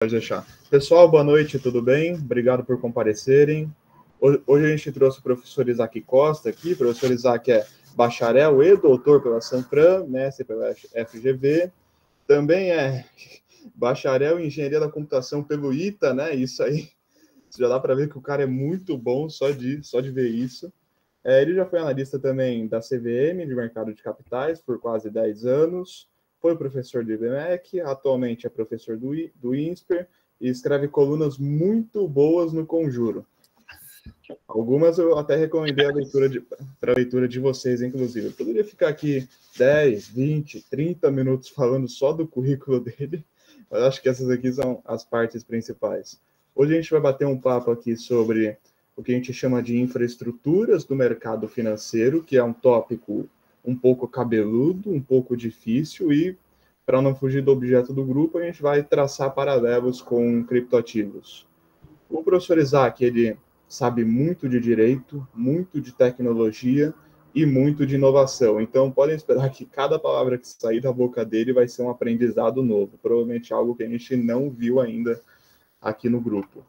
Pode deixar. Pessoal, boa noite, tudo bem? Obrigado por comparecerem. Hoje a gente trouxe o professor Isaac Costa aqui. O professor Isaac é bacharel e doutor pela Sanfran, mestre pela FGV. Também é bacharel em engenharia da computação pelo ITA, né? Isso aí, já dá para ver que o cara é muito bom só de ver isso. Ele já foi analista também da CVM, de mercado de capitais, por quase 10 anos. Foi professor do IBMEC, atualmente é professor do INSPER e escreve colunas muito boas no Conjuro. Algumas eu até recomendei para a leitura de vocês, inclusive. Eu poderia ficar aqui 10, 20, 30 minutos falando só do currículo dele, mas acho que essas aqui são as partes principais. Hoje a gente vai bater um papo aqui sobre o que a gente chama de infraestruturas do mercado financeiro, que é um tópico um pouco cabeludo, um pouco difícil, e para não fugir do objeto do grupo, a gente vai traçar paralelos com criptoativos. O professor Isaac, ele sabe muito de direito, muito de tecnologia e muito de inovação. Então, podem esperar que cada palavra que sair da boca dele vai ser um aprendizado novo, provavelmente algo que a gente não viu ainda aqui no grupo.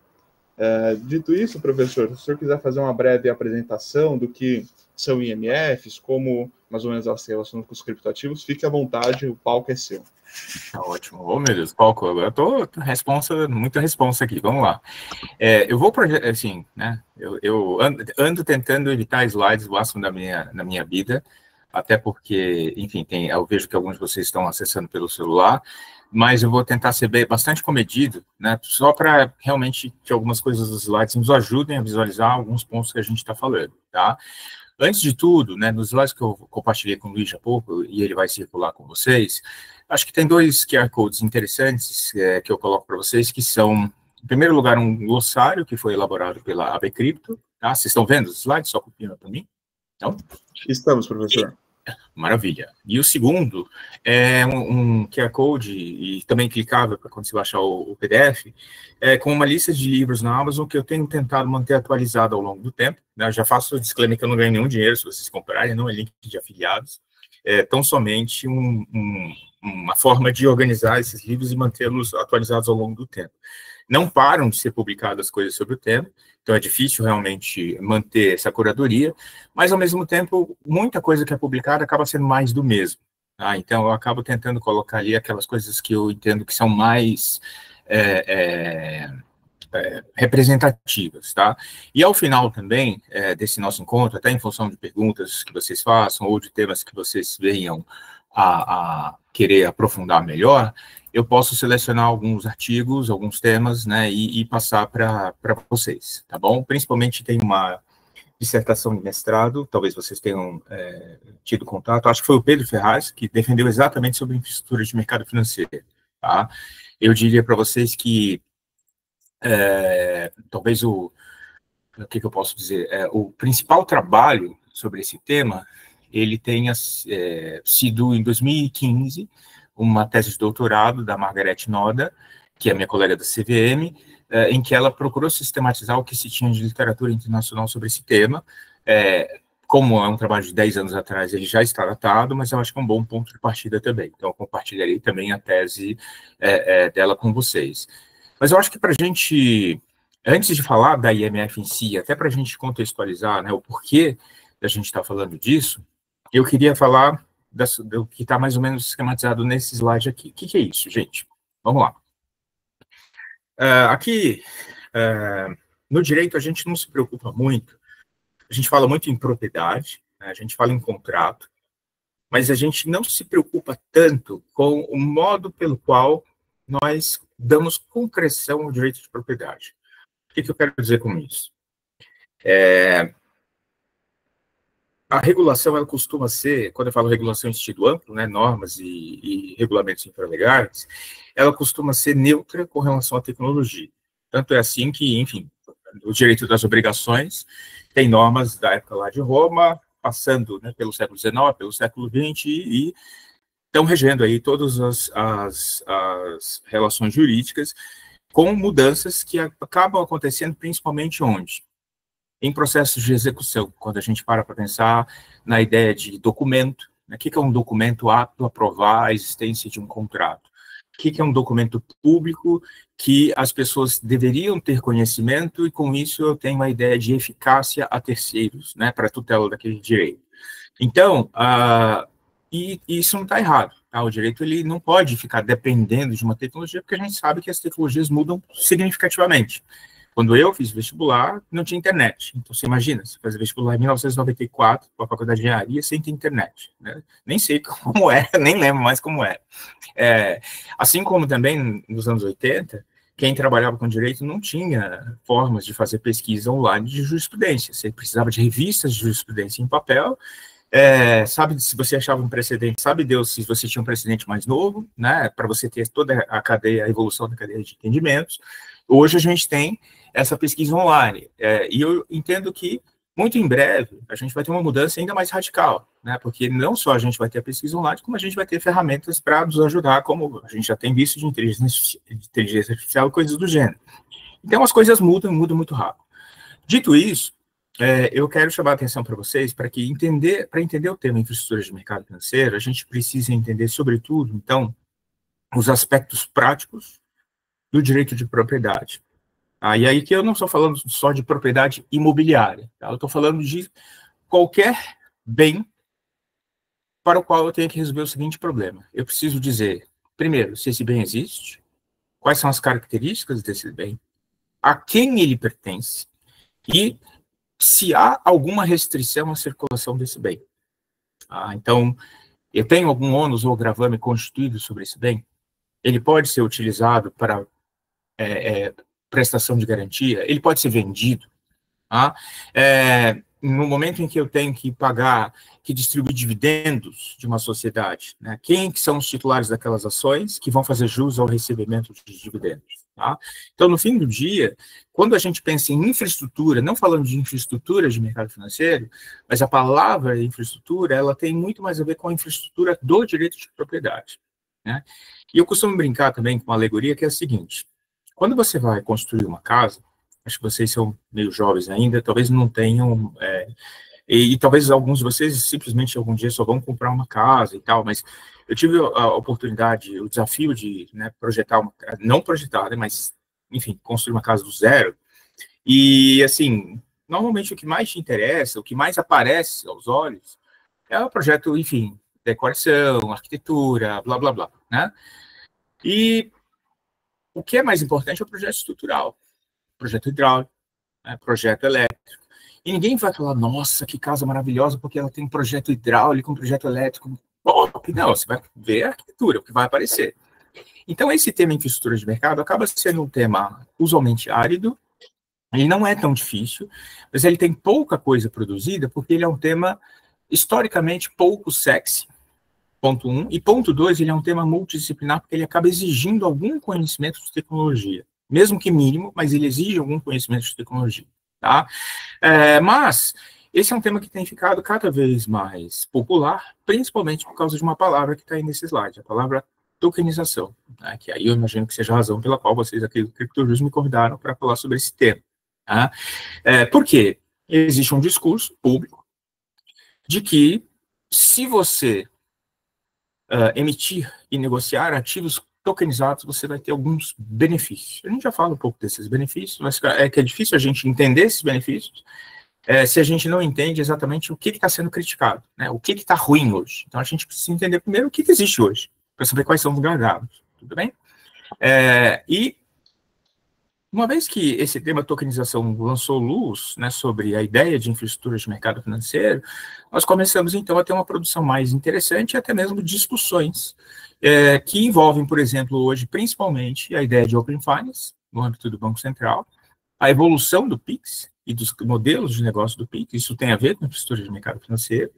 Dito isso, professor, se o senhor quiser fazer uma breve apresentação do que são IMFs, como mais ou menos elas se relacionam com os criptoativos, fique à vontade, o palco é seu. Tá ótimo. Oh, meu Deus, palco, agora eu tô muita responsa aqui, vamos lá. Eu vou, assim, né, eu ando tentando evitar slides o máximo na minha vida, até porque, enfim, eu vejo que alguns de vocês estão acessando pelo celular, mas eu vou tentar ser bastante comedido, né, só para realmente que algumas coisas dos slides nos ajudem a visualizar alguns pontos que a gente está falando, tá? Antes de tudo, né, nos slides que eu compartilhei com o Luiz há pouco, e ele vai circular com vocês, acho que tem dois QR Codes interessantes que eu coloco para vocês, que são, em primeiro lugar, um glossário que foi elaborado pela AB Cripto, tá? Vocês estão vendo os slides? Só copiando para mim? Então, estamos, professor. Maravilha. E o segundo é um QR Code, e também clicável para quando você baixar o PDF, com uma lista de livros na Amazon que eu tenho tentado manter atualizada ao longo do tempo, né? Eu já faço o disclaimer que eu não ganho nenhum dinheiro se vocês comprarem, não é link de afiliados, tão somente uma forma de organizar esses livros e mantê-los atualizados ao longo do tempo. Não param de ser publicadas coisas sobre o tema, então é difícil realmente manter essa curadoria, mas, ao mesmo tempo, muita coisa que é publicada acaba sendo mais do mesmo. Tá? Então, eu acabo tentando colocar ali aquelas coisas que eu entendo que são mais representativas, tá? E, ao final, também, desse nosso encontro, até em função de perguntas que vocês façam ou de temas que vocês venham a querer aprofundar melhor, eu posso selecionar alguns artigos, alguns temas, né, e passar para vocês, tá bom? Principalmente tem uma dissertação de mestrado, talvez vocês tenham tido contato, acho que foi o Pedro Ferraz, que defendeu exatamente sobre infraestrutura de mercado financeiro, tá? Eu diria para vocês que talvez o que eu posso dizer, o principal trabalho sobre esse tema, ele tenha sido, em 2015, uma tese de doutorado da Margaret Noda, que é minha colega da CVM, em que ela procurou sistematizar o que se tinha de literatura internacional sobre esse tema. Como é um trabalho de 10 anos atrás, ele já está datado, mas eu acho que é um bom ponto de partida também. Então, eu compartilharei também a tese dela com vocês. Mas eu acho que para a gente, antes de falar da IMF em si, até para a gente contextualizar, né, o porquê da gente estar falando disso, eu queria falar do que está mais ou menos esquematizado nesse slide aqui. O que é isso, gente? Vamos lá. Aqui, no direito, a gente não se preocupa muito, a gente fala muito em propriedade, né, a gente fala em contrato, mas a gente não se preocupa tanto com o modo pelo qual nós damos concreção ao direito de propriedade. O que eu quero dizer com isso? A regulação, ela costuma ser, quando eu falo regulação em sentido amplo, né, normas e regulamentos infralegais, ela costuma ser neutra com relação à tecnologia. Tanto é assim que, enfim, o direito das obrigações tem normas da época lá de Roma, passando, né, pelo século XIX, pelo século XX, e estão regendo aí todas as relações jurídicas com mudanças que acabam acontecendo principalmente onde? Em processos de execução, quando a gente para pensar na ideia de documento, né? O que é um documento apto a provar a existência de um contrato? O que é um documento público que as pessoas deveriam ter conhecimento, e com isso eu tenho uma ideia de eficácia a terceiros, né, para a tutela daquele direito. Então, e isso não está errado, tá? O direito ele não pode ficar dependendo de uma tecnologia, porque a gente sabe que as tecnologias mudam significativamente. Quando eu fiz vestibular, não tinha internet. Então, você imagina, você faz vestibular em 1994, para a faculdade de engenharia, sem ter internet, né? Nem sei como era, nem lembro mais como era. Assim como também, nos anos 80, quem trabalhava com direito não tinha formas de fazer pesquisa online de jurisprudência. Você precisava de revistas de jurisprudência em papel. Sabe, se você achava um precedente, sabe Deus se você tinha um precedente mais novo, né, para você ter toda a cadeia, a evolução da cadeia de entendimentos. Hoje a gente tem essa pesquisa online, e eu entendo que, muito em breve, a gente vai ter uma mudança ainda mais radical, né, porque não só a gente vai ter a pesquisa online, como a gente vai ter ferramentas para nos ajudar, como a gente já tem visto de inteligência artificial e coisas do gênero. Então, as coisas mudam muito rápido. Dito isso, eu quero chamar a atenção para vocês para entender o tema infraestrutura de mercado financeiro, a gente precisa entender, sobretudo, então, os aspectos práticos do direito de propriedade. E aí que eu não estou falando só de propriedade imobiliária, tá? Eu estou falando de qualquer bem para o qual eu tenho que resolver o seguinte problema. Eu preciso dizer, primeiro, se esse bem existe, quais são as características desse bem, a quem ele pertence e se há alguma restrição à circulação desse bem. Então, eu tenho algum ônus ou gravame constituído sobre esse bem? Ele pode ser utilizado para prestação de garantia? Ele pode ser vendido? No momento em que eu tenho que pagar, que distribuir dividendos de uma sociedade, né, quem que são os titulares daquelas ações que vão fazer jus ao recebimento de dividendos? Então, no fim do dia, quando a gente pensa em infraestrutura, não falando de infraestrutura de mercado financeiro, mas a palavra infraestrutura, ela tem muito mais a ver com a infraestrutura do direito de propriedade, né? E eu costumo brincar também com uma alegoria que é a seguinte: quando você vai construir uma casa, acho que vocês são meio jovens ainda, talvez não tenham, e talvez alguns de vocês simplesmente algum dia só vão comprar uma casa e tal, mas eu tive a oportunidade, o desafio de, né, não projetar, né, mas, enfim, construir uma casa do zero, e, assim, normalmente o que mais te interessa, o que mais aparece aos olhos, é o projeto, enfim, decoração, arquitetura, blá, blá, blá, né? E o que é mais importante é o projeto estrutural, projeto hidráulico, né, projeto elétrico. E ninguém vai falar, nossa, que casa maravilhosa, porque ela tem um projeto hidráulico, um projeto elétrico. Não, você vai ver a arquitetura, o que vai aparecer. Então, esse tema infraestrutura de mercado acaba sendo um tema usualmente árido, ele não é tão difícil, mas ele tem pouca coisa produzida, porque ele é um tema historicamente pouco sexy, ponto 1, e ponto 2, ele é um tema multidisciplinar, porque ele acaba exigindo algum conhecimento de tecnologia, mesmo que mínimo, mas ele exige algum conhecimento de tecnologia, tá? Mas esse é um tema que tem ficado cada vez mais popular, principalmente por causa de uma palavra que está aí nesse slide, a palavra tokenização, né, que aí eu imagino que seja a razão pela qual vocês aqui do CryptoJus me convidaram para falar sobre esse tema. Tá? Por quê? Existe um discurso público de que se você emitir e negociar ativos tokenizados, você vai ter alguns benefícios. A gente já fala um pouco desses benefícios, mas é difícil a gente entender esses benefícios se a gente não entende exatamente o que está sendo criticado, né? O que está ruim hoje. Então, a gente precisa entender primeiro o que existe hoje, para saber quais são os gargalos, tudo bem? E uma vez que esse tema tokenização lançou luz, né, sobre a ideia de infraestrutura de mercado financeiro, nós começamos, então, a ter uma produção mais interessante e até mesmo discussões que envolvem, por exemplo, hoje, principalmente, a ideia de Open Finance, no âmbito do Banco Central, a evolução do PIX e dos modelos de negócio do PIX, isso tem a ver com a infraestrutura de mercado financeiro,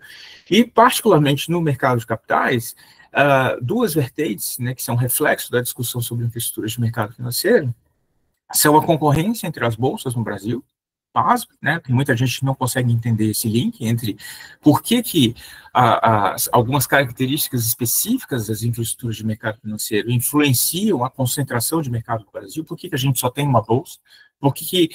e, particularmente, no mercado de capitais, duas vertentes, né, que são reflexo da discussão sobre infraestrutura de mercado financeiro, são a concorrência entre as bolsas no Brasil, básico, né? Tem muita gente que não consegue entender esse link entre por que algumas características específicas das infraestruturas de mercado financeiro influenciam a concentração de mercado no Brasil, por que a gente só tem uma bolsa, por que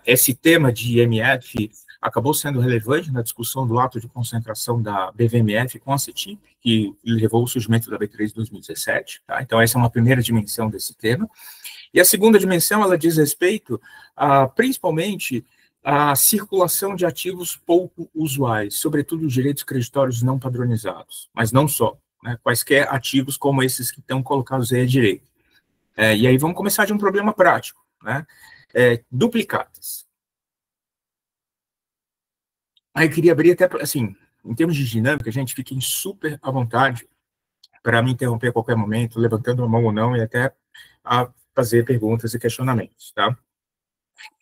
esse tema de IMF acabou sendo relevante na discussão do ato de concentração da BVMF com a CETIP, que levou ao surgimento da B3 em 2017, tá? Então, essa é uma primeira dimensão desse tema. E a segunda dimensão, ela diz respeito principalmente à circulação de ativos pouco usuais, sobretudo os direitos creditórios não padronizados, mas não só, né, quaisquer ativos como esses que estão colocados aí à direita. E aí vamos começar de um problema prático, né, duplicatas. Aí eu queria abrir até, assim, em termos de dinâmica, gente, fiquem super à vontade para me interromper a qualquer momento, levantando a mão ou não, e até a fazer perguntas e questionamentos, tá?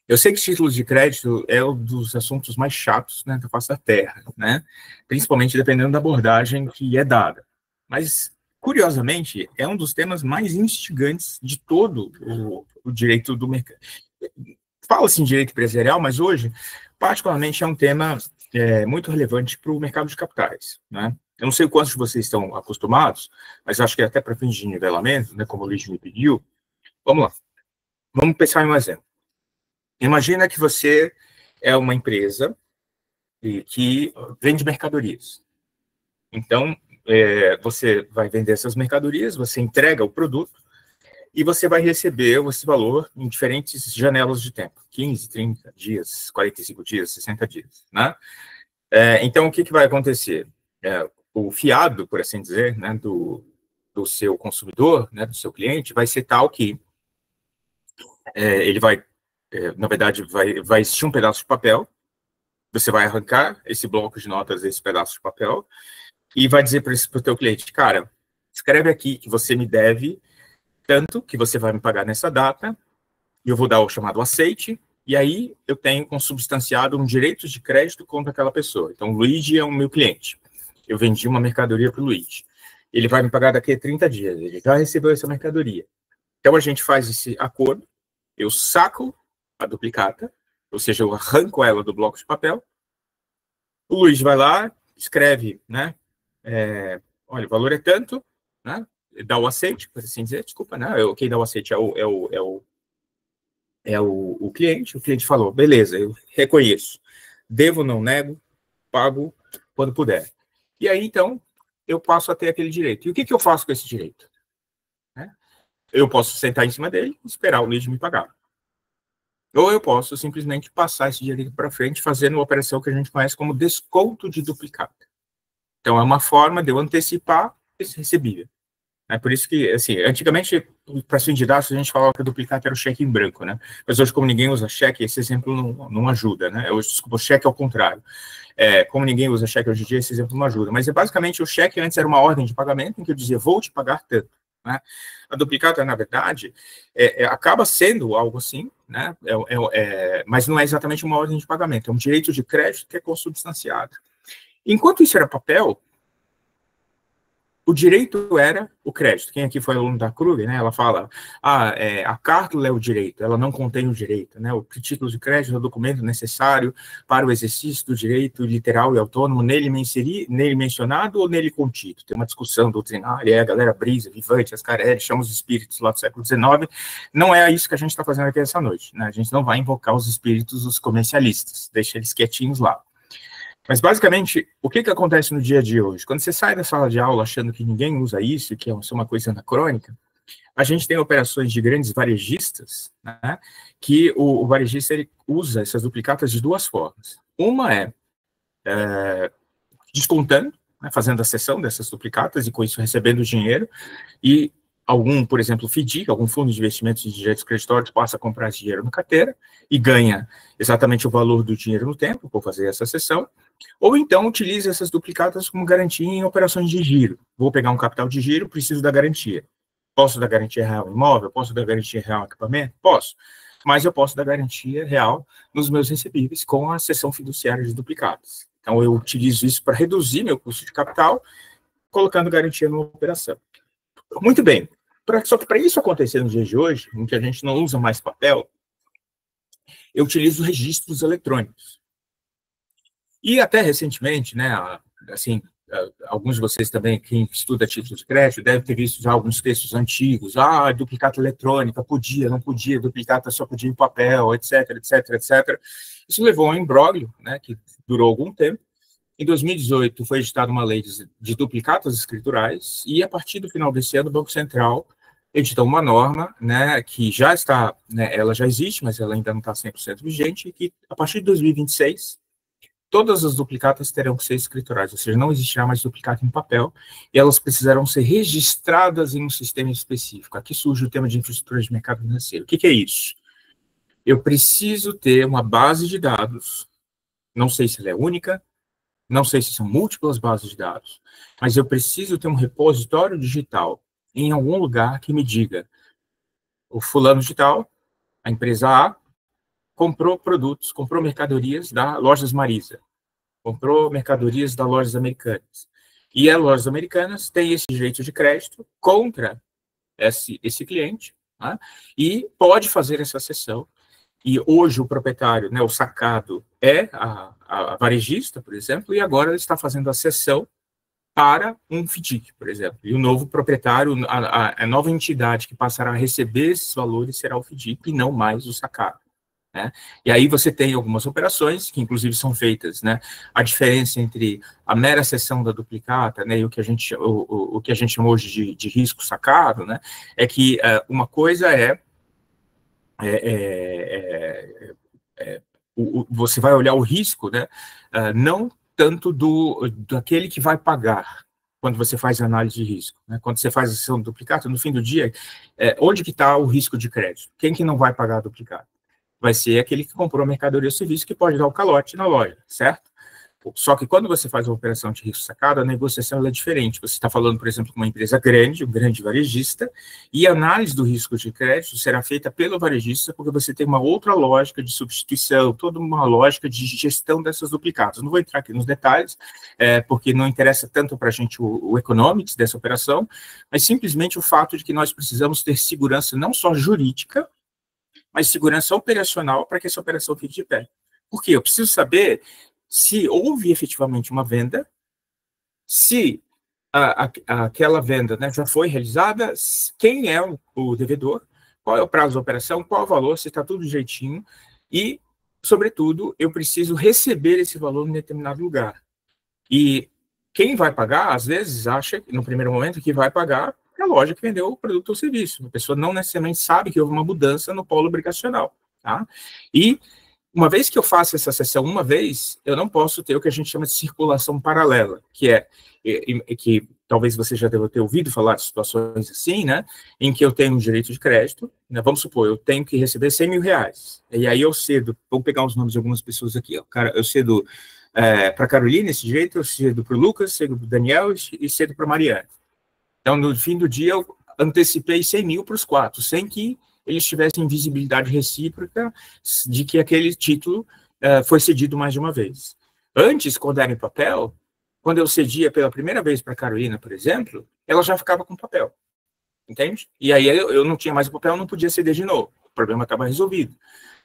Eu sei que títulos de crédito é um dos assuntos mais chatos, né, da face da Terra, né? Principalmente dependendo da abordagem que é dada. Mas, curiosamente, é um dos temas mais instigantes de todo o direito do mercado. Fala-se em direito empresarial, mas hoje, particularmente, é um tema muito relevante para o mercado de capitais, né? Eu não sei quantos de vocês estão acostumados, mas acho que até para fins de nivelamento, né, como o Luiz me pediu. Vamos lá. Vamos pensar em um exemplo. Imagina que você é uma empresa que vende mercadorias. Então, você vai vender essas mercadorias, você entrega o produto e você vai receber esse valor em diferentes janelas de tempo. 15, 30 dias, 45 dias, 60 dias, né? Então, o que vai acontecer? O fiado, por assim dizer, né, do seu consumidor, né, do seu cliente, vai ser tal que ele vai, na verdade, vai existir um pedaço de papel, você vai arrancar esse bloco de notas desse pedaço de papel e vai dizer para o teu cliente, cara, escreve aqui que você me deve tanto, que você vai me pagar nessa data, e eu vou dar o chamado aceite, e aí eu tenho consubstanciado um direito de crédito contra aquela pessoa. Então, o Luigi é o meu cliente. Eu vendi uma mercadoria para o Luigi. Ele vai me pagar daqui a 30 dias. Ele já recebeu essa mercadoria. Então, a gente faz esse acordo. Eu saco a duplicata, ou seja, eu arranco ela do bloco de papel. O Luigi vai lá, escreve, né? Olha, o valor é tanto, né? Dá o aceite, por assim dizer. Desculpa, né? Quem dá o aceite é o cliente. O cliente falou, beleza, eu reconheço. Devo, não nego, pago quando puder. E aí, então, eu passo a ter aquele direito. E o que eu faço com esse direito? Eu posso sentar em cima dele e esperar o Luigi me pagar. Ou eu posso simplesmente passar esse direito para frente, fazendo uma operação que a gente conhece como desconto de duplicata. Então, é uma forma de eu antecipar esse recebível. É por isso que, assim, antigamente, para fins didáticos, a gente falava que a duplicata era o cheque em branco, né? Mas hoje, como ninguém usa cheque, esse exemplo não ajuda, né? Desculpa, o cheque é ao contrário. Como ninguém usa cheque hoje em dia, esse exemplo não ajuda. Mas, basicamente, o cheque antes era uma ordem de pagamento em que eu dizia, vou te pagar tanto. Né? A duplicata, na verdade, acaba sendo algo assim, né? Mas não é exatamente uma ordem de pagamento, é um direito de crédito que é consubstanciado. Enquanto isso era papel, o direito era o crédito. Quem aqui foi aluno da Kruger, né? Ela fala, a carta é o direito, ela não contém o direito, né? O título de crédito é o documento necessário para o exercício do direito literal e autônomo nele mencionado ou nele contido. Tem uma discussão doutrinária, a galera brisa, Vivante, Ascarelli, chama os espíritos lá do século XIX. Não é isso que a gente está fazendo aqui essa noite, né? A gente não vai invocar os espíritos, os comercialistas, deixa eles quietinhos lá. Mas, basicamente, o que acontece no dia a dia hoje? Quando você sai da sala de aula achando que ninguém usa isso, que é uma coisa anacrônica, a gente tem operações de grandes varejistas, né, que o varejista ele usa essas duplicatas de duas formas. Uma é descontando, né, fazendo a cessão dessas duplicatas e, com isso, recebendo dinheiro, e algum, por exemplo, FDIC, algum fundo de investimentos de direitos creditórios, passa a comprar esse dinheiro na carteira e ganha exatamente o valor do dinheiro no tempo, por fazer essa cessão, ou então utiliza essas duplicatas como garantia em operações de giro. Vou pegar um capital de giro, preciso da garantia. Posso dar garantia real em imóvel? Posso dar garantia real em equipamento? Posso. Mas eu posso dar garantia real nos meus recebíveis com a cessão fiduciária de duplicatas. Então, eu utilizo isso para reduzir meu custo de capital, colocando garantia numa operação. Muito bem. Só que para isso acontecer nos dias de hoje, em que a gente não usa mais papel, eu utilizo registros eletrônicos. E até recentemente, né, assim, alguns de vocês também, quem estuda títulos de crédito, devem ter visto já alguns textos antigos, duplicata eletrônica, podia, não podia, duplicata só podia em papel, etc, etc, etc. Isso levou a um imbróglio, né, que durou algum tempo. Em 2018, foi editada uma lei de duplicatas escriturais, e a partir do final desse ano, o Banco Central editou uma norma, né, que já está, né, ela já existe, mas ela ainda não está 100% vigente, e que a partir de 2026, todas as duplicatas terão que ser escriturais, ou seja, não existirá mais duplicata em papel, e elas precisarão ser registradas em um sistema específico. Aqui surge o tema de infraestrutura de mercado financeiro. O que é isso? Eu preciso ter uma base de dados, não sei se ela é única, não sei se são múltiplas bases de dados, mas eu preciso ter um repositório digital em algum lugar que me diga: o fulano de tal, a empresa A, comprou produtos, comprou mercadorias da Lojas Marisa, comprou mercadorias da Lojas Americanas. E as Lojas Americanas têm esse direito de crédito contra esse cliente, né, e pode fazer essa cessão. E hoje o proprietário, né, o sacado, é a varejista, por exemplo, e agora ele está fazendo a cessão para um FDIC, por exemplo. E o novo proprietário, a nova entidade que passará a receber esses valores será o FDIC e não mais o sacado, né? E aí você tem algumas operações que, inclusive, são feitas, né? A diferença entre a mera cessão da duplicata, né, e o que a gente chama hoje de risco sacado, né, é que uma coisa você vai olhar o risco, né, não tanto daquele que vai pagar, quando você faz análise de risco, né? Quando você faz a sessão de duplicata, no fim do dia, onde que está o risco de crédito? Quem que não vai pagar a duplicata? Vai ser aquele que comprou a mercadoria ou serviço que pode dar o calote na loja, certo? Só que quando você faz uma operação de risco sacado, a negociação é diferente. Você está falando, por exemplo, com uma empresa grande, um grande varejista, e a análise do risco de crédito será feita pelo varejista, porque você tem uma outra lógica de substituição, toda uma lógica de gestão dessas duplicatas. Não vou entrar aqui nos detalhes, porque não interessa tanto para a gente o economics dessa operação, mas simplesmente o fato de que nós precisamos ter segurança não só jurídica, mas segurança operacional para que essa operação fique de pé. Por quê? Eu preciso saber se houve efetivamente uma venda, se aquela venda, né, já foi realizada, quem é o devedor, qual é o prazo da operação, qual é o valor, se está tudo direitinho, e, sobretudo, eu preciso receber esse valor em determinado lugar. E quem vai pagar, às vezes, acha, no primeiro momento, que vai pagar é a loja que vendeu o produto ou serviço. A pessoa não necessariamente sabe que houve uma mudança no polo obrigacional, tá? E uma vez que eu faço essa sessão uma vez, eu não posso ter o que a gente chama de circulação paralela, que talvez você já deva ter ouvido falar de situações assim, né, em que eu tenho um direito de crédito, né, vamos supor, eu tenho que receber 100 mil reais, e aí eu cedo, vamos pegar os nomes de algumas pessoas aqui, eu cedo para a Carolina esse direito, eu cedo para o Lucas, cedo para o Daniel e cedo para a Mariana. Então, no fim do dia, eu antecipei 100 mil para os quatro, sem que eles tivessem visibilidade recíproca de que aquele título foi cedido mais de uma vez. Antes, quando era em papel, quando eu cedia pela primeira vez para a Carolina, por exemplo, ela já ficava com papel, entende? E aí eu não tinha mais o papel, não podia ceder de novo. O problema estava resolvido.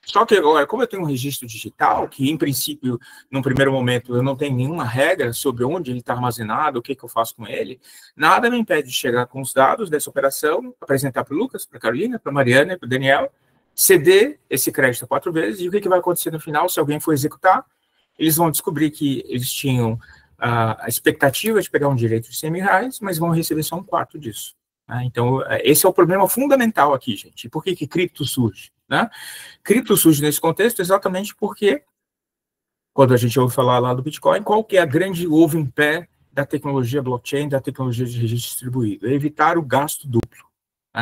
Só que agora, como eu tenho um registro digital, que em princípio, num primeiro momento, eu não tenho nenhuma regra sobre onde ele está armazenado, o que eu faço com ele, nada me impede de chegar com os dados dessa operação, apresentar para o Lucas, para a Carolina, para a Mariana e para o Daniel, ceder esse crédito 4 vezes, e o que vai acontecer no final, se alguém for executar, eles vão descobrir que eles tinham a expectativa de pegar um direito de 100 mil reais, mas vão receber só um quarto disso. Então, esse é o problema fundamental aqui, gente. E por que cripto surge? Né? Cripto surge nesse contexto exatamente porque, quando a gente ouve falar lá do Bitcoin, qual que é a grande ovo em pé da tecnologia blockchain, da tecnologia de registro distribuído? É evitar o gasto duplo.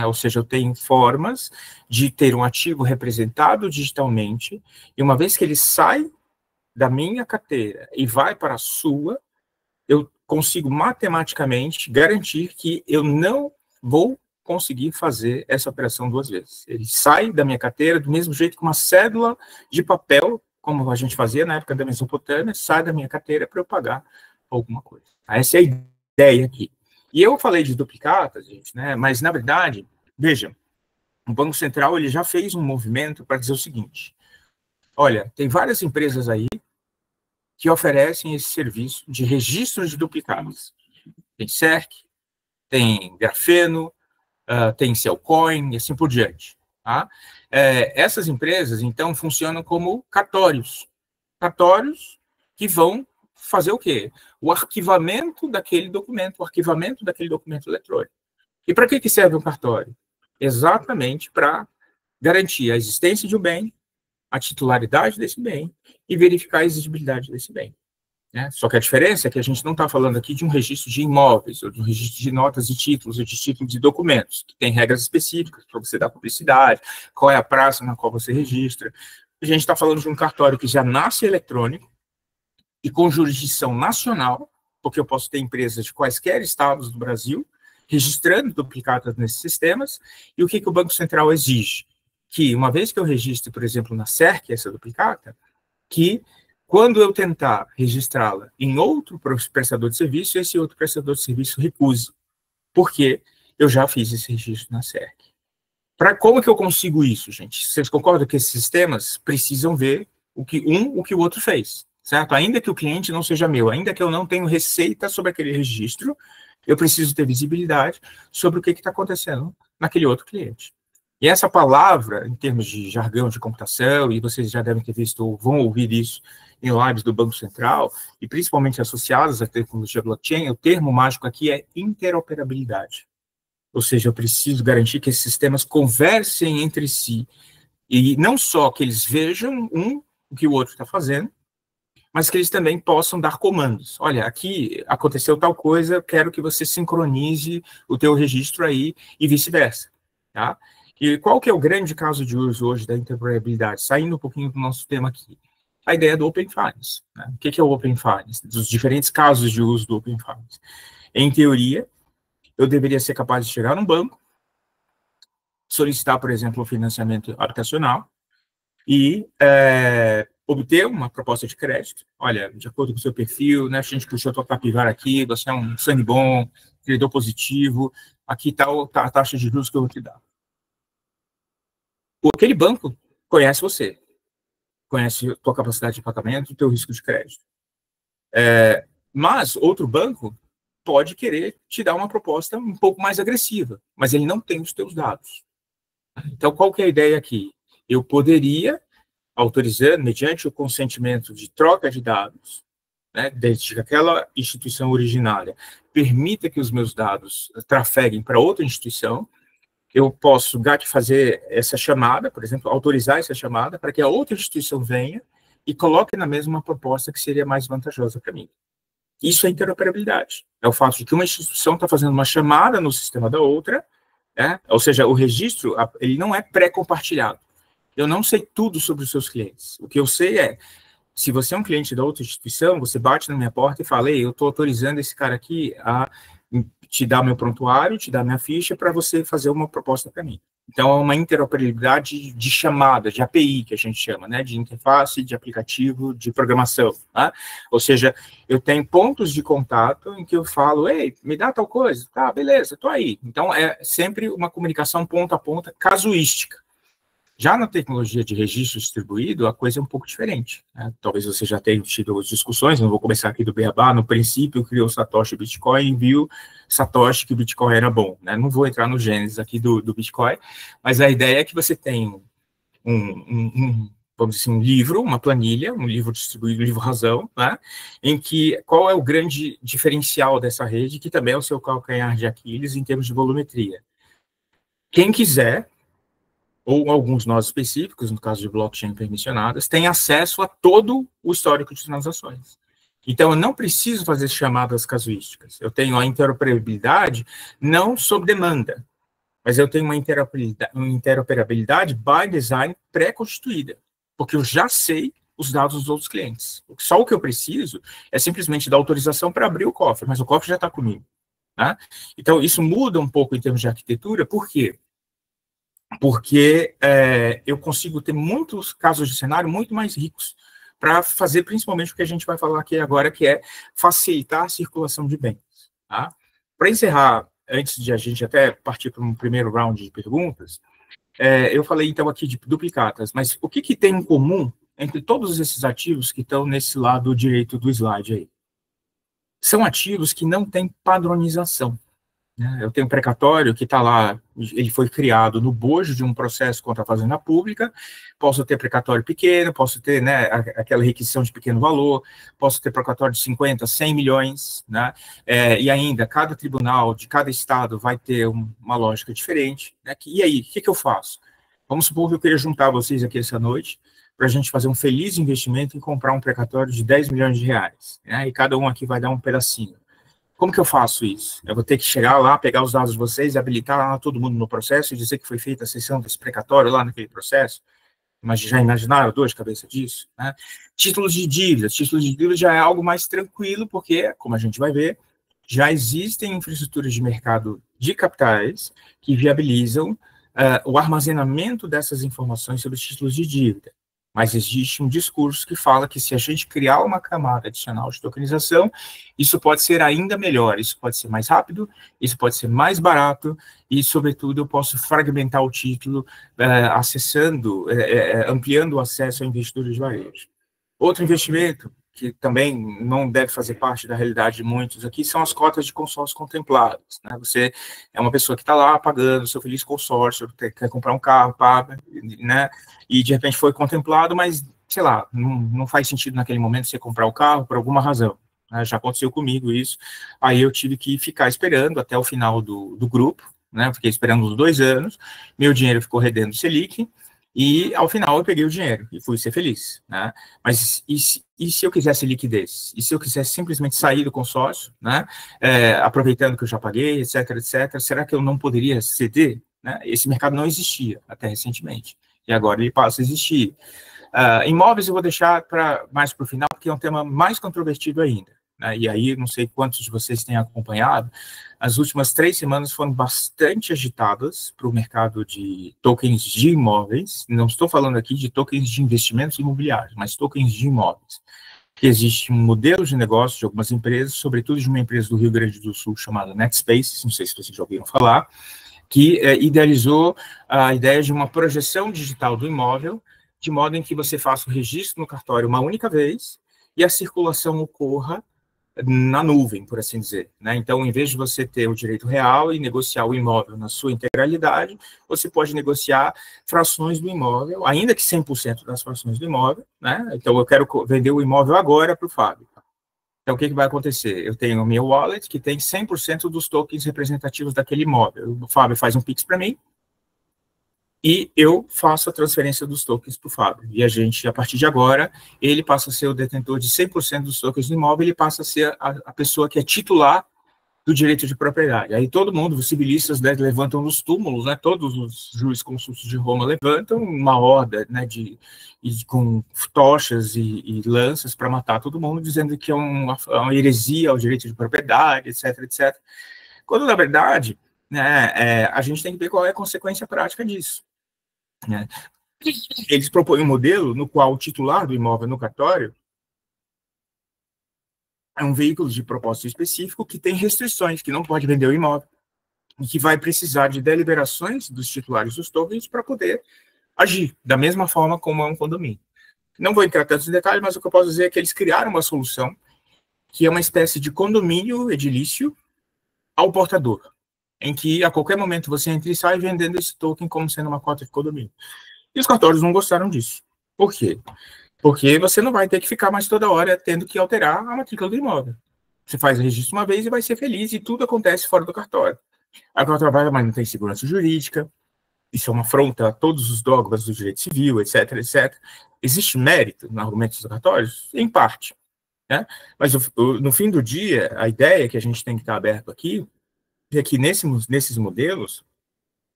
Ou seja, eu tenho formas de ter um ativo representado digitalmente, e uma vez que ele sai da minha carteira e vai para a sua, eu consigo matematicamente garantir que eu não vou conseguir fazer essa operação 2 vezes. Ele sai da minha carteira do mesmo jeito que uma cédula de papel, como a gente fazia na época da Mesopotâmia, sai da minha carteira para eu pagar alguma coisa. Essa é a ideia aqui. E eu falei de duplicatas, gente, né? Mas, na verdade, veja, o Banco Central ele já fez um movimento para dizer o seguinte: olha, tem várias empresas aí que oferecem esse serviço de registro de duplicados. Tem CERC, tem Grafeno, tem Cellcoin e assim por diante. Tá? Essas empresas, então, funcionam como cartórios. Cartórios que vão fazer o quê? O arquivamento daquele documento eletrônico. E para que serve um cartório? exatamente para garantir a existência de um bem, a titularidade desse bem e verificar a exigibilidade desse bem. Né? Só que a diferença é que a gente não está falando aqui de um registro de imóveis, ou de um registro de notas e títulos, ou de títulos de documentos, que tem regras específicas para você dar publicidade, qual é a praça na qual você registra. A gente está falando de um cartório que já nasce eletrônico e com jurisdição nacional, porque eu posso ter empresas de quaisquer estados do Brasil registrando duplicatas nesses sistemas, e o que o Banco Central exige? Que, uma vez que eu registre, por exemplo, na SERC, essa duplicata, que quando eu tentar registrá-la em outro prestador de serviço, esse outro prestador de serviço recuse, porque eu já fiz esse registro na SERC. Como que eu consigo isso, gente? Vocês concordam que esses sistemas precisam ver o que o outro fez, certo? Ainda que o cliente não seja meu, ainda que eu não tenha receita sobre aquele registro, eu preciso ter visibilidade sobre o que está acontecendo naquele outro cliente. E essa palavra, em termos de jargão de computação, e vocês já devem ter visto ou vão ouvir isso em lives do Banco Central, e principalmente associadas à tecnologia blockchain, o termo mágico aqui é interoperabilidade. Ou seja, eu preciso garantir que esses sistemas conversem entre si, e não só que eles vejam o que o outro está fazendo, mas que eles também possam dar comandos. Olha, aqui aconteceu tal coisa, quero que você sincronize o teu registro aí, e vice-versa, tá? E qual que é o grande caso de uso hoje da interoperabilidade? Saindo um pouquinho do nosso tema aqui. A ideia do Open Finance. Né? O que é o Open Finance? Dos diferentes casos de uso do Open Finance. Em teoria, eu deveria ser capaz de chegar num banco, solicitar, por exemplo, um financiamento habitacional e obter uma proposta de crédito. Olha, de acordo com o seu perfil, né, a gente puxou a tua capivara aqui, você é um sangue bom, credor positivo, aqui está a taxa de juros que eu vou te dar. Aquele banco conhece você, conhece a tua capacidade de pagamento, o teu risco de crédito. Mas outro banco pode querer te dar uma proposta um pouco mais agressiva, mas ele não tem os teus dados. Então, qual que é a ideia aqui? Eu poderia, autorizando, mediante o consentimento de troca de dados, né, desde que aquela instituição originária permita que os meus dados trafeguem para outra instituição, eu posso fazer essa chamada, por exemplo, autorizar essa chamada para que a outra instituição venha e coloque na mesma proposta que seria mais vantajosa para mim. Isso é interoperabilidade. É o fato de que uma instituição está fazendo uma chamada no sistema da outra, né? Ou seja, o registro ele não é pré-compartilhado. Eu não sei tudo sobre os seus clientes. O que eu sei é, se você é um cliente da outra instituição, você bate na minha porta e fala, ei, eu estou autorizando esse cara aqui a te dar meu prontuário, te dar minha ficha para você fazer uma proposta para mim. Então, é uma interoperabilidade de chamada, de API, que a gente chama, né, de interface, de aplicativo, de programação. Tá? Ou seja, eu tenho pontos de contato em que eu falo, ei, me dá tal coisa, tá, beleza, estou aí. Então, é sempre uma comunicação ponta a ponta, casuística. Já na tecnologia de registro distribuído, a coisa é um pouco diferente. Né? Talvez você já tenha tido discussões, não vou começar aqui do beabá, no princípio criou Satoshi Bitcoin e viu Satoshi que o Bitcoin era bom. Né? Não vou entrar no gênesis aqui do Bitcoin, mas a ideia é que você tem vamos dizer assim, um livro, uma planilha, um livro distribuído, um livro razão, né? Em que qual é o grande diferencial dessa rede, que também é o seu calcanhar de Aquiles em termos de volumetria. Quem quiser, ou alguns nós específicos, no caso de blockchain permissionadas, tem acesso a todo o histórico de transações. Então, eu não preciso fazer chamadas casuísticas. Eu tenho a interoperabilidade não sob demanda, mas eu tenho uma interoperabilidade by design pré-constituída, porque eu já sei os dados dos outros clientes. Só o que eu preciso é simplesmente dar autorização para abrir o cofre, mas o cofre já está comigo. Tá? Então, isso muda um pouco em termos de arquitetura, por quê? Porque eu consigo ter muitos casos de cenário muito mais ricos para fazer principalmente o que a gente vai falar aqui agora, que é facilitar a circulação de bens. Tá? Para encerrar, antes de a gente até partir para um primeiro round de perguntas, eu falei então aqui de duplicatas, mas o que tem em comum entre todos esses ativos que estão nesse lado direito do slide aí? São ativos que não têm padronização. né? Eu tenho um precatório que está lá, ele foi criado no bojo de um processo contra a fazenda pública, posso ter precatório pequeno, posso ter, né, aquela requisição de pequeno valor, posso ter precatório de 50, 100 milhões, né, e ainda, cada tribunal de cada estado vai ter uma lógica diferente, né, e aí, o que eu faço? Vamos supor que eu queria juntar vocês aqui essa noite, para a gente fazer um feliz investimento em comprar um precatório de 10 milhões de reais, né, e cada um aqui vai dar um pedacinho. Como que eu faço isso? Eu vou ter que chegar lá, pegar os dados de vocês, habilitar lá todo mundo no processo e dizer que foi feita a sessão desse precatório lá naquele processo? Mas já imaginaram dor de cabeça disso? Né? Títulos de dívida já é algo mais tranquilo, porque, como a gente vai ver, já existem infraestruturas de mercado de capitais que viabilizam o armazenamento dessas informações sobre os títulos de dívida. Mas existe um discurso que fala que se a gente criar uma camada adicional de tokenização, isso pode ser ainda melhor, isso pode ser mais rápido, isso pode ser mais barato, e, sobretudo, eu posso fragmentar o título, ampliando o acesso a investidores de varejo. Outro investimento, que também não deve fazer parte da realidade de muitos aqui, são as cotas de consórcio contempladas, né? Você é uma pessoa que está lá pagando seu feliz consórcio, quer comprar um carro, paga, né? E de repente foi contemplado, mas, sei lá, não faz sentido naquele momento você comprar o carro por alguma razão, né? Já aconteceu comigo isso, aí eu tive que ficar esperando até o final do grupo, né? Fiquei esperando uns 2 anos, meu dinheiro ficou rendendo Selic, e, ao final, eu peguei o dinheiro e fui ser feliz, né? Mas e se eu quisesse liquidez? E se eu quisesse simplesmente sair do consórcio, né? Aproveitando que eu já paguei, etc., etc., será que eu não poderia ceder? Né? Esse mercado não existia até recentemente, e agora ele passa a existir. Imóveis eu vou deixar mais para o final, porque é um tema mais controvertido ainda, né? E aí, não sei quantos de vocês têm acompanhado, as últimas 3 semanas foram bastante agitadas para o mercado de tokens de imóveis. Não estou falando aqui de tokens de investimentos imobiliários, mas tokens de imóveis. Que existe um modelo de negócio de algumas empresas, sobretudo de uma empresa do Rio Grande do Sul chamada NetSpace, não sei se vocês já ouviram falar, que idealizou a ideia de uma projeção digital do imóvel, de modo em que você faça o registro no cartório uma única vez e a circulação ocorra na nuvem, por assim dizer, né? Então, em vez de você ter o direito real e negociar o imóvel na sua integralidade, você pode negociar frações do imóvel, ainda que 100% das frações do imóvel, né? Então, eu quero vender o imóvel agora para o Fábio. Então, o que vai acontecer? Eu tenho o meu wallet, que tem 100% dos tokens representativos daquele imóvel. O Fábio faz um Pix para mim, e eu faço a transferência dos tokens para o Fábio. E a gente, a partir de agora, ele passa a ser o detentor de 100% dos tokens do imóvel, ele passa a ser a pessoa que é titular do direito de propriedade. Aí todo mundo, os civilistas, né, levantam nos túmulos, né, todos os jurisconsultos de Roma levantam uma horda, né, com tochas e lanças para matar todo mundo, dizendo que é uma heresia ao direito de propriedade, etc., etc. Quando, na verdade, né, a gente tem que ver qual é a consequência prática disso. Né? Eles propõem um modelo no qual o titular do imóvel no cartório é um veículo de propósito específico que tem restrições, que não pode vender o imóvel, e que vai precisar de deliberações dos titulares dos tokens para poder agir, da mesma forma como é um condomínio. Não vou entrar tanto em detalhes, mas o que eu posso dizer é que eles criaram uma solução que é uma espécie de condomínio edilício ao portador, em que a qualquer momento você entra e sai vendendo esse token como sendo uma cota de condomínio. E os cartórios não gostaram disso. Por quê? Porque você não vai ter que ficar mais toda hora tendo que alterar a matrícula do imóvel. Você faz o registro uma vez e vai ser feliz, e tudo acontece fora do cartório. Aí o trabalho, mas não tem segurança jurídica, isso é uma afronta a todos os dogmas do direito civil, etc., etc. Existe mérito no argumento dos cartórios? Em parte. Né? Mas no fim do dia, a ideia que a gente tem que estar aberto aqui é que nesses modelos,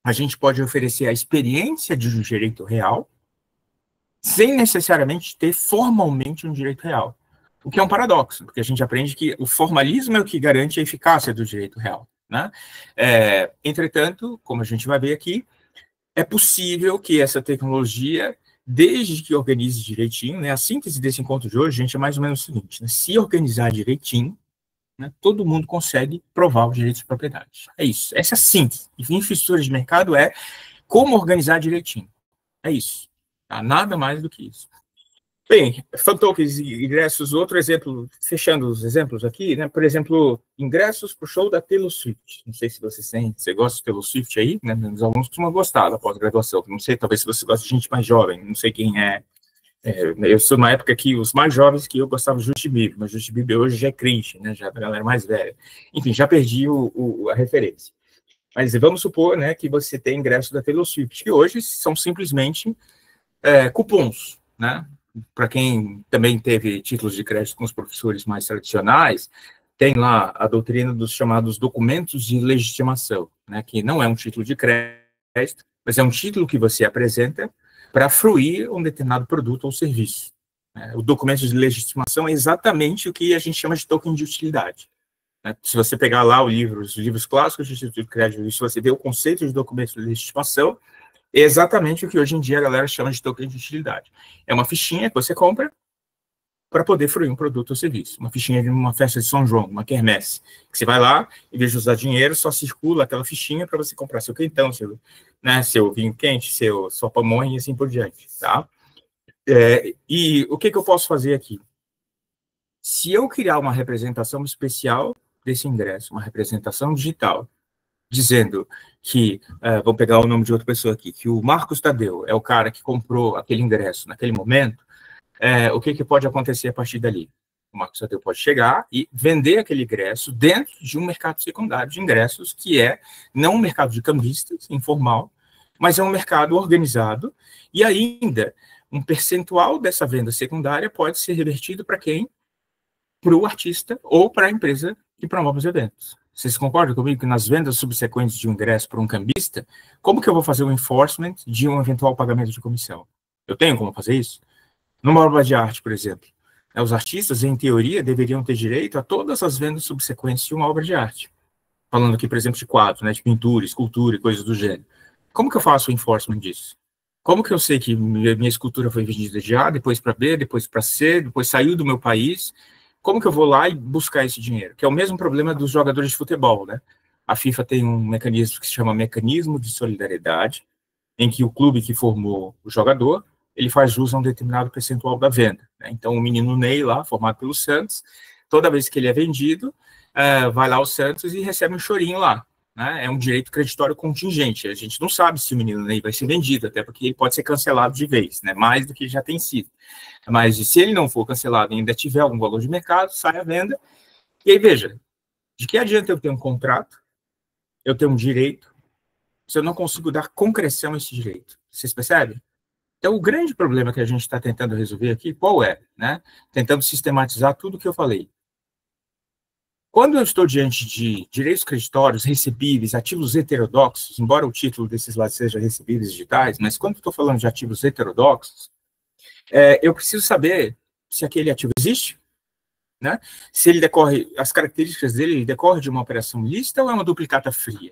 a gente pode oferecer a experiência de um direito real, sem necessariamente ter formalmente um direito real. O que é um paradoxo, porque a gente aprende que o formalismo é o que garante a eficácia do direito real. Né? Entretanto, como a gente vai ver aqui, é possível que essa tecnologia, desde que organize direitinho, né, a síntese desse encontro de hoje, gente, é mais ou menos o seguinte, né, se organizar direitinho, né, todo mundo consegue provar o direito de propriedade. É isso, essa é a síntese. E infraestrutura de mercado é como organizar direitinho. É isso. Tá? Nada mais do que isso. Bem, fan tokens e ingressos, outro exemplo, fechando os exemplos aqui, né? Por exemplo, ingressos para o show da Taylor Swift. Não sei se você gosta de Taylor Swift aí, né? Os alunos costumam gostar da pós-graduação. Não sei, talvez se você gosta de gente mais jovem, não sei quem é. Eu sou numa época que os mais jovens que eu gostava de Justin Bieber, mas Justin Bieber hoje já é cringe, né? Já é a galera mais velha. Enfim, já perdi a referência. Mas vamos supor, né, que você tem ingresso da Taylor Swift, que hoje são simplesmente cupons, né? Para quem também teve títulos de crédito com os professores mais tradicionais, tem lá a doutrina dos chamados documentos de legitimação, né, que não é um título de crédito, mas é um título que você apresenta para fruir um determinado produto ou serviço. O documento de legitimação é exatamente o que a gente chama de token de utilidade. Se você pegar lá os livros clássicos de título de crédito, e se você ver o conceito de documento de legitimação, é exatamente o que hoje em dia a galera chama de token de utilidade. É uma fichinha que você compra para poder fruir um produto ou serviço. Uma fichinha de uma festa de São João, uma quermesse. Que você vai lá, em vez de usar dinheiro, só circula aquela fichinha para você comprar seu quentão, seu vinho quente, sua pamonha e assim por diante. Tá? E o que eu posso fazer aqui? Se eu criar uma representação especial desse ingresso, uma representação digital, dizendo que, vou pegar o nome de outra pessoa aqui, que o Marcos Tadeu é o cara que comprou aquele ingresso naquele momento, o que pode acontecer a partir dali? O Marcos Tadeu pode chegar e vender aquele ingresso dentro de um mercado secundário de ingressos, que é não um mercado de cambistas, informal, mas é um mercado organizado, e ainda um percentual dessa venda secundária pode ser revertido para quem? Para o artista ou para a empresa que promove os eventos. Vocês concordam comigo que nas vendas subsequentes de um ingresso para um cambista, como que eu vou fazer o enforcement de um eventual pagamento de comissão? Eu tenho como fazer isso? Numa obra de arte, por exemplo, os artistas, em teoria, deveriam ter direito a todas as vendas subsequentes de uma obra de arte. Falando aqui, por exemplo, de quadros, né, de pintura, escultura e coisas do gênero. Como que eu faço o enforcement disso? Como que eu sei que minha escultura foi vendida de A, depois para B, depois para C, depois saiu do meu país? Como que eu vou lá e buscar esse dinheiro? Que é o mesmo problema dos jogadores de futebol, né? A FIFA tem um mecanismo que se chama mecanismo de solidariedade, em que o clube que formou o jogador, ele faz jus a um determinado percentual da venda. Né? Então, o menino Ney lá, formado pelo Santos, toda vez que ele é vendido, vai lá ao Santos e recebe um chorinho lá. Né? É um direito creditório contingente. A gente não sabe se o menino Ney vai ser vendido, até porque ele pode ser cancelado de vez, né? Mais do que já tem sido. Mas se ele não for cancelado e ainda tiver algum valor de mercado, sai a venda. E aí, veja, de que adianta eu ter um contrato, eu ter um direito, se eu não consigo dar concreção a esse direito? Vocês percebem? Então, o grande problema que a gente está tentando resolver aqui, qual é? Né? Tentando sistematizar tudo o que eu falei. Quando eu estou diante de direitos creditórios, recebíveis, ativos heterodoxos, embora o título desses lá seja recebíveis digitais, mas quando eu estou falando de ativos heterodoxos, eu preciso saber se aquele ativo existe, né? Se ele decorre, as características dele decorrem de uma operação lícita ou é uma duplicata fria?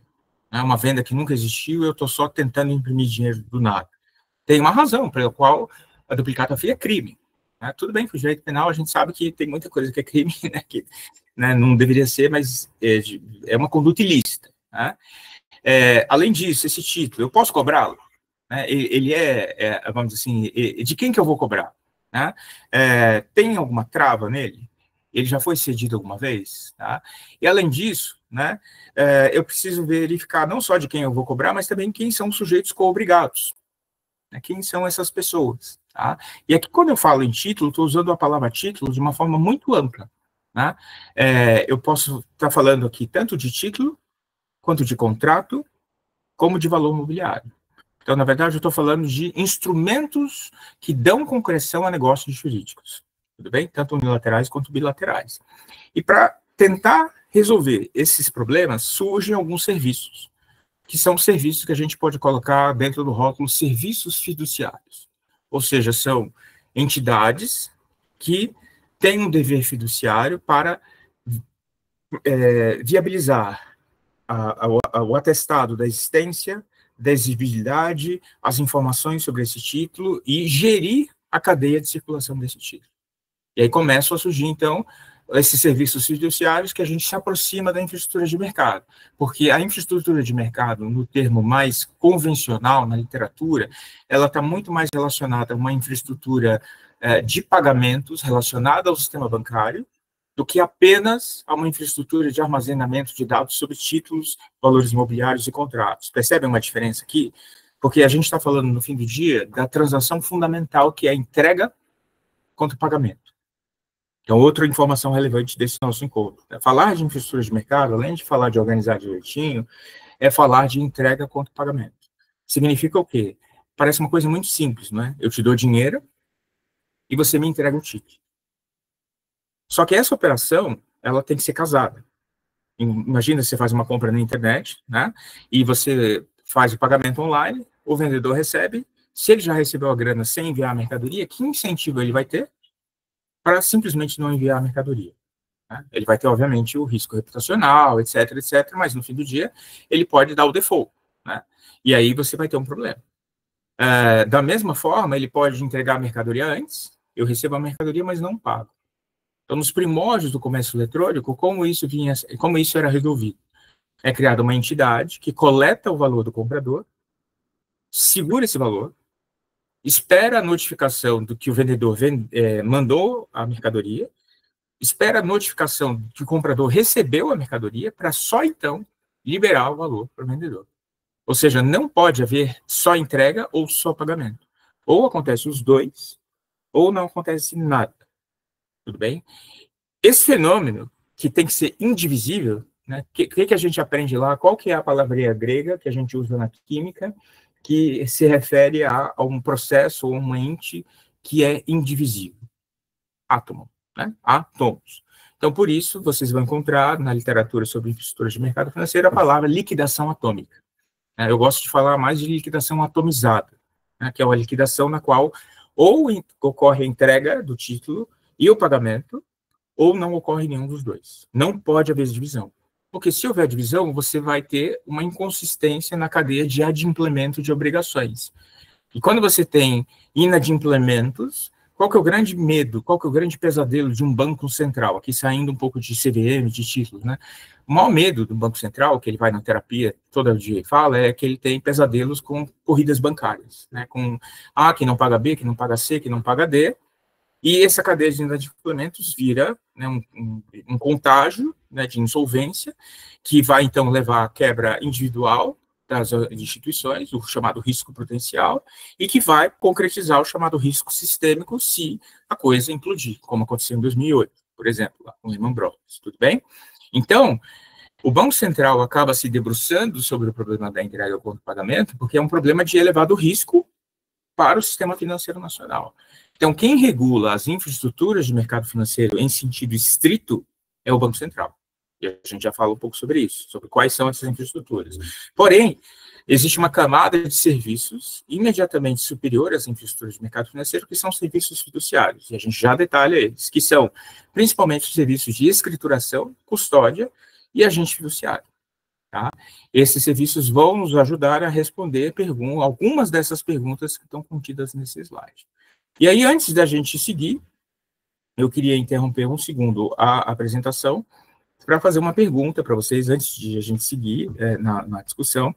É uma venda que nunca existiu e eu estou só tentando imprimir dinheiro do nada. Tem uma razão pela qual a duplicata fria é crime. Né? Tudo bem que o direito penal a gente sabe que tem muita coisa que é crime, né? Que, né, não deveria ser, mas é uma conduta ilícita. Né? Além disso, esse título, eu posso cobrá-lo? Né? Ele vamos dizer assim, de quem que eu vou cobrar? Né? Tem alguma trava nele? Ele já foi cedido alguma vez? Tá? E além disso, né, eu preciso verificar não só de quem eu vou cobrar, mas também quem são os sujeitos co-obrigados. Né? Quem são essas pessoas? Tá? E aqui, quando eu falo em título, estou usando a palavra título de uma forma muito ampla. Né? Eu posso estar falando aqui tanto de título, quanto de contrato, como de valor mobiliário. Então, na verdade, eu estou falando de instrumentos que dão concreção a negócios jurídicos. Tudo bem? Tanto unilaterais quanto bilaterais. E para tentar resolver esses problemas, surgem alguns serviços, que são serviços que a gente pode colocar dentro do rótulo serviços fiduciários. Ou seja, são entidades que têm um dever fiduciário para viabilizar o atestado da existência, da exigibilidade, as informações sobre esse título e gerir a cadeia de circulação desse título. E aí começam a surgir, então, esses serviços fiduciários que a gente se aproxima da infraestrutura de mercado, porque a infraestrutura de mercado, no termo mais convencional, na literatura, ela está muito mais relacionada a uma infraestrutura de pagamentos relacionada ao sistema bancário do que apenas a uma infraestrutura de armazenamento de dados sobre títulos, valores imobiliários e contratos. Percebem uma diferença aqui? Porque a gente está falando, no fim do dia, da transação fundamental, que é a entrega contra o pagamento. Então, outra informação relevante desse nosso encontro. Falar de infraestrutura de mercado, além de falar de organizar direitinho, é falar de entrega contra o pagamento. Significa o quê? Parece uma coisa muito simples, não é? Eu te dou dinheiro e você me entrega o ticket. Só que essa operação, ela tem que ser casada. Imagina, você faz uma compra na internet, né? E você faz o pagamento online, o vendedor recebe. Se ele já recebeu a grana sem enviar a mercadoria, que incentivo ele vai ter para simplesmente não enviar a mercadoria? Né? Ele vai ter, obviamente, o risco reputacional, etc, etc, mas no fim do dia, ele pode dar o default, né? E aí você vai ter um problema. Da mesma forma, ele pode entregar a mercadoria antes, eu recebo a mercadoria, mas não pago. Então, nos primórdios do comércio eletrônico, como isso era resolvido? É criada uma entidade que coleta o valor do comprador, segura esse valor, espera a notificação do que o vendedor mandou a mercadoria, espera a notificação de que o comprador recebeu a mercadoria, para só então liberar o valor para o vendedor. Ou seja, não pode haver só entrega ou só pagamento. Ou acontece os dois, ou não acontece nada. Tudo bem? Esse fenômeno, que tem que ser indivisível, né? Que a gente aprende lá? Qual que é a palavrinha grega que a gente usa na química, que se refere a um processo ou um ente que é indivisível? Átomo, né? Átomos. Então, por isso, vocês vão encontrar na literatura sobre infraestrutura de mercado financeiro a palavra liquidação atômica. Eu gosto de falar mais de liquidação atomizada, né? Que é uma liquidação na qual ou ocorre a entrega do título e o pagamento, ou não ocorre nenhum dos dois. Não pode haver divisão. Porque se houver divisão, você vai ter uma inconsistência na cadeia de adimplemento de obrigações. E quando você tem inadimplementos, qual que é o grande medo, qual que é o grande pesadelo de um banco central? Aqui saindo um pouco de CVM, de títulos, né? O maior medo do Banco Central, que ele vai na terapia todo dia e fala, é que ele tem pesadelos com corridas bancárias, né? Com A, que não paga B, que não paga C, que não paga D, e essa cadeia de inadimplementos vira, né, um contágio, né, de insolvência, que vai, então, levar à quebra individual das instituições, o chamado risco prudencial, e que vai concretizar o chamado risco sistêmico se a coisa implodir, como aconteceu em 2008, por exemplo, lá com Lehman Brothers, tudo bem? Então, o Banco Central acaba se debruçando sobre o problema da entrega contra o pagamento, porque é um problema de elevado risco para o sistema financeiro nacional. Então, quem regula as infraestruturas de mercado financeiro em sentido estrito é o Banco Central. E a gente já fala um pouco sobre isso, sobre quais são essas infraestruturas. Porém, existe uma camada de serviços imediatamente superior às infraestruturas de mercado financeiro, que são serviços fiduciários, e a gente já detalha eles, que são principalmente os serviços de escrituração, custódia e agente fiduciário. Tá? Esses serviços vão nos ajudar a responder algumas dessas perguntas que estão contidas nesse slide. E aí, antes da gente seguir, eu queria interromper um segundo a apresentação para fazer uma pergunta para vocês, antes de a gente seguir na discussão,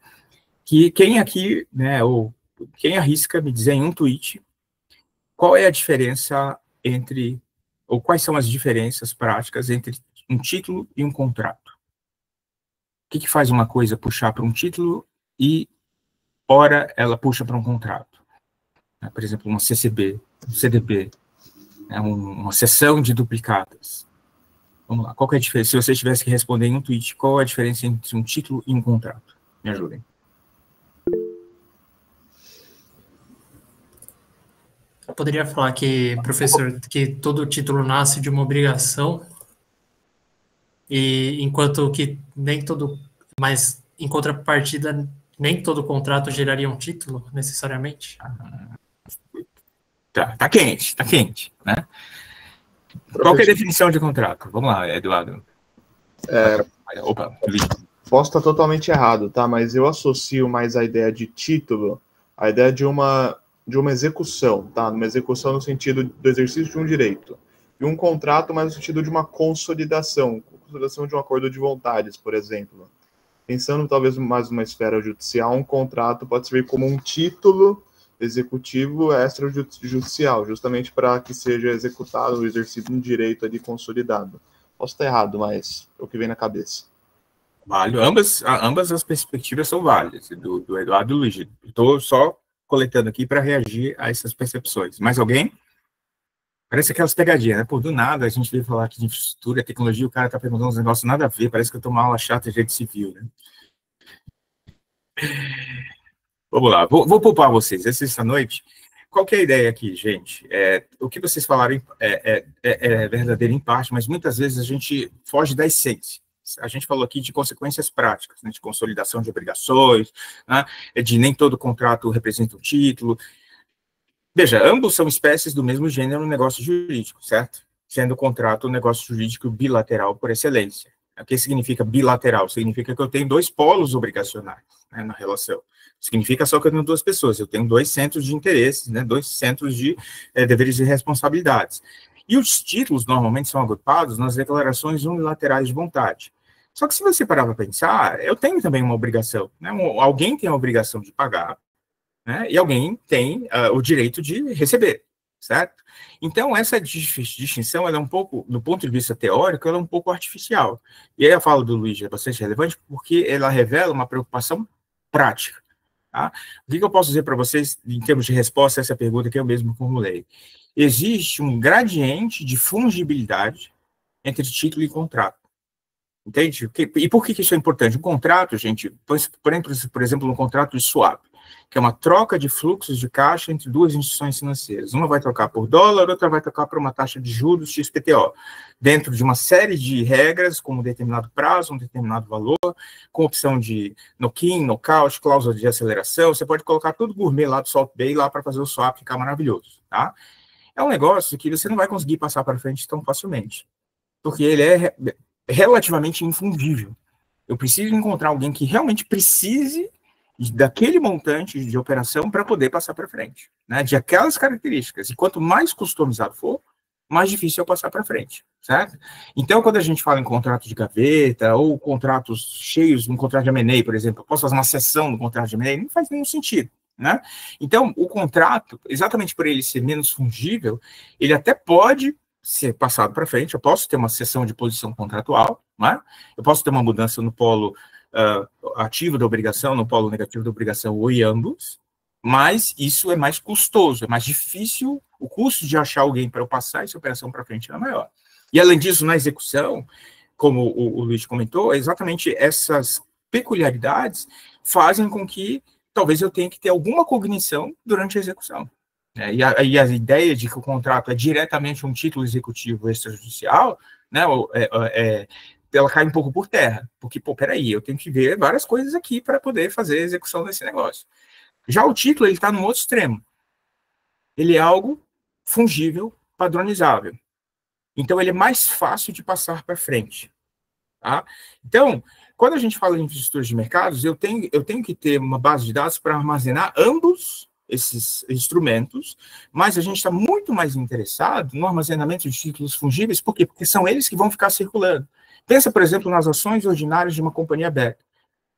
que quem aqui, né, ou quem arrisca me dizer em um tweet, qual é a diferença entre, ou quais são as diferenças práticas entre um título e um contrato? O que faz uma coisa puxar para um título e, ora, ela puxa para um contrato? Por exemplo, uma CCB, um CDB, uma cessão de duplicatas. Vamos lá, qual que é a diferença? Se você tivesse que responder em um tweet, qual é a diferença entre um título e um contrato? Me ajudem. Eu poderia falar que, professor, que todo título nasce de uma obrigação, e enquanto que nem todo, mas em contrapartida, nem todo contrato geraria um título, necessariamente? Tá quente, né? Qual que é a definição de contrato? Vamos lá, Eduardo. Opa, posso estar totalmente errado, tá? Mas eu associo mais a ideia de título, a ideia de uma execução, tá? Uma execução no sentido do exercício de um direito. E um contrato mais no sentido de uma consolidação de um acordo de vontades, por exemplo. Pensando talvez mais numa esfera judicial, um contrato pode servir como um título executivo extrajudicial, justamente para que seja executado o exercício de um direito ali consolidado. Posso estar errado, mas é o que vem na cabeça. Vale, ambas as perspectivas são válidas, do Eduardo e do Luiz. Estou só coletando aqui para reagir a essas percepções. Mais alguém? Parece aquelas pegadinhas, né? Pô, do nada a gente veio falar aqui de infraestrutura, tecnologia, o cara está perguntando uns negócios nada a ver, parece que eu estou uma aula chata de direito civil, né? Vamos lá, vou poupar vocês. Essa noite, qual que é a ideia aqui, gente? O que vocês falaram é verdadeiro em parte, mas muitas vezes a gente foge da essência. A gente falou aqui de consequências práticas, né, de consolidação de obrigações, né, de nem todo contrato representa um título. Veja, ambos são espécies do mesmo gênero no negócio jurídico, certo? Sendo o contrato um negócio jurídico bilateral por excelência. O que significa bilateral? Significa que eu tenho dois polos obrigacionais, né, na relação. Significa só que eu tenho duas pessoas, eu tenho dois centros de interesses, né, dois centros de deveres e responsabilidades. E os títulos normalmente são agrupados nas declarações unilaterais de vontade. Só que se você parar para pensar, eu tenho também uma obrigação, né? Alguém tem a obrigação de pagar, né? E alguém tem o direito de receber, certo? Então, essa distinção, ela é um pouco, do ponto de vista teórico, ela é um pouco artificial. E aí a fala do Luiz é bastante relevante porque ela revela uma preocupação prática. Tá? O que eu posso dizer para vocês, em termos de resposta a essa pergunta que eu mesmo formulei? Existe um gradiente de fungibilidade entre título e contrato. Entende? E por que isso é importante? Um contrato, gente, por exemplo, um contrato de swap, que é uma troca de fluxos de caixa entre duas instituições financeiras. Uma vai trocar por dólar, outra vai trocar por uma taxa de juros XPTO, dentro de uma série de regras, com um determinado prazo, um determinado valor, com opção de knock-in, knockout, cláusula de aceleração. Você pode colocar tudo gourmet lá do Salt Bay lá para fazer o swap ficar maravilhoso, tá? É um negócio que você não vai conseguir passar para frente tão facilmente, porque ele é relativamente infungível. Eu preciso encontrar alguém que realmente precise daquele montante de operação para poder passar para frente, né? De aquelas características. E quanto mais customizado for, mais difícil é eu passar para frente, certo? Então, quando a gente fala em contrato de gaveta ou contratos cheios, um contrato de M&A, por exemplo, eu posso fazer uma sessão no contrato de M&A, não faz nenhum sentido, né? Então, o contrato, exatamente por ele ser menos fungível, ele até pode ser passado para frente. Eu posso ter uma cessão de posição contratual, né? Eu posso ter uma mudança no polo ativo da obrigação, no polo negativo da obrigação, ou em ambos, mas isso é mais custoso, é mais difícil, o custo de achar alguém para eu passar essa operação para frente é maior. E, além disso, na execução, como o Luiz comentou, exatamente essas peculiaridades fazem com que talvez eu tenha que ter alguma cognição durante a execução. E a ideia de que o contrato é diretamente um título executivo extrajudicial, né, ela cai um pouco por terra, porque, pô, peraí, eu tenho que ver várias coisas aqui para poder fazer a execução desse negócio. Já o título, ele está no outro extremo. Ele é algo fungível, padronizável. Então, ele é mais fácil de passar para frente. Tá? Então, quando a gente fala em infraestrutura de mercados, eu tenho que ter uma base de dados para armazenar ambos esses instrumentos, mas a gente está muito mais interessado no armazenamento de títulos fungíveis. Por quê? Porque são eles que vão ficar circulando. Pensa, por exemplo, nas ações ordinárias de uma companhia aberta.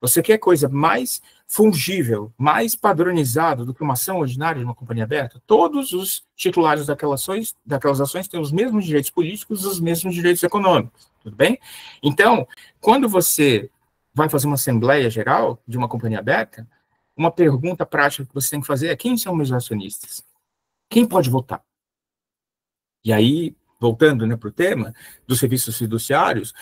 Você quer coisa mais fungível, mais padronizada do que uma ação ordinária de uma companhia aberta? Todos os titulares daquelas ações têm os mesmos direitos políticos e os mesmos direitos econômicos, tudo bem? Então, quando você vai fazer uma assembleia geral de uma companhia aberta, uma pergunta prática que você tem que fazer é: quem são meus acionistas? Quem pode votar? E aí, voltando, né, para o tema dos serviços fiduciários,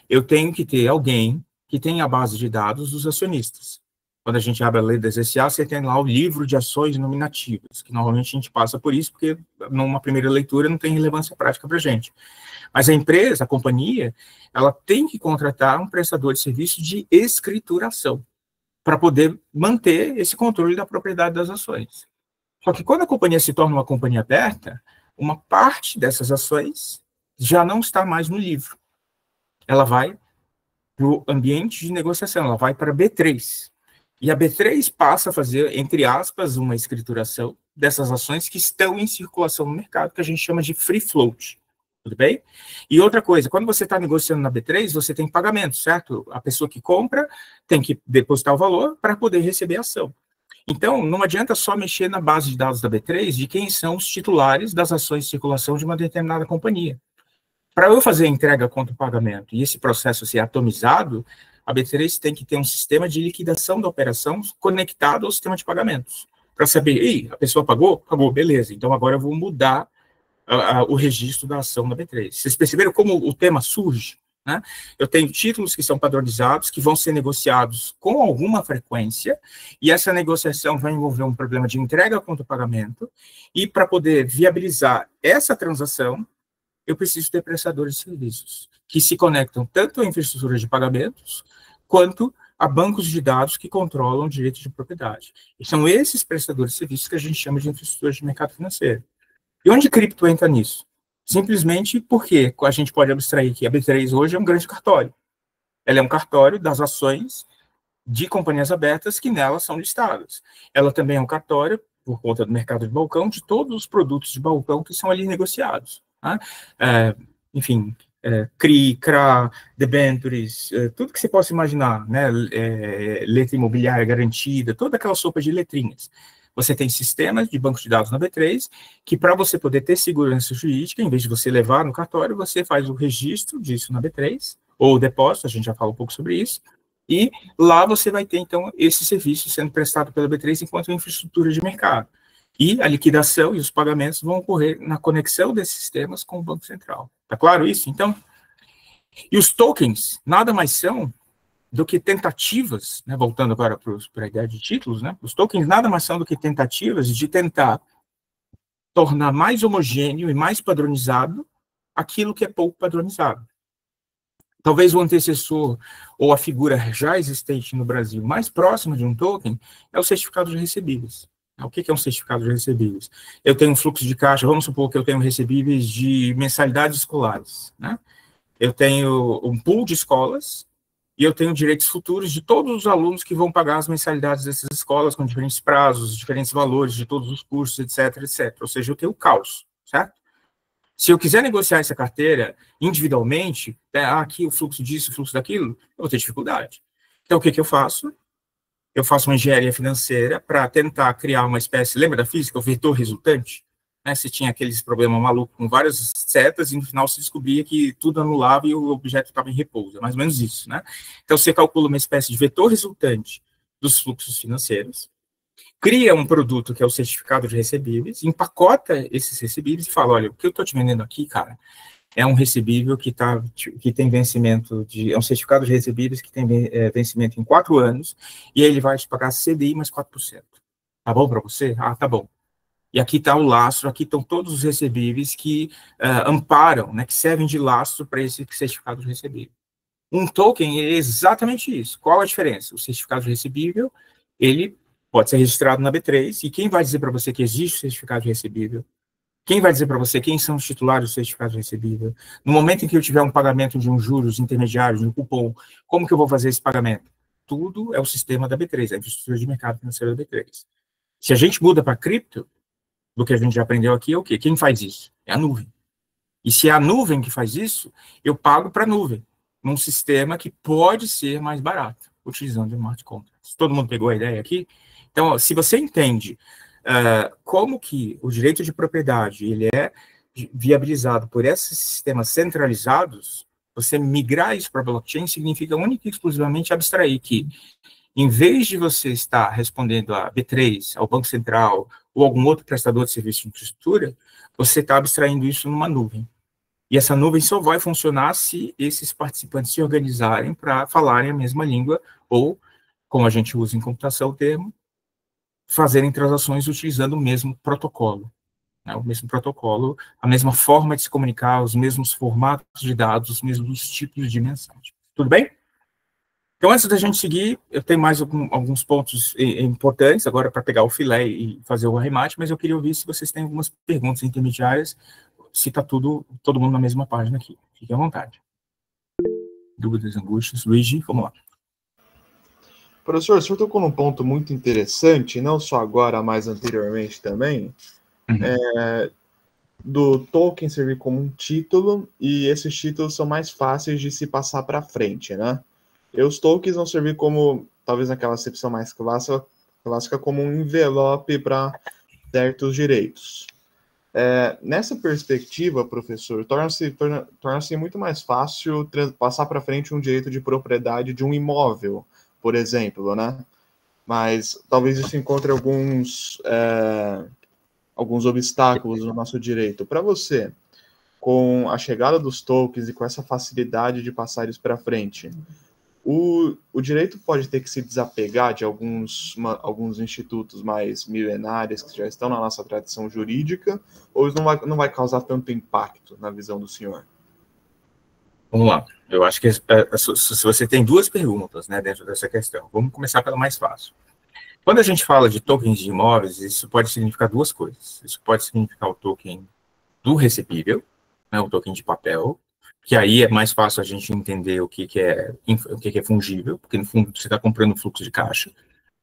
eu tenho que ter alguém que tenha a base de dados dos acionistas. Quando a gente abre a lei das SA, você tem lá o livro de ações nominativas, que normalmente a gente passa por isso, porque numa primeira leitura não tem relevância prática para a gente. Mas a empresa, a companhia, ela tem que contratar um prestador de serviço de escrituração, para poder manter esse controle da propriedade das ações. Só que quando a companhia se torna uma companhia aberta, uma parte dessas ações já não está mais no livro. Ela vai para o ambiente de negociação, ela vai para a B3. E a B3 passa a fazer, entre aspas, uma escrituração dessas ações que estão em circulação no mercado, que a gente chama de free float. Tudo bem? E outra coisa, quando você está negociando na B3, você tem pagamento, certo? A pessoa que compra tem que depositar o valor para poder receber a ação. Então, não adianta só mexer na base de dados da B3 de quem são os titulares das ações de circulação de uma determinada companhia. Para eu fazer a entrega contra o pagamento e esse processo ser atomizado, a B3 tem que ter um sistema de liquidação da operação conectado ao sistema de pagamentos. Para saber, a pessoa pagou? Pagou, beleza. Então, agora eu vou mudar o registro da ação da B3. Vocês perceberam como o tema surge? Né? Eu tenho títulos que são padronizados, que vão ser negociados com alguma frequência, e essa negociação vai envolver um problema de entrega contra o pagamento, e para poder viabilizar essa transação, eu preciso ter prestadores de serviços, que se conectam tanto à infraestrutura de pagamentos, quanto a bancos de dados que controlam o direito de propriedade. E são esses prestadores de serviços que a gente chama de infraestrutura de mercado financeiro. E onde cripto entra nisso? Simplesmente porque a gente pode abstrair que a B3 hoje é um grande cartório. Ela é um cartório das ações de companhias abertas que nelas são listadas. Ela também é um cartório, por conta do mercado de balcão, de todos os produtos de balcão que são ali negociados. Tá? Enfim, CRI, CRA, debentures, tudo que você possa imaginar, né? Letra imobiliária garantida, toda aquela sopa de letrinhas. Você tem sistemas de banco de dados na B3, que para você poder ter segurança jurídica, em vez de você levar no cartório, você faz o registro disso na B3, ou o depósito, a gente já fala um pouco sobre isso, e lá você vai ter, então, esse serviço sendo prestado pela B3 enquanto infraestrutura de mercado. E a liquidação e os pagamentos vão ocorrer na conexão desses sistemas com o Banco Central. Tá claro isso, então? E os tokens nada mais são do que tentativas, né, voltando agora para a ideia de títulos, né, os tokens nada mais são do que tentativas de tentar tornar mais homogêneo e mais padronizado aquilo que é pouco padronizado. Talvez o antecessor ou a figura já existente no Brasil mais próxima de um token é o certificado de recebíveis. O que é um certificado de recebíveis? Eu tenho um fluxo de caixa, vamos supor que eu tenho recebíveis de mensalidades escolares, né? Eu tenho um pool de escolas e eu tenho direitos futuros de todos os alunos que vão pagar as mensalidades dessas escolas com diferentes prazos, diferentes valores de todos os cursos, etc, etc. Ou seja, eu tenho o caos, certo? Se eu quiser negociar essa carteira individualmente, aqui o fluxo disso, o fluxo daquilo, eu vou ter dificuldade. Então, o que eu faço? Eu faço uma engenharia financeira para tentar criar uma espécie, lembra da física, o vetor resultante? Né, se tinha aqueles problemas malucos com várias setas e no final se descobria que tudo anulava e o objeto estava em repouso, é mais ou menos isso, né? Então você calcula uma espécie de vetor resultante dos fluxos financeiros, cria um produto que é o certificado de recebíveis, empacota esses recebíveis e fala, olha, o que eu estou te vendendo aqui, cara, é um recebível que tem vencimento é um certificado de recebíveis que tem vencimento em 4 anos e ele vai te pagar CDI mais 4%. Tá bom para você? Ah, tá bom. E aqui está o lastro, aqui estão todos os recebíveis que amparam, né, que servem de lastro para esse certificado de recebível. Um token é exatamente isso. Qual a diferença? O certificado de recebível, ele pode ser registrado na B3, e quem vai dizer para você que existe o certificado de recebível? Quem vai dizer para você quem são os titulares do certificado de recebível? No momento em que eu tiver um pagamento de um juros intermediário, de um cupom, como que eu vou fazer esse pagamento? Tudo é o sistema da B3, a infraestrutura de mercado financeiro da B3. Se a gente muda para cripto, do que a gente já aprendeu aqui é o quê? Quem faz isso? É a nuvem. E se é a nuvem que faz isso, eu pago para a nuvem, num sistema que pode ser mais barato, utilizando smart contracts. Todo mundo pegou a ideia aqui? Então, se você entende como que o direito de propriedade ele é viabilizado por esses sistemas centralizados, você migrar isso para blockchain significa única e exclusivamente abstrair que, em vez de você estar respondendo a B3, ao Banco Central, ou algum outro prestador de serviço de infraestrutura, você está abstraindo isso numa nuvem. E essa nuvem só vai funcionar se esses participantes se organizarem para falarem a mesma língua, ou, como a gente usa em computação o termo, fazerem transações utilizando o mesmo protocolo. Né? O mesmo protocolo, a mesma forma de se comunicar, os mesmos formatos de dados, os mesmos tipos de mensagem. Tudo bem? Então, antes da gente seguir, eu tenho mais alguns pontos importantes, agora para pegar o filé e fazer o arremate, mas eu queria ouvir se vocês têm algumas perguntas intermediárias, se está todo mundo na mesma página aqui. Fique à vontade. Dúvidas, angústias. Luigi, vamos lá. Professor, o senhor tocou num ponto muito interessante, não só agora, mas anteriormente também, do token servir como um título, e esses títulos são mais fáceis de se passar para frente, né? E os tokens vão servir como, talvez naquela acepção mais clássica, clássica como um envelope para certos direitos. Nessa perspectiva, professor, torna-se muito mais fácil passar para frente um direito de propriedade de um imóvel, por exemplo, né? Mas talvez isso encontre alguns obstáculos no nosso direito. Para você, com a chegada dos tokens e com essa facilidade de passar isso para frente, o direito pode ter que se desapegar de alguns institutos mais milenares que já estão na nossa tradição jurídica, ou isso não vai causar tanto impacto na visão do senhor? Vamos lá. Eu acho que se você tem duas perguntas, né, dentro dessa questão, vamos começar pela mais fácil. Quando a gente fala de tokens de imóveis, isso pode significar duas coisas. Isso pode significar o token do recebível, né, o token de papel, que aí é mais fácil a gente entender o que é fungível, porque no fundo você está comprando fluxo de caixa.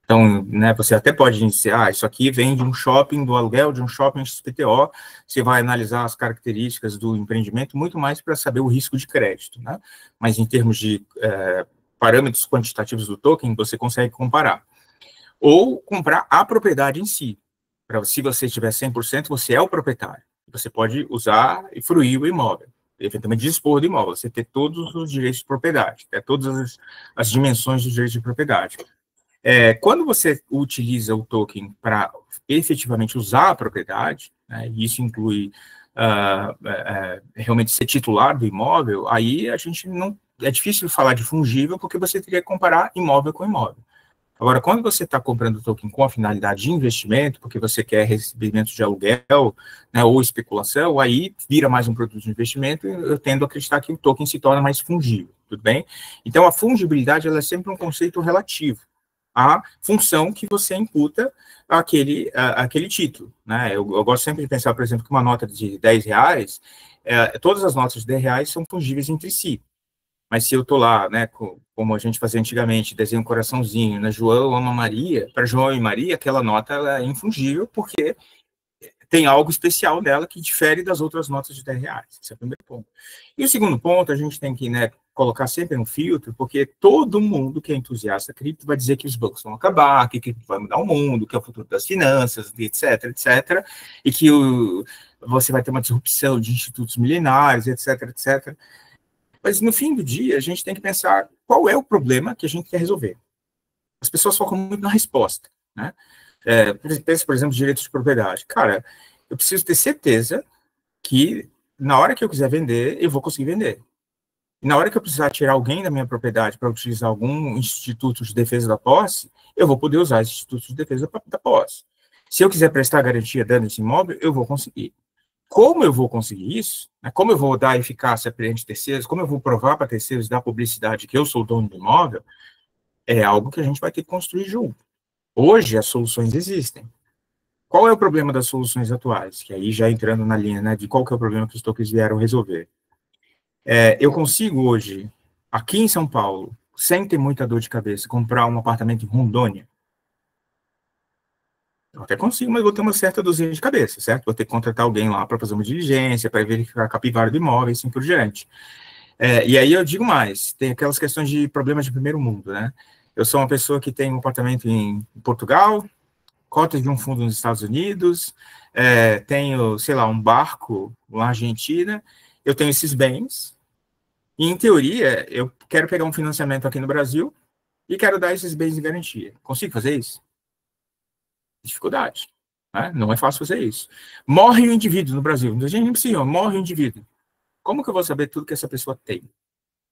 Então, né, você até pode iniciar, isso aqui vem de um shopping, do aluguel de um shopping XPTO, você vai analisar as características do empreendimento muito mais para saber o risco de crédito, né? Mas em termos de parâmetros quantitativos do token, você consegue comparar. Ou comprar a propriedade em si. Se você tiver 100%, você é o proprietário. Você pode usar e fruir o imóvel, eventualmente dispor do imóvel, você ter todos os direitos de propriedade, todas as dimensões dos direitos de propriedade. Quando você utiliza o token para efetivamente usar a propriedade, né, e isso inclui realmente ser titular do imóvel, aí a gente não... É difícil falar de fungível, porque você teria que comparar imóvel com imóvel. Agora, quando você está comprando o token com a finalidade de investimento, porque você quer recebimento de aluguel, né, ou especulação, aí vira mais um produto de investimento, e eu tendo a acreditar que o token se torna mais fungível, tudo bem? Então, a fungibilidade ela é sempre um conceito relativo à função que você imputa àquele título, né? Eu gosto sempre de pensar, por exemplo, que uma nota de R$10, todas as notas de R$10 são fungíveis entre si. Mas se eu estou lá, né, como a gente fazia antigamente, desenho um coraçãozinho, né, João ama Maria, para João e Maria, aquela nota ela é infungível, porque tem algo especial nela que difere das outras notas de R$10. Esse é o primeiro ponto. E o segundo ponto, a gente tem que, né, colocar sempre um filtro, porque todo mundo que é entusiasta cripto vai dizer que os bancos vão acabar, que cripto vai mudar o mundo, que é o futuro das finanças, etc., etc., e que você vai ter uma disrupção de institutos milenares, etc., etc., mas, no fim do dia, a gente tem que pensar qual é o problema que a gente quer resolver. As pessoas focam muito na resposta, né? Pensa, por exemplo, direitos de propriedade. Cara, eu preciso ter certeza que, na hora que eu quiser vender, eu vou conseguir vender. E na hora que eu precisar tirar alguém da minha propriedade para utilizar algum instituto de defesa da posse, eu vou poder usar esse instituto de defesa da posse. Se eu quiser prestar garantia dando esse imóvel, eu vou conseguir. Como eu vou conseguir isso? Né? Como eu vou dar eficácia perante terceiros? Como eu vou provar para terceiros da publicidade que eu sou o dono do imóvel? É algo que a gente vai ter que construir junto. Hoje, as soluções existem. Qual é o problema das soluções atuais? Que aí já entrando na linha, né, de qual que é o problema que os tokens vieram resolver. Eu consigo hoje, aqui em São Paulo, sem ter muita dor de cabeça, comprar um apartamento em Rondônia. Eu até consigo, mas vou ter uma certa dorzinha de cabeça, certo? Vou ter que contratar alguém lá para fazer uma diligência, para verificar a capivara do imóvel e assim por diante. E aí eu digo mais, tem aquelas questões de problemas de primeiro mundo, né? Eu sou uma pessoa que tem um apartamento em Portugal, cota de um fundo nos Estados Unidos, tenho, sei lá, um barco na Argentina, eu tenho esses bens, e em teoria eu quero pegar um financiamento aqui no Brasil e quero dar esses bens em garantia. Consigo fazer isso? Dificuldade, né? Não é fácil fazer isso. Morre o indivíduo no Brasil, a gente não precisa, morre o indivíduo. Como que eu vou saber tudo que essa pessoa tem?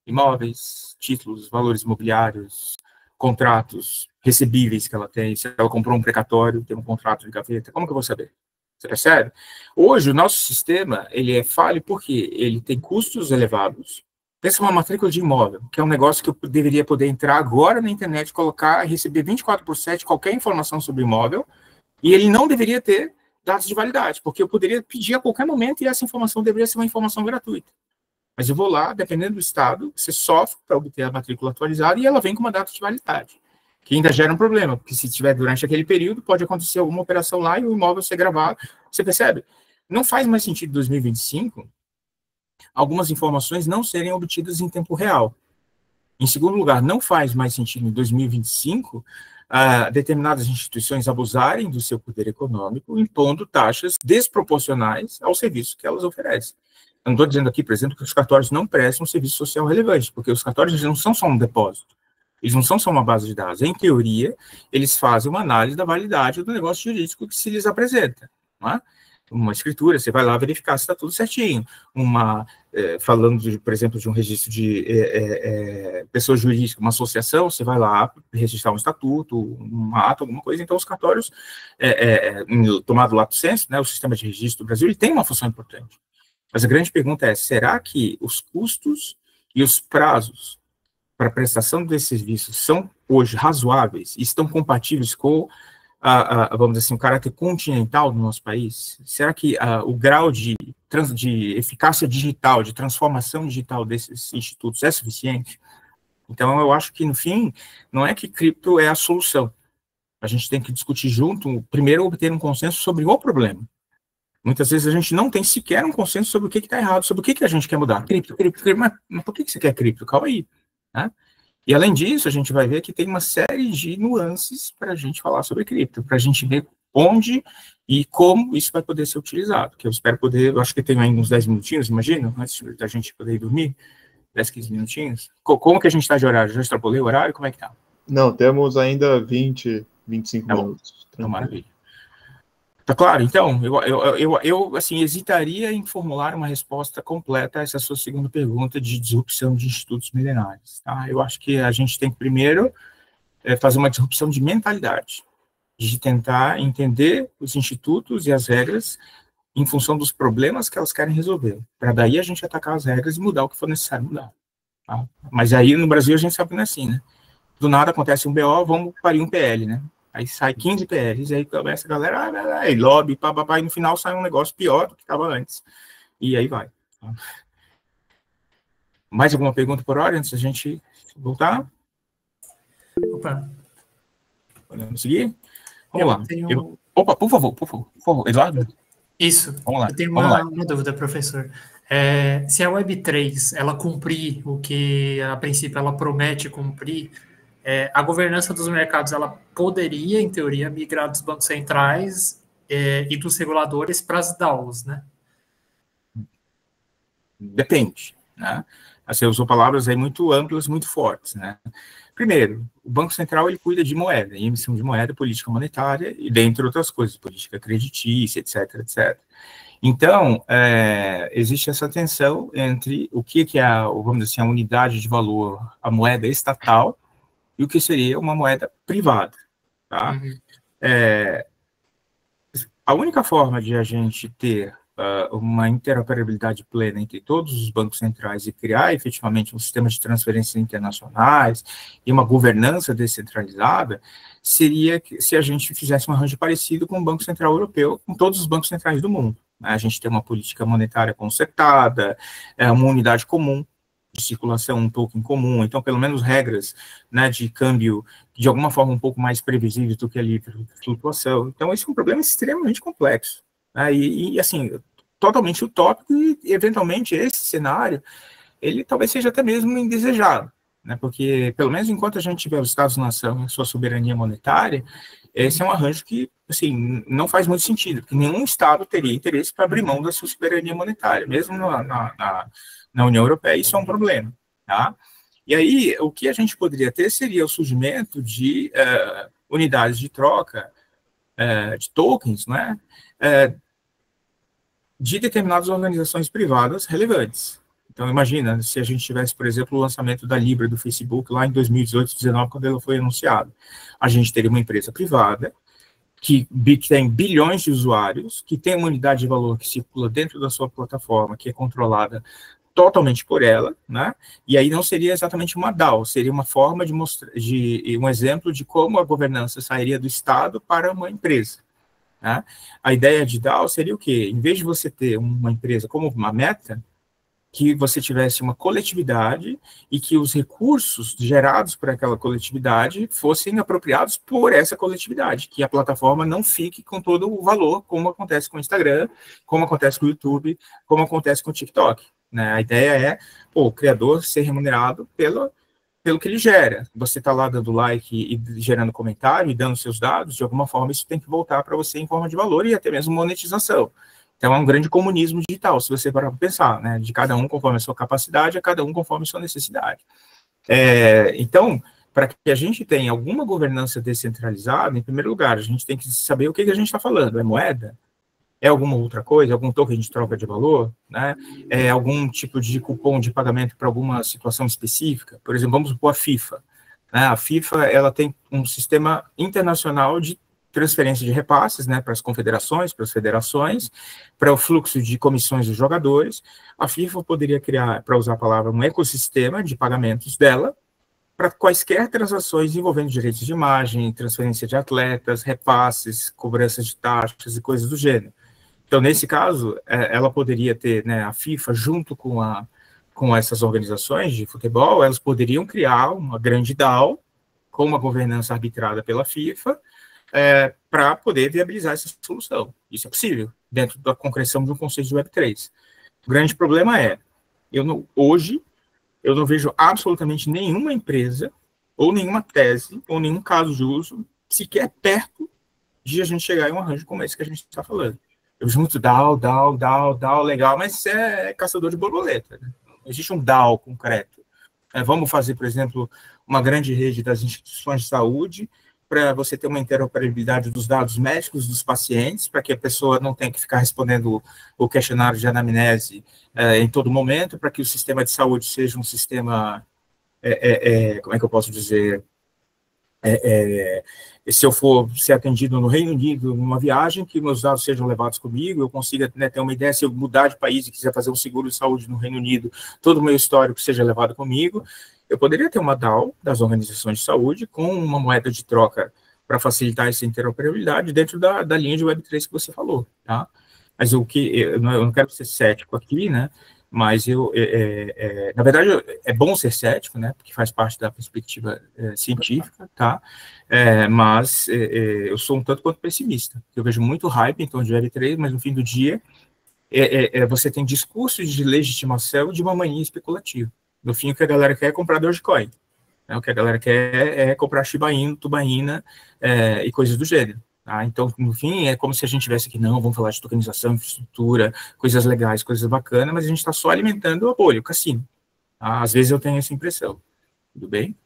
Imóveis, títulos, valores imobiliários, contratos, recebíveis que ela tem, se ela comprou um precatório, tem um contrato de gaveta, como que eu vou saber? Você percebe? Hoje, o nosso sistema, ele é falho porque ele tem custos elevados. Pensa uma matrícula de imóvel, que é um negócio que eu deveria poder entrar agora na internet, colocar e receber 24/7 qualquer informação sobre o imóvel, e ele não deveria ter dados de validade, porque eu poderia pedir a qualquer momento e essa informação deveria ser uma informação gratuita. Mas eu vou lá, dependendo do estado, você sofre para obter a matrícula atualizada e ela vem com uma data de validade, que ainda gera um problema, porque se tiver durante aquele período, pode acontecer alguma operação lá e o imóvel ser gravado. Você percebe? Não faz mais sentido em 2025 algumas informações não serem obtidas em tempo real. Em segundo lugar, não faz mais sentido em 2025 determinadas instituições abusarem do seu poder econômico, impondo taxas desproporcionais ao serviço que elas oferecem. Eu não estou dizendo aqui, por exemplo, que os cartórios não prestam um serviço social relevante, porque os cartórios não são só um depósito, eles não são só uma base de dados. Em teoria, eles fazem uma análise da validade do negócio jurídico que se lhes apresenta, não é? Uma escritura, você vai lá verificar se está tudo certinho. Falando, por exemplo, de um registro de pessoa jurídica, uma associação, você vai lá registrar um estatuto, um ato, alguma coisa. Então, os cartórios, tomado o lato sensu, né, o sistema de registro do Brasil, ele tem uma função importante. Mas a grande pergunta é, será que os custos e os prazos para a prestação desses serviços são hoje razoáveis e estão compatíveis com vamos dizer assim, o caráter continental do nosso país? Será que o grau de eficácia digital, de transformação digital desses institutos é suficiente? Então, eu acho que, no fim, não é que cripto é a solução. A gente tem que discutir junto, primeiro, obter um consenso sobre o problema. Muitas vezes a gente não tem sequer um consenso sobre o que está errado, sobre o que a gente quer mudar. Cripto, mas por que você quer cripto? Calma aí, né? E, além disso, a gente vai ver que tem uma série de nuances para a gente falar sobre cripto, para a gente ver onde e como isso vai poder ser utilizado, que eu espero poder, eu acho que tenho ainda uns 10 minutinhos, imagino, antes da gente poder ir dormir, 10, 15 minutinhos. Como que a gente está de horário? Já extrapolei o horário? Como é que tá? Não, temos ainda 20, 25 minutos. Então, maravilha. Tá claro? Então, eu assim, hesitaria em formular uma resposta completa a essa sua segunda pergunta de disrupção de institutos milenares. Tá? Eu acho que a gente tem que, primeiro, fazer uma disrupção de mentalidade, de tentar entender os institutos e as regras em função dos problemas que elas querem resolver, para daí a gente atacar as regras e mudar o que for necessário mudar. Tá? Mas aí, no Brasil, a gente sabe que não é assim, né? Do nada acontece um BO, vamos parir um PL, né? Aí sai 15 PLs, aí começa a galera, aí lobby, papapá, e no final sai um negócio pior do que estava antes. E aí vai. Mais alguma pergunta por hora, antes da gente voltar? Opa. Podemos seguir? Vamos lá. Opa, por favor, Eduardo? Isso. Vamos lá. Eu tenho uma dúvida, professor. Se a Web3, ela cumprir o que, a princípio, ela promete cumprir, a governança dos mercados, ela poderia, em teoria, migrar dos bancos centrais e dos reguladores para as DAOs, né? Depende, né? Você usou palavras aí muito amplas, muito fortes, né? Primeiro, o Banco Central, ele cuida de moeda, emissão de moeda, política monetária, e dentre outras coisas, política creditícia, etc, etc. Então, existe essa tensão entre o que é, vamos dizer assim, a unidade de valor, a moeda estatal, e o que seria uma moeda privada, tá? Uhum. A única forma de a gente ter uma interoperabilidade plena entre todos os bancos centrais e criar efetivamente um sistema de transferências internacionais e uma governança descentralizada seria se a gente fizesse um arranjo parecido com o Banco Central Europeu, com todos os bancos centrais do mundo. A gente tem uma política monetária concertada, uma unidade comum de circulação, um token comum, então pelo menos regras, né, de câmbio de alguma forma um pouco mais previsíveis do que a livre flutuação. Então esse é um problema extremamente complexo, né, e assim, totalmente utópico, e eventualmente esse cenário, ele talvez seja até mesmo indesejado, né, porque pelo menos enquanto a gente tiver os Estados-nação e sua soberania monetária, esse é um arranjo que, assim, não faz muito sentido, porque nenhum Estado teria interesse para abrir mão da sua soberania monetária, mesmo na União Europeia, isso é um problema, tá? E aí, o que a gente poderia ter seria o surgimento de unidades de troca de tokens, né, de determinadas organizações privadas relevantes. Então, imagina, se a gente tivesse, por exemplo, o lançamento da Libra do Facebook lá em 2018, 2019, quando ela foi anunciada. A gente teria uma empresa privada que tem bilhões de usuários, que tem uma unidade de valor que circula dentro da sua plataforma, que é controlada totalmente por ela, né? E aí não seria exatamente uma DAO, seria uma forma de mostrar, um exemplo de como a governança sairia do Estado para uma empresa, né? A ideia de DAO seria o quê? Em vez de você ter uma empresa como uma Meta, que você tivesse uma coletividade e que os recursos gerados por aquela coletividade fossem apropriados por essa coletividade, que a plataforma não fique com todo o valor, como acontece com o Instagram, como acontece com o YouTube, como acontece com o TikTok, né? A ideia é o criador ser remunerado pelo que ele gera. Você está lá dando like e gerando comentário e dando seus dados, de alguma forma isso tem que voltar para você em forma de valor e até mesmo monetização. Então, é um grande comunismo digital, se você parar para pensar, né? De cada um conforme a sua capacidade, a cada um conforme a sua necessidade. Então, para que a gente tenha alguma governança descentralizada, em primeiro lugar, a gente tem que saber o que a gente está falando. É moeda? É alguma outra coisa? Algum token de troca de valor? Né? É algum tipo de cupom de pagamento para alguma situação específica? Por exemplo, vamos supor a FIFA. Né? A FIFA ela tem um sistema internacional de transferência de repasses, né, para as confederações, para as federações, para o fluxo de comissões dos jogadores. A FIFA poderia criar, para usar a palavra, um ecossistema de pagamentos dela para quaisquer transações envolvendo direitos de imagem, transferência de atletas, repasses, cobrança de taxas e coisas do gênero. Então, nesse caso, ela poderia ter, né, a FIFA junto com essas organizações de futebol, elas poderiam criar uma grande DAO com uma governança arbitrada pela FIFA, para poder viabilizar essa solução. Isso é possível, dentro da concreção de um conceito de Web3. O grande problema é, hoje, eu não vejo absolutamente nenhuma empresa, ou nenhuma tese, ou nenhum caso de uso, sequer perto de a gente chegar em um arranjo como esse que a gente está falando. Eu vejo muito DAO, legal, mas é caçador de borboleta. Né? Não existe um DAO concreto. Vamos fazer, por exemplo, uma grande rede das instituições de saúde, para você ter uma interoperabilidade dos dados médicos dos pacientes, para que a pessoa não tenha que ficar respondendo o questionário de anamnese em todo momento, para que o sistema de saúde seja um sistema, como é que eu posso dizer, se eu for ser atendido no Reino Unido, numa viagem, que meus dados sejam levados comigo, eu consiga, né, ter uma ideia, se eu mudar de país e quiser fazer um seguro de saúde no Reino Unido, todo o meu histórico seja levado comigo. Eu poderia ter uma DAO das organizações de saúde com uma moeda de troca para facilitar essa interoperabilidade dentro da linha de Web3 que você falou, tá? Mas eu não quero ser cético aqui, né? Mas na verdade, é bom ser cético, né? Porque faz parte da perspectiva científica, tá? Mas eu sou um tanto quanto pessimista. Eu vejo muito hype em torno de Web3, mas no fim do dia, você tem discursos de legitimação de uma mania especulativa. No fim, o que a galera quer é comprar Dogecoin. Né? O que a galera quer é comprar Shiba Inu, Tubaína e coisas do gênero. Tá? Então, no fim, é como se a gente tivesse aqui, não, vamos falar de tokenização, infraestrutura, coisas legais, coisas bacanas, mas a gente está só alimentando a bolha, o cassino. Tá? Às vezes eu tenho essa impressão. Tudo bem?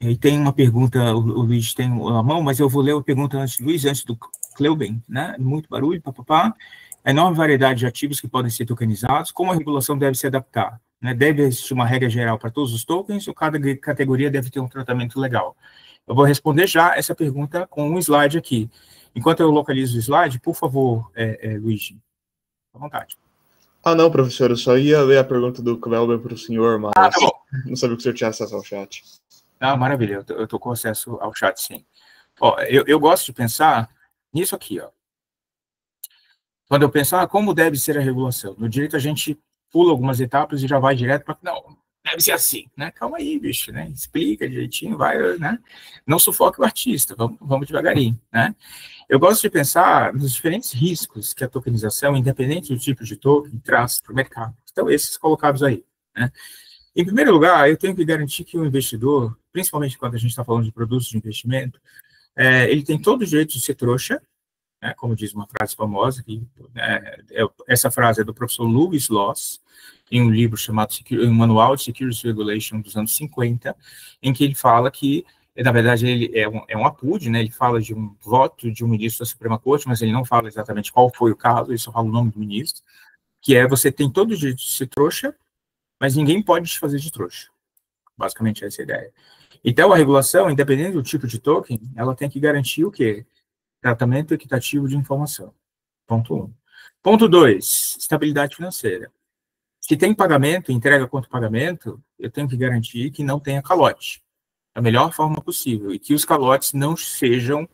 E tem uma pergunta, o Luiz tem a mão, mas eu vou ler a pergunta antes do Luiz, antes do Cleuben, né? Muito barulho, papapá. A enorme variedade de ativos que podem ser tokenizados, como a regulação deve se adaptar? Né? Deve existir uma regra geral para todos os tokens ou cada categoria deve ter um tratamento legal? Eu vou responder já essa pergunta com um slide aqui. Enquanto eu localizo o slide, por favor, Luigi, à vontade. Não, professor, eu só ia ler a pergunta do Cleuber para o senhor, mas tá bom. Não sabia que o senhor tinha acesso ao chat. Maravilha, eu estou com acesso ao chat, sim. Ó, eu gosto de pensar nisso aqui, ó. Quando eu penso, como deve ser a regulação? No direito, a gente pula algumas etapas e já vai direto para... Não, deve ser assim, né? Calma aí, bicho, né? Explica direitinho, vai, né? Não sufoque o artista, vamos devagarinho, né? Eu gosto de pensar nos diferentes riscos que a tokenização, independente do tipo de token, traz para o mercado. Então, esses colocados aí, né? Em primeiro lugar, eu tenho que garantir que o investidor, principalmente quando a gente está falando de produtos de investimento, ele tem todo o direito de ser trouxa, né, como diz uma frase famosa, que, essa frase é do professor Lewis Loss, em um livro chamado um Manual de Securities Regulation dos anos 50, em que ele fala que, na verdade, ele é um APUD, né, ele fala de um voto de um ministro da Suprema Corte, mas ele não fala exatamente qual foi o caso, ele só fala o nome do ministro, que você tem todo o direito de ser trouxa, mas ninguém pode te fazer de trouxa. Basicamente, essa é a ideia. Então, a regulação, independente do tipo de token, ela tem que garantir o quê? Tratamento equitativo de informação. Ponto 1. Ponto 2, estabilidade financeira. Se tem pagamento, entrega contra pagamento, eu tenho que garantir que não tenha calote, da melhor forma possível, e que os calotes não sejam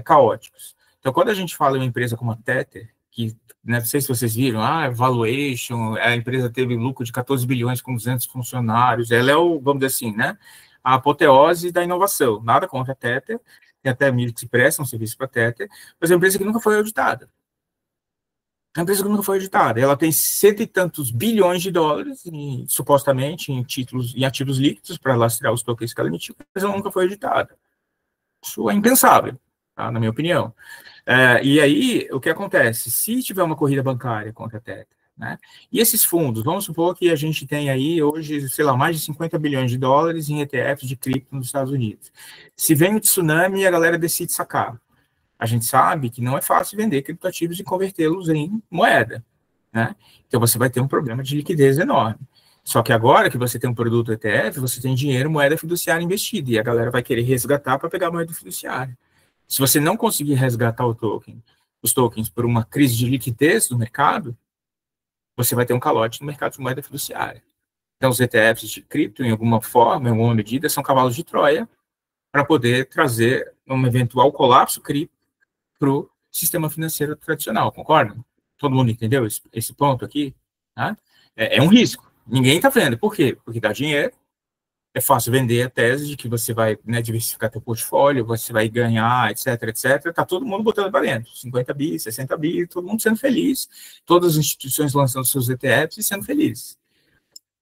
caóticos. Então, quando a gente fala em uma empresa como a Tether, que, não sei se vocês viram, valuation, a empresa teve lucro de 14 bilhões com 200 funcionários, ela é vamos dizer assim, né, a apoteose da inovação, nada contra a Tether, tem até amigos que prestam serviço para a Tether, mas é uma empresa que nunca foi auditada. É uma empresa que nunca foi auditada. Ela tem cento e tantos bilhões de dólares, supostamente, em ativos líquidos para lastrear os tokens que ela emitiu, mas ela nunca foi auditada. Isso é impensável, tá, na minha opinião. E aí, o que acontece? Se tiver uma corrida bancária contra a Tether, né, e esses fundos, vamos supor que a gente tem aí hoje, sei lá, mais de 50 bilhões de dólares em ETFs de cripto nos Estados Unidos. Se vem o tsunami e a galera decide sacar, a gente sabe que não é fácil vender criptoativos e convertê-los em moeda, né? Então você vai ter um problema de liquidez enorme. Só que agora que você tem um produto ETF, você tem dinheiro, moeda fiduciária investida, e a galera vai querer resgatar para pegar a moeda fiduciária. Se você não conseguir resgatar os tokens por uma crise de liquidez do mercado, você vai ter um calote no mercado de moeda fiduciária. Então os ETFs de cripto, em alguma forma, em alguma medida, são cavalos de Troia para poder trazer um eventual colapso cripto para o sistema financeiro tradicional, concordam? Todo mundo entendeu esse ponto aqui? Tá? É um risco. Ninguém está vendo. Por quê? Porque dá dinheiro, é fácil vender a tese de que você vai, né, diversificar seu portfólio, você vai ganhar, etc, etc. Está todo mundo botando para dentro. 50 bi, 60 bi, todo mundo sendo feliz. Todas as instituições lançando seus ETFs e sendo felizes.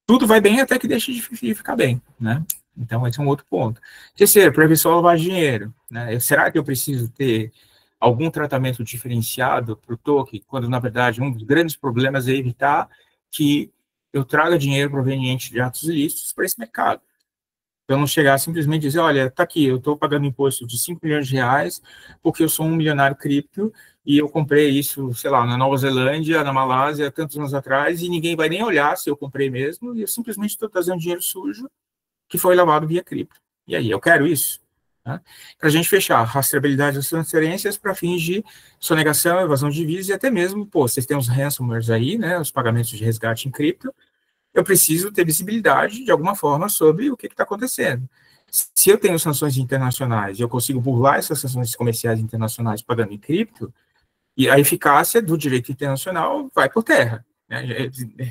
Tudo vai bem até que deixe de ficar bem, né? Então, esse é um outro ponto. Terceiro, prevenção à lavagem de dinheiro, né? Será que eu preciso ter algum tratamento diferenciado para o token, quando, na verdade, um dos grandes problemas é evitar que eu traga dinheiro proveniente de atos ilícitos para esse mercado? Para eu não chegar simplesmente e dizer, olha, tá aqui, eu estou pagando imposto de 5 milhões de reais porque eu sou um milionário cripto e eu comprei isso, sei lá, na Nova Zelândia, na Malásia, tantos anos atrás, e ninguém vai nem olhar se eu comprei mesmo, e eu simplesmente estou trazendo dinheiro sujo que foi lavado via cripto. E aí, eu quero isso? Tá? Para a gente fechar, rastreabilidade das transferências para fins de sonegação, evasão de divisas e até mesmo, vocês têm os ransomwares aí, né, os pagamentos de resgate em cripto, eu preciso ter visibilidade, de alguma forma, sobre o que está acontecendo. Se eu tenho sanções internacionais e eu consigo burlar essas sanções comerciais internacionais pagando em cripto, e a eficácia do direito internacional vai por terra. Né?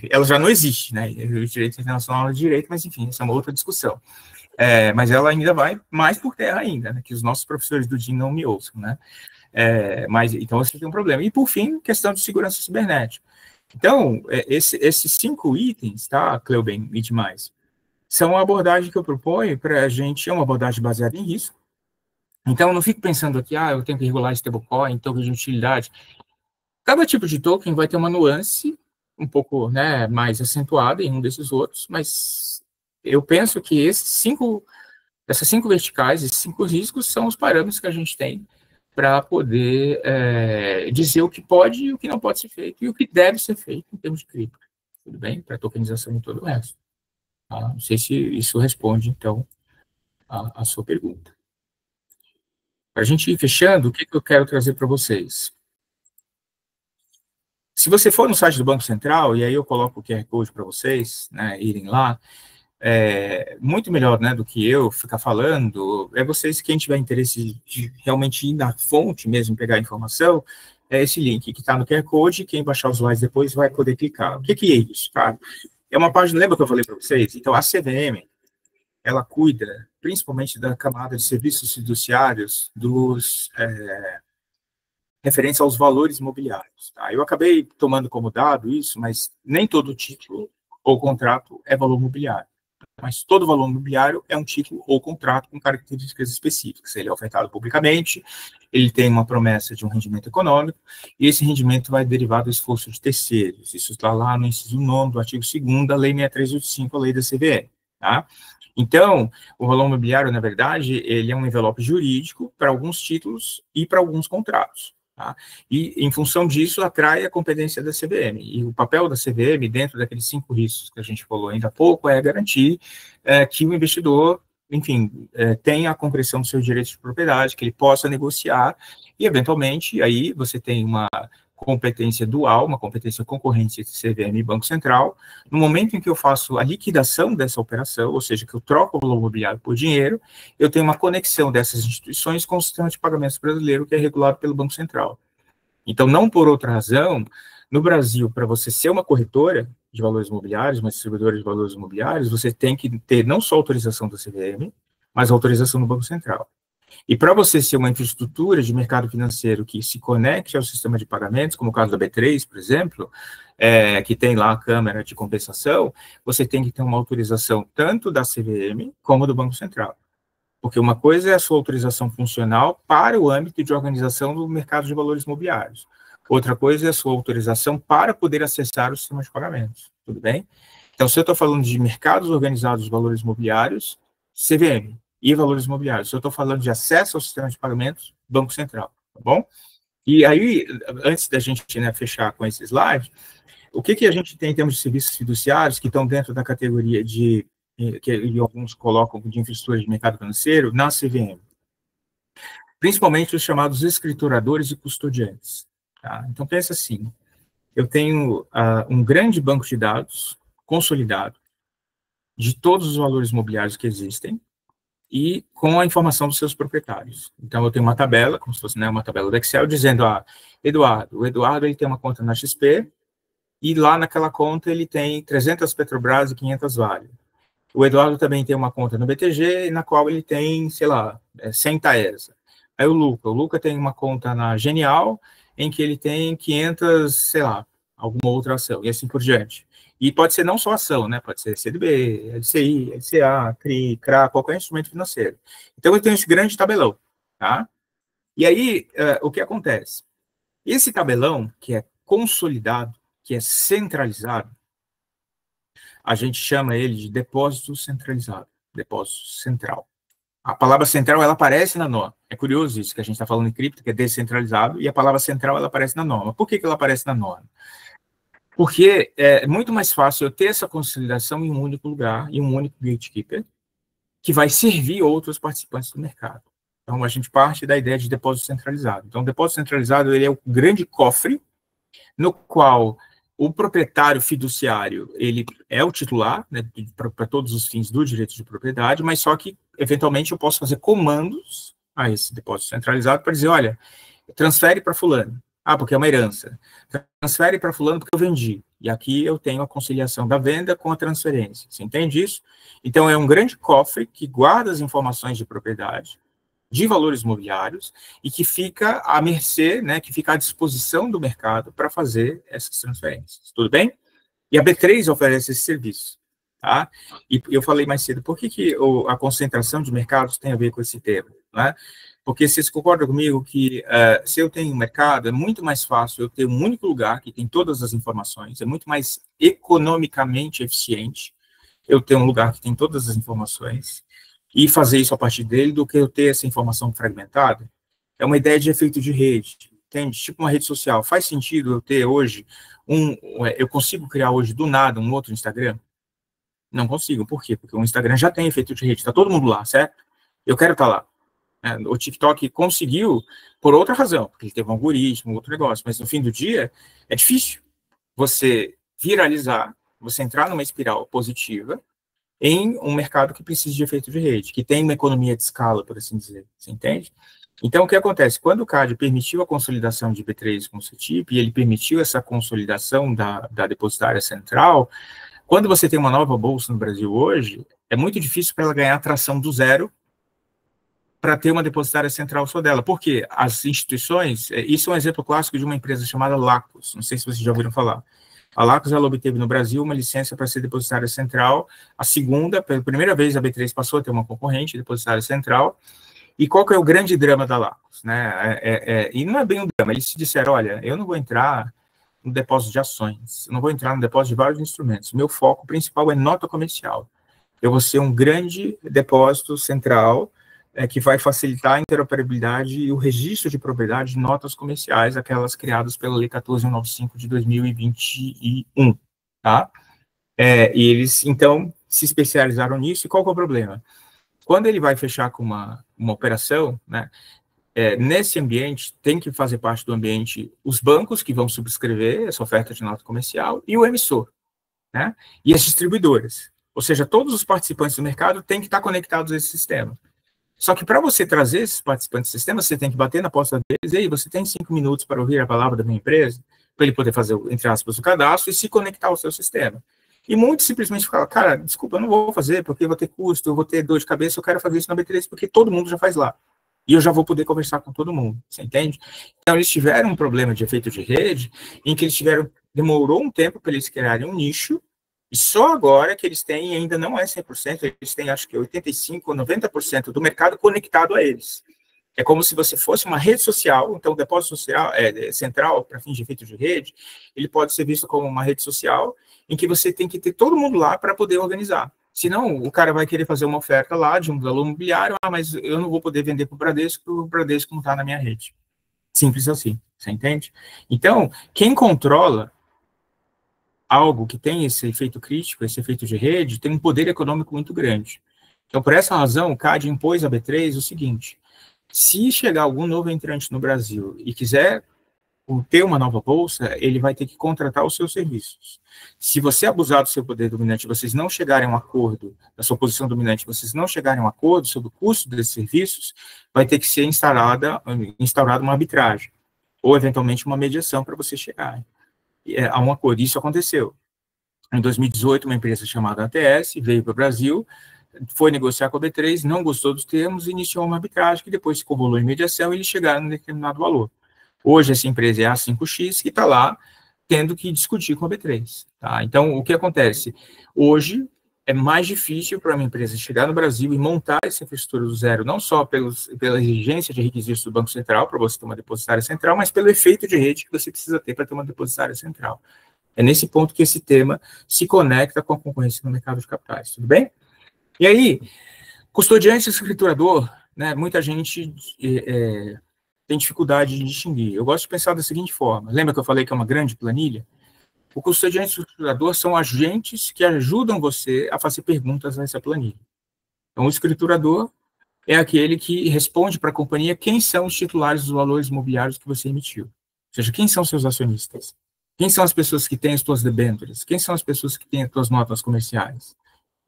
Ela já não existe, né? O direito internacional é direito, mas, enfim, essa é uma outra discussão. Mas ela ainda vai mais por terra ainda, né, que os nossos professores do DIN não me ouçam, né? Mas, então, você tem um problema. E, por fim, questão de segurança cibernética. Então, esses 5 itens, tá, Cleuben e demais, são uma abordagem que eu proponho para a gente, é uma abordagem baseada em risco. Então, eu não fico pensando aqui, eu tenho que regular stablecoin, token de utilidade. Cada tipo de token vai ter uma nuance um pouco, né, mais acentuada em um desses outros, mas eu penso que essas 5 verticais, esses 5 riscos, são os parâmetros que a gente tem para poder dizer o que pode e o que não pode ser feito, e o que deve ser feito em termos de cripto. Tudo bem? Para tokenização e todo o resto. Tá? Não sei se isso responde, então, a sua pergunta. Para a gente ir fechando, o que eu quero trazer para vocês? Se você for no site do Banco Central, e aí eu coloco o QR Code para vocês, né, irem lá, muito melhor, né, do que eu ficar falando, vocês, quem tiver interesse de realmente ir na fonte mesmo, pegar a informação, esse link que está no QR Code, quem baixar os slides depois vai poder clicar. O que é isso, cara? É uma página, lembra que eu falei para vocês? Então, a CVM, ela cuida principalmente da camada de serviços fiduciários dos referentes aos valores imobiliários. Tá? Eu acabei tomando como dado isso, mas nem todo título ou contrato é valor imobiliário. Mas todo valor imobiliário é um título ou contrato com características específicas. Ele é ofertado publicamente, ele tem uma promessa de um rendimento econômico, e esse rendimento vai derivar do esforço de terceiros. Isso está lá no inciso 9 do artigo 2º da Lei 6385, a Lei da CVM. Tá? Então, o valor imobiliário, na verdade, ele é um envelope jurídico para alguns títulos e para alguns contratos. Tá? E, em função disso, atrai a competência da CVM. E o papel da CVM, dentro daqueles 5 riscos que a gente falou ainda há pouco, é garantir que o investidor, enfim, tenha a compreensão dos seus direitos de propriedade, que ele possa negociar, e, eventualmente, aí você tem uma competência dual, uma competência concorrente entre CVM e Banco Central. No momento em que eu faço a liquidação dessa operação, ou seja, que eu troco o valor imobiliário por dinheiro, eu tenho uma conexão dessas instituições com o sistema de pagamentos brasileiro, que é regulado pelo Banco Central. Então, não por outra razão, no Brasil, para você ser uma corretora de valores imobiliários, uma distribuidora de valores imobiliários, você tem que ter não só autorização da CVM, mas autorização do Banco Central. E para você ser uma infraestrutura de mercado financeiro que se conecte ao sistema de pagamentos, como o caso da B3, por exemplo, que tem lá a câmara de compensação, você tem que ter uma autorização tanto da CVM como do Banco Central. Porque uma coisa é a sua autorização funcional para o âmbito de organização do mercado de valores imobiliários. Outra coisa é a sua autorização para poder acessar o sistema de pagamentos. Tudo bem? Então, se eu estou falando de mercados organizados de valores imobiliários, CVM e valores imobiliários. Se eu estou falando de acesso ao sistema de pagamentos, Banco Central, tá bom? E aí, antes da gente fechar com esse slide, o que a gente tem em termos de serviços fiduciários que estão dentro da categoria que alguns colocam de infraestrutura de mercado financeiro na CVM? Principalmente os chamados escrituradores e custodiantes. Tá? Então, pensa assim, eu tenho um grande banco de dados consolidado de todos os valores imobiliários que existem, e com a informação dos seus proprietários. Então, eu tenho uma tabela, como se fosse uma tabela do Excel, dizendo, o Eduardo ele tem uma conta na XP, e lá naquela conta ele tem 300 Petrobras e 500 Vale. O Eduardo também tem uma conta no BTG, na qual ele tem, sei lá, 100 Taesa. Aí o Luca tem uma conta na Genial, em que ele tem 500, sei lá, alguma outra ação, e assim por diante. E pode ser não só ação, né? Pode ser CDB, LCI, LCA, CRI, CRA, qualquer instrumento financeiro. Então, eu tenho esse grande tabelão, tá? E aí, o que acontece? Esse tabelão, que é consolidado, que é centralizado, a gente chama ele de depósito centralizado, depósito central. A palavra central, ela aparece na norma. É curioso isso, que a gente está falando em cripto, que é descentralizado, e a palavra central, ela aparece na norma. Por que ela aparece na norma? Porque é muito mais fácil eu ter essa consolidação em um único lugar, em um único gatekeeper, que vai servir outros participantes do mercado. Então, a gente parte da ideia de depósito centralizado. Então, o depósito centralizado ele é o grande cofre no qual o proprietário fiduciário ele é o titular, né, para todos os fins do direito de propriedade, mas só que, eventualmente, eu posso fazer comandos a esse depósito centralizado para dizer, olha, transfere para fulano. Porque é uma herança. Transfere para fulano porque eu vendi. E aqui eu tenho a conciliação da venda com a transferência. Você entende isso? Então, é um grande cofre que guarda as informações de propriedade, de valores imobiliários, e que fica à mercê, né, que fica à disposição do mercado para fazer essas transferências. Tudo bem? E a B3 oferece esse serviço. Tá? E eu falei mais cedo, por que a concentração de mercados tem a ver com esse tema? Né? Porque vocês concordam comigo que se eu tenho um mercado, é muito mais fácil eu ter um único lugar que tem todas as informações, é muito mais economicamente eficiente eu ter um lugar que tem todas as informações e fazer isso a partir dele do que eu ter essa informação fragmentada. É uma ideia de efeito de rede, entende? Tipo uma rede social. Faz sentido eu ter hoje eu consigo criar hoje do nada um outro Instagram? Não consigo. Por quê? Porque o Instagram já tem efeito de rede, está todo mundo lá, certo? Eu quero estar lá. O TikTok conseguiu por outra razão, porque ele teve um algoritmo, outro negócio, mas no fim do dia é difícil você viralizar, você entrar numa espiral positiva em um mercado que precisa de efeito de rede, que tem uma economia de escala, por assim dizer, você entende? Então, o que acontece? Quando o CAD permitiu a consolidação de B3 com o CETIP, e ele permitiu essa consolidação da depositária central, quando você tem uma nova bolsa no Brasil hoje, é muito difícil para ela ganhar tração do zero para ter uma depositária central só dela. Por quê? As instituições, isso é um exemplo clássico de uma empresa chamada Lacus, não sei se vocês já ouviram falar. A Lacus, ela obteve no Brasil uma licença para ser depositária central, a segunda, pela primeira vez a B3 passou a ter uma concorrente, depositária central, e qual que é o grande drama da Lacus? Né? E não é bem um drama, eles se disseram, olha, eu não vou entrar no depósito de ações, eu não vou entrar no depósito de vários instrumentos, meu foco principal é nota comercial. Eu vou ser um grande depósito central que vai facilitar a interoperabilidade e o registro de propriedade de notas comerciais, aquelas criadas pela Lei 1495 de 2021, tá? E eles, então, se especializaram nisso, e qual que é o problema? Quando ele vai fechar com uma operação, né, nesse ambiente, tem que fazer parte do ambiente os bancos que vão subscrever essa oferta de nota comercial e o emissor, né, e as distribuidoras. Ou seja, todos os participantes do mercado têm que estar conectados a esse sistema. Só que para você trazer esses participantes do sistema, você tem que bater na porta deles, e aí você tem 5 minutos para ouvir a palavra da minha empresa, para ele poder fazer, entre aspas, o cadastro e se conectar ao seu sistema. E muitos simplesmente falam, cara, desculpa, eu não vou fazer, porque eu vou ter custo, eu vou ter dor de cabeça, eu quero fazer isso na B3, porque todo mundo já faz lá. e eu já vou poder conversar com todo mundo, você entende? Então, eles tiveram um problema de efeito de rede, em que demorou um tempo para eles criarem um nicho, e só agora que eles têm, ainda não é 100%, eles têm acho que 85% ou 90% do mercado conectado a eles. É como se você fosse uma rede social, então o depósito social, central, para fins de efeito de rede, ele pode ser visto como uma rede social, em que você tem que ter todo mundo lá para poder organizar. Senão, o cara vai querer fazer uma oferta lá de um valor imobiliário, mas eu não vou poder vender para o Bradesco não está na minha rede. Simples assim, você entende? Então, quem controla algo que tem esse efeito crítico, esse efeito de rede, tem um poder econômico muito grande. Então, por essa razão, o CAD impôs à B3 o seguinte: se chegar algum novo entrante no Brasil e quiser ter uma nova bolsa, ele vai ter que contratar os seus serviços. Se você abusar do seu poder dominante, vocês não chegarem a um acordo, da sua posição dominante, vocês não chegarem a um acordo sobre o custo desses serviços, vai ter que ser instaurada uma arbitragem, ou eventualmente uma mediação para você chegar a um acordo. Isso aconteceu. Em 2018, uma empresa chamada ATS veio para o Brasil, foi negociar com a B3, não gostou dos termos, iniciou uma arbitragem, que depois se convolou em mediação e eles chegaram a um determinado valor. Hoje, essa empresa é a A5X, que está lá tendo que discutir com a B3. Tá? Então, o que acontece? Hoje, é mais difícil para uma empresa chegar no Brasil e montar essa infraestrutura do zero, não só pela exigência de requisitos do Banco Central, para você ter uma depositária central, mas pelo efeito de rede que você precisa ter para ter uma depositária central. É nesse ponto que esse tema se conecta com a concorrência no mercado de capitais, tudo bem? E aí, custodiante e escriturador, né, muita gente tem dificuldade de distinguir. Eu gosto de pensar da seguinte forma: lembra que eu falei que é uma grande planilha? O custodiante e o escriturador são agentes que ajudam você a fazer perguntas nessa planilha. Então, o escriturador é aquele que responde para a companhia quem são os titulares dos valores imobiliários que você emitiu. Ou seja, quem são seus acionistas? Quem são as pessoas que têm as suas debêntures? Quem são as pessoas que têm as suas notas comerciais?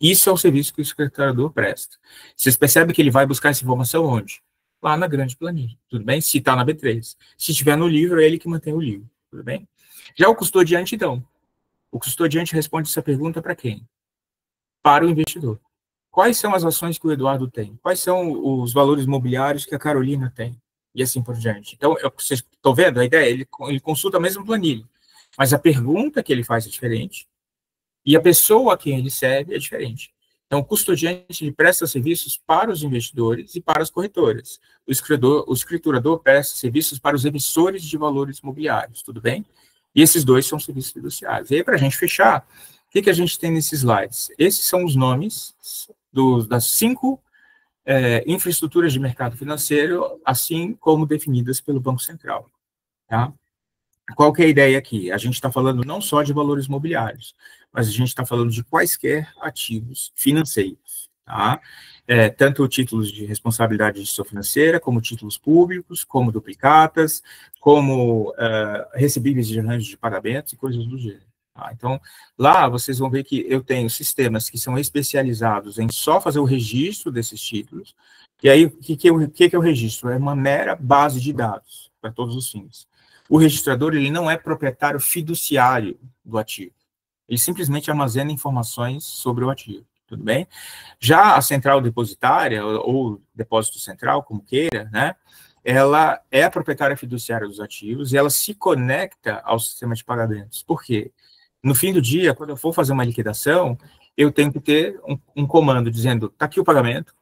Isso é o serviço que o escriturador presta. Vocês percebem que ele vai buscar essa informação onde? Lá na grande planilha, tudo bem? Se está na B3. Se estiver no livro, é ele que mantém o livro, tudo bem? Já o custodiante, então. O custodiante responde essa pergunta para quem? Para o investidor. Quais são as ações que o Eduardo tem? Quais são os valores imobiliários que a Carolina tem? E assim por diante. Então, vocês estão vendo a ideia? Ele consulta a mesma planilha, mas a pergunta que ele faz é diferente e a pessoa a quem ele serve é diferente. Então, o custodiante ele presta serviços para os investidores e para as corretoras. O escriturador presta serviços para os emissores de valores imobiliários, tudo bem? E esses dois são serviços fiduciários. E aí, para a gente fechar, o que a gente tem nesses slides? Esses são os nomes das 5 infraestruturas de mercado financeiro, assim como definidas pelo Banco Central. Tá? Qual que é a ideia aqui? A gente está falando não só de valores imobiliários, mas a gente está falando de quaisquer ativos financeiros, tá? Tanto títulos de responsabilidade de gestão financeira, como títulos públicos, como duplicatas, como recebíveis de arranjos de pagamentos e coisas do gênero. Tá? Então, lá vocês vão ver que eu tenho sistemas que são especializados em só fazer o registro desses títulos, e aí o que é o registro? É uma mera base de dados para todos os fins. O registrador, ele não é proprietário fiduciário do ativo. Ele simplesmente armazena informações sobre o ativo, tudo bem? Já a central depositária, ou depósito central, como queira, né? Ela é a proprietária fiduciária dos ativos e ela se conecta ao sistema de pagamentos. Por quê? No fim do dia, quando eu for fazer uma liquidação, eu tenho que ter um comando dizendo, está aqui o pagamento,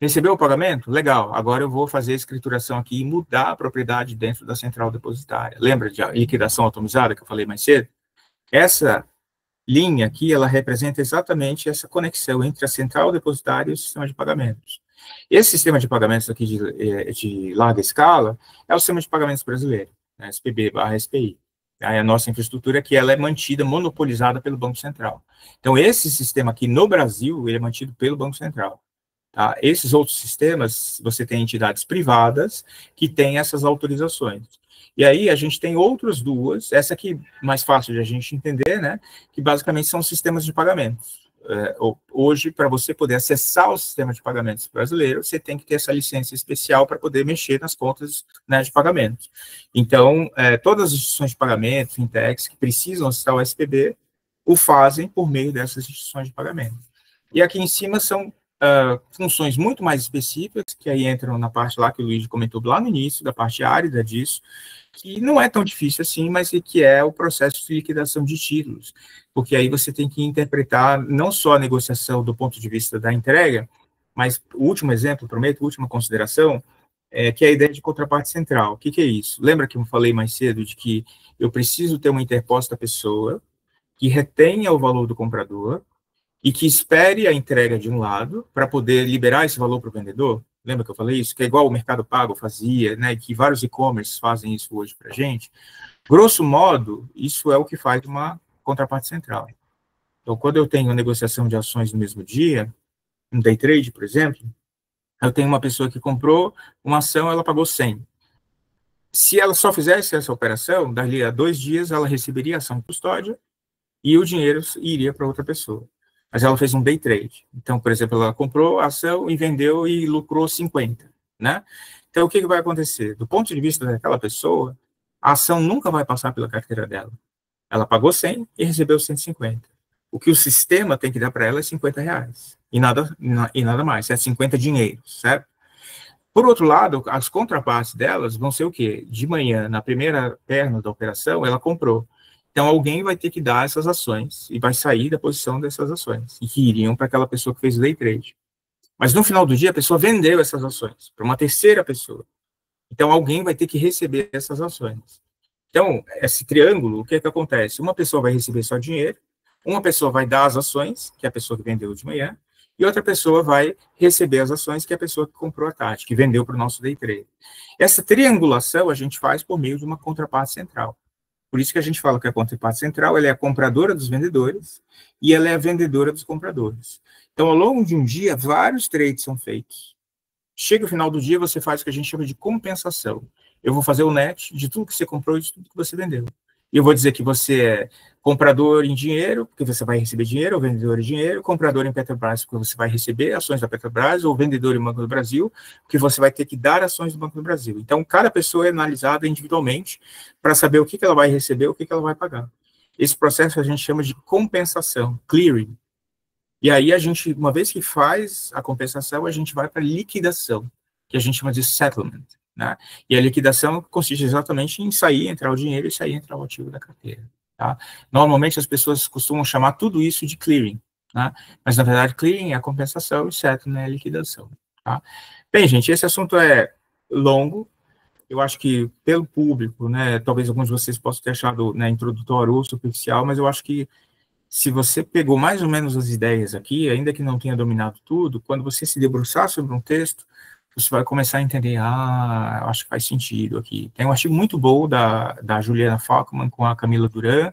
recebeu o pagamento? Legal, agora eu vou fazer a escrituração aqui e mudar a propriedade dentro da central depositária. Lembra de liquidação automatizada que eu falei mais cedo? Essa linha aqui, ela representa exatamente essa conexão entre a central depositária e o sistema de pagamentos. Esse sistema de pagamentos aqui de larga escala é o sistema de pagamentos brasileiro, né, SPB/SPI. É a nossa infraestrutura que ela é mantida, monopolizada pelo Banco Central. Então, esse sistema aqui no Brasil, ele é mantido pelo Banco Central. Tá? Esses outros sistemas, você tem entidades privadas que têm essas autorizações. E aí a gente tem outras duas, essa aqui mais fácil de a gente entender, né? Que basicamente são sistemas de pagamentos. Hoje, para você poder acessar o sistema de pagamentos brasileiro, você tem que ter essa licença especial para poder mexer nas contas, né, de pagamentos. Então, todas as instituições de pagamento, fintechs, que precisam acessar o SPB, o fazem por meio dessas instituições de pagamento. E aqui em cima são funções muito mais específicas, que aí entram na parte lá que o Luiz comentou lá no início, da parte árida disso, que não é tão difícil assim, mas que é o processo de liquidação de títulos, porque aí você tem que interpretar não só a negociação do ponto de vista da entrega, mas o último exemplo, prometo, a última consideração, que é a ideia de contraparte central. O que é isso? Lembra que eu falei mais cedo de que eu preciso ter uma interposta pessoa que retenha o valor do comprador e que espere a entrega de um lado para poder liberar esse valor para o vendedor? Lembra que eu falei isso? Que é igual o Mercado Pago fazia, né? Que vários e-commerce fazem isso hoje para a gente. Grosso modo, isso é o que faz uma contraparte central. Então, quando eu tenho a negociação de ações no mesmo dia, um day trade, por exemplo, eu tenho uma pessoa que comprou uma ação, ela pagou 100. Se ela só fizesse essa operação, dali a 2 dias, ela receberia a ação em custódia e o dinheiro iria para outra pessoa. Mas ela fez um day trade. Então, por exemplo, ela comprou a ação e vendeu e lucrou 50, né? Então, o que vai acontecer? Do ponto de vista daquela pessoa, a ação nunca vai passar pela carteira dela. Ela pagou 100 e recebeu 150. O que o sistema tem que dar para ela é 50 reais. E nada mais. É 50 dinheiros, certo? Por outro lado, as contrapartes delas vão ser o quê? De manhã, na primeira perna da operação, ela comprou. Então, alguém vai ter que dar essas ações e vai sair da posição dessas ações, e que iriam para aquela pessoa que fez o day trade. Mas no final do dia, a pessoa vendeu essas ações para uma terceira pessoa. Então, alguém vai ter que receber essas ações. Então, esse triângulo, o que acontece? Uma pessoa vai receber só dinheiro, uma pessoa vai dar as ações, que é a pessoa que vendeu de manhã, e outra pessoa vai receber as ações, que é a pessoa que comprou a tarde, que vendeu para o nosso day trade. Essa triangulação a gente faz por meio de uma contraparte central. Por isso que a gente fala que a contraparte central ela é a compradora dos vendedores e ela é a vendedora dos compradores. Então, ao longo de um dia, vários trades são feitos. Chega o final do dia, você faz o que a gente chama de compensação. Eu vou fazer o net de tudo que você comprou e de tudo que você vendeu. E eu vou dizer que você é comprador em dinheiro, porque você vai receber dinheiro, ou vendedor em dinheiro, comprador em Petrobras, porque você vai receber ações da Petrobras, ou vendedor em Banco do Brasil, porque você vai ter que dar ações do Banco do Brasil. Então, cada pessoa é analisada individualmente para saber o que ela vai receber, o que ela vai pagar. Esse processo a gente chama de compensação, clearing. E aí a gente, uma vez que faz a compensação, a gente vai para a liquidação, que a gente chama de settlement, né? E a liquidação consiste exatamente em sair, entrar o dinheiro e sair, entrar o ativo da carteira, tá? Normalmente as pessoas costumam chamar tudo isso de clearing, né? Mas na verdade clearing é a compensação e settlement é a liquidação, tá? Bem, gente, esse assunto é longo. Eu acho que pelo público, né, talvez alguns de vocês possam ter achado, né, introdutório ou superficial, mas eu acho que se você pegou mais ou menos as ideias aqui, ainda que não tenha dominado tudo, quando você se debruçar sobre um texto, você vai começar a entender, eu acho que faz sentido aqui. Tem um artigo muito bom da Juliana Falkman com a Camila Duran,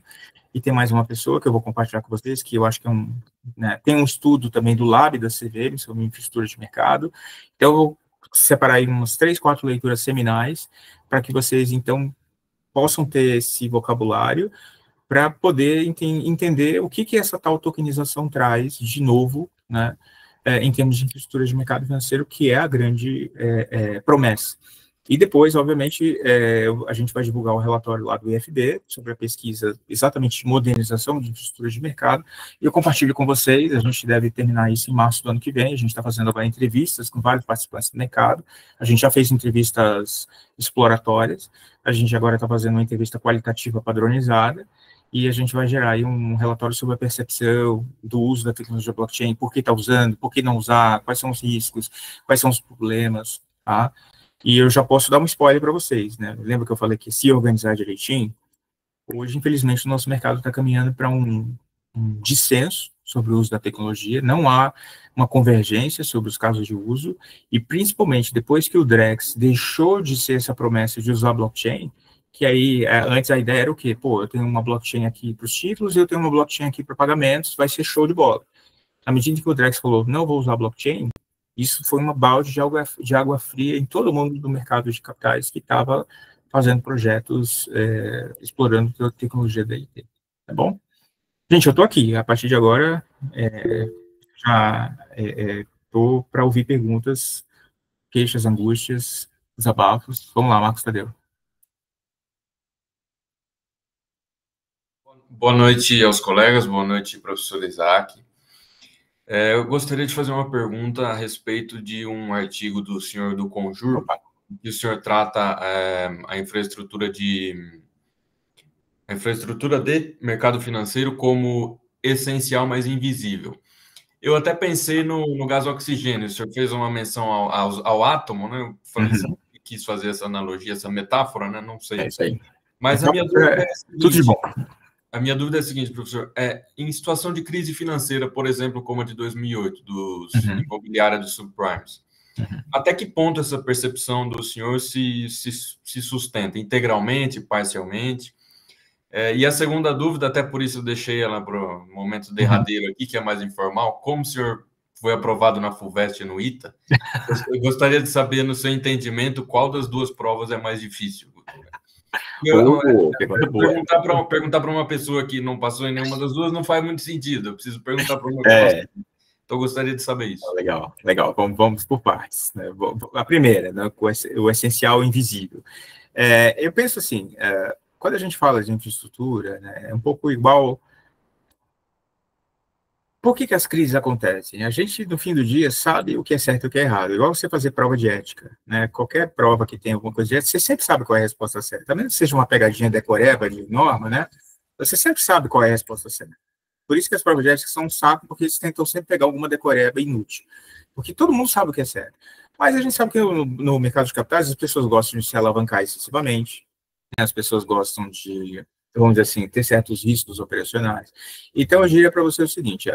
e tem mais uma pessoa que eu vou compartilhar com vocês, que eu acho que é tem um estudo também do Lab da CVM sobre infraestrutura de mercado. Então, eu vou separar aí umas 3, 4 leituras seminais, para que vocês, então, possam ter esse vocabulário, para poder entender o que essa tal tokenização traz de novo, né, em termos de infraestrutura de mercado financeiro, que é a grande promessa. E depois, obviamente, a gente vai divulgar o relatório lá do IFD sobre a pesquisa exatamente de modernização de infraestrutura de mercado, e eu compartilho com vocês, a gente deve terminar isso em março do ano que vem, a gente está fazendo agora entrevistas com vários participantes do mercado, a gente já fez entrevistas exploratórias, a gente agora está fazendo uma entrevista qualitativa padronizada, e a gente vai gerar aí um relatório sobre a percepção do uso da tecnologia blockchain, por que está usando, por que não usar, quais são os riscos, quais são os problemas, tá? E eu já posso dar um spoiler para vocês, né? Lembra que eu falei que se organizar direitinho? Hoje, infelizmente, o nosso mercado está caminhando para um dissenso sobre o uso da tecnologia, não há uma convergência sobre os casos de uso, e principalmente depois que o Drex deixou de ser essa promessa de usar blockchain, que aí, antes a ideia era o quê? Pô, eu tenho uma blockchain aqui para os títulos, eu tenho uma blockchain aqui para pagamentos, vai ser show de bola. À medida que o Drex falou, não vou usar blockchain, isso foi uma balde de água fria em todo mundo do mercado de capitais que estava fazendo projetos, explorando a tecnologia da IT, tá bom? Gente, eu estou aqui, a partir de agora, já estou para ouvir perguntas, queixas, angústias, desabafos. Vamos lá, Marcos Tadeu. Boa noite aos colegas, boa noite, professor Isaac. Eu gostaria de fazer uma pergunta a respeito de um artigo do senhor do Conjur, que o senhor trata a infraestrutura de mercado financeiro como essencial, mas invisível. Eu até pensei no gás oxigênio, o senhor fez uma menção ao átomo, né? Eu falei, quis fazer essa analogia, essa metáfora, né? Não sei. É isso aí. Mas então, a minha dúvida é a seguinte, tudo de bom. A minha dúvida é a seguinte, professor, em situação de crise financeira, por exemplo, como a de 2008, dos imobiliária dos subprimes, até que ponto essa percepção do senhor se sustenta integralmente, parcialmente? E a segunda dúvida, até por isso eu deixei ela para o momento derradeiro aqui, que é mais informal, como o senhor foi aprovado na FUVEST e no ITA, eu gostaria de saber, no seu entendimento, qual das duas provas é mais difícil. Perguntar para uma pessoa que não passou em nenhuma das duas não faz muito sentido. Eu preciso perguntar para uma pessoa. Então, eu gostaria de saber isso. Legal. Vamos por partes. Né? A primeira, né? O essencial invisível. Eu penso assim, quando a gente fala de infraestrutura, né, é um pouco igual. Por que as crises acontecem? A gente, no fim do dia, sabe o que é certo e o que é errado. Igual você fazer prova de ética, né? Qualquer prova que tenha alguma coisa de ética, você sempre sabe qual é a resposta certa. Também que seja uma pegadinha decoreba de norma, né? Você sempre sabe qual é a resposta certa. Por isso que as provas de ética são um saco, porque eles tentam sempre pegar alguma decoreba inútil. Porque todo mundo sabe o que é certo. Mas a gente sabe que no mercado de capitais as pessoas gostam de se alavancar excessivamente, né? As pessoas gostam de, vamos dizer assim, ter certos riscos operacionais. Então, eu diria para você o seguinte,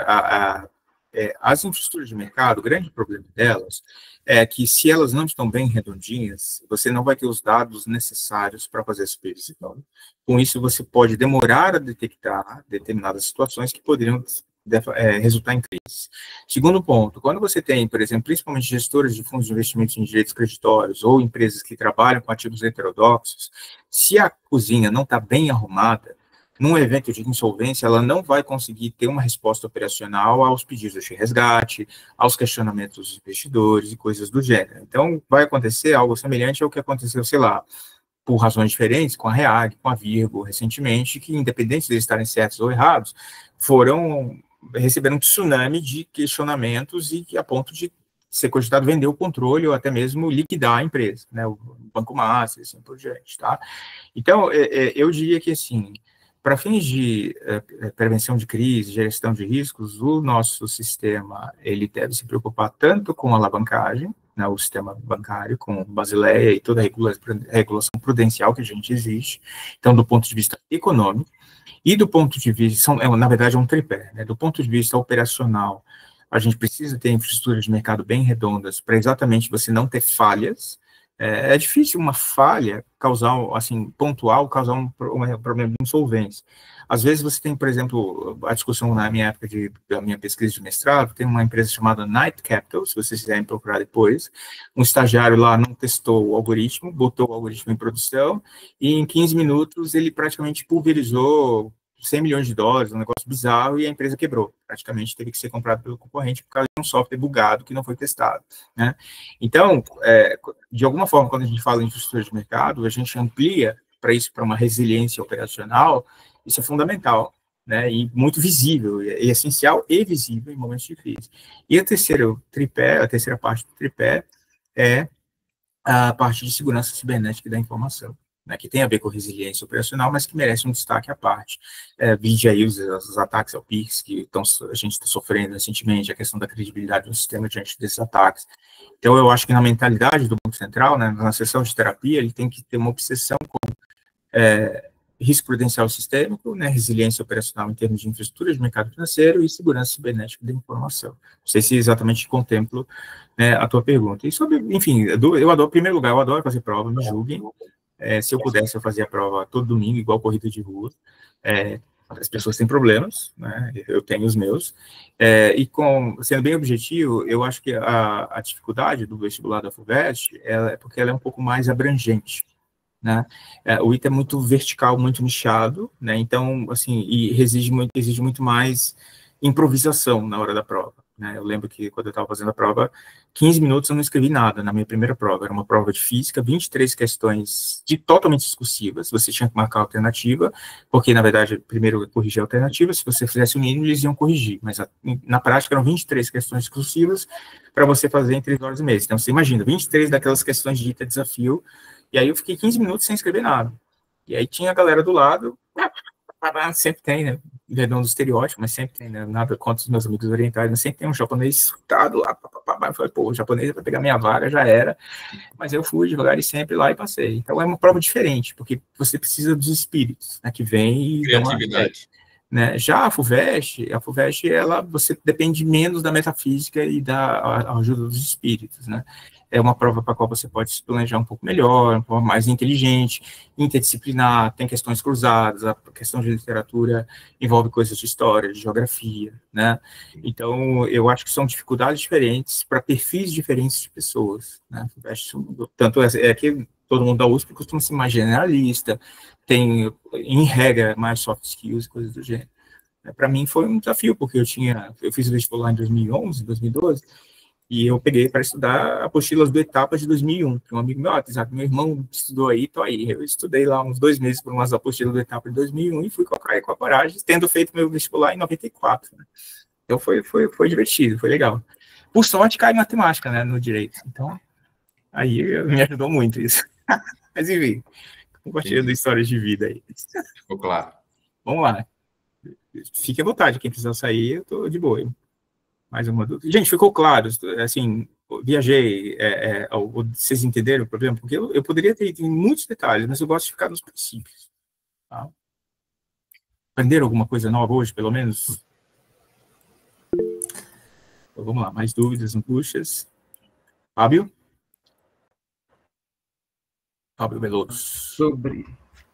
as infraestruturas de mercado, o grande problema delas é que, se elas não estão bem redondinhas, você não vai ter os dados necessários para fazer esse previsão. Com isso, você pode demorar a detectar determinadas situações que poderiam resultar em crises. Segundo ponto, quando você tem, por exemplo, principalmente gestores de fundos de investimentos em direitos creditórios ou empresas que trabalham com ativos heterodoxos, se a cozinha não está bem arrumada, num evento de insolvência, ela não vai conseguir ter uma resposta operacional aos pedidos de resgate, aos questionamentos dos investidores e coisas do gênero. Então, vai acontecer algo semelhante ao que aconteceu, sei lá, por razões diferentes, com a REAG, com a Virgo, recentemente, que, independente de eles estarem certos ou errados, receberam um tsunami de questionamentos e que, a ponto de ser cogitado vender o controle ou até mesmo liquidar a empresa, né, o Banco Master, assim por diante, tá? Então, eu diria que, assim, para fins de prevenção de crise, gestão de riscos, o nosso sistema, ele deve se preocupar tanto com a alavancagem, né, o sistema bancário, com Basileia e toda a regulação prudencial que a gente existe, então, do ponto de vista econômico, e do ponto de vista, na verdade, é um tripé, né, do ponto de vista operacional, a gente precisa ter infraestruturas de mercado bem redondas para exatamente você não ter falhas. É difícil uma falha causar, assim, pontual, causar um problema de insolvência. Às vezes você tem, por exemplo, a discussão na minha época da minha pesquisa de mestrado, tem uma empresa chamada Knight Capital, se vocês quiserem procurar depois, um estagiário lá não testou o algoritmo, botou o algoritmo em produção, e em 15 minutos ele praticamente pulverizou $100 milhões, um negócio bizarro, e a empresa quebrou. Praticamente teve que ser comprada pelo concorrente por causa de um software bugado que não foi testado, né? Então, de alguma forma, quando a gente fala em infraestrutura de mercado, a gente amplia para isso, para uma resiliência operacional, isso é fundamental, né? E muito visível, é essencial e visível em momentos de crise. E a terceira parte do tripé é a parte de segurança cibernética da informação, né, que tem a ver com resiliência operacional, mas que merece um destaque à parte. Vide aí os ataques ao PIX, que a gente está sofrendo recentemente, a questão da credibilidade do sistema diante desses ataques. Então, eu acho que na mentalidade do Banco Central, né, na sessão de terapia, ele tem que ter uma obsessão com risco prudencial sistêmico, né, resiliência operacional em termos de infraestrutura de mercado financeiro e segurança cibernética da informação. Não sei se exatamente contemplo, né, a tua pergunta. E sobre, enfim, eu adoro, em primeiro lugar, eu adoro fazer prova, me julguem. Se eu pudesse, eu fazia a prova todo domingo, igual corrida de rua. As pessoas têm problemas, né? Eu tenho os meus. E sendo bem objetivo, eu acho que a dificuldade do vestibular da FUVEST é porque ela é um pouco mais abrangente, né? O ITA é muito vertical, muito nichado, né? Então, assim, e exige muito mais improvisação na hora da prova, né? Eu lembro que quando eu estava fazendo a prova, 15 minutos eu não escrevi nada na minha primeira prova. Era uma prova de física, 23 questões totalmente discursivas. Você tinha que marcar a alternativa, porque, na verdade, primeiro eu corrigi a alternativa. Se você fizesse o mínimo, eles iam corrigir. Mas, na prática, eram 23 questões discursivas para você fazer em 3 horas e meia. Então, você imagina, 23 daquelas questões de desafio. E aí eu fiquei 15 minutos sem escrever nada. E aí tinha a galera do lado, sempre tem, né? Perdão do estereótipo, mas sempre tem, né? Nada contra os meus amigos orientais, mas sempre tem um japonês surtado lá, eu falei, pô, o japonês vai pegar minha vaga, já era. Mas eu fui devagar e sempre lá e passei. Então é uma prova diferente, porque você precisa dos espíritos, né? Que vem e criatividade. Né? Já a FUVEST, você depende menos da metafísica e da ajuda dos espíritos, né? É uma prova para a qual você pode se planejar um pouco melhor, um pouco mais inteligente, interdisciplinar, tem questões cruzadas, a questão de literatura envolve coisas de história, de geografia, né? Então, eu acho que são dificuldades diferentes para perfis diferentes de pessoas, né? Tanto é que todo mundo da USP costuma ser mais generalista, tem, em regra, mais soft skills, coisas do gênero. Para mim foi um desafio, porque eu fiz o vestibular em 2011, 2012, e eu peguei para estudar apostilas do Etapas de 2001, que um amigo meu, Isaac, meu irmão estudou aí, tô aí. Eu estudei lá uns 2 meses por umas apostilas do Etapa de 2001 e fui com a coragem, tendo feito meu vestibular em 94. Né? Então foi divertido, foi legal. Por sorte, cai matemática, né, no direito. Então, aí me ajudou muito isso. Mas enfim, compartilhando histórias de vida aí. Ficou claro. Vamos lá. Fique à vontade, quem precisar sair, eu tô de boa. Mais uma dúvida. Gente, ficou claro, assim, viajei, vocês entenderam o problema? Porque eu poderia ter ido em muitos detalhes, mas eu gosto de ficar nos princípios. Tá? Aprenderam alguma coisa nova hoje, pelo menos? Então, vamos lá, mais dúvidas, angústias? Fábio? Fábio Veloso.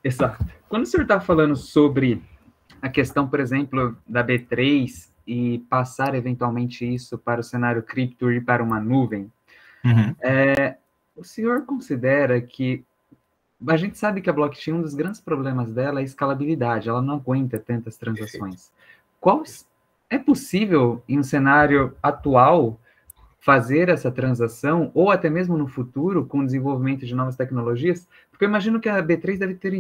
Exato. Quando o senhor está falando sobre a questão, por exemplo, da B3 e passar eventualmente isso para o cenário cripto e para uma nuvem, o senhor considera que a gente sabe que a blockchain, um dos grandes problemas dela é a escalabilidade, ela não aguenta tantas transações. É possível, em um cenário atual, fazer essa transação, ou até mesmo no futuro, com o desenvolvimento de novas tecnologias? Porque eu imagino que a B3 deve ter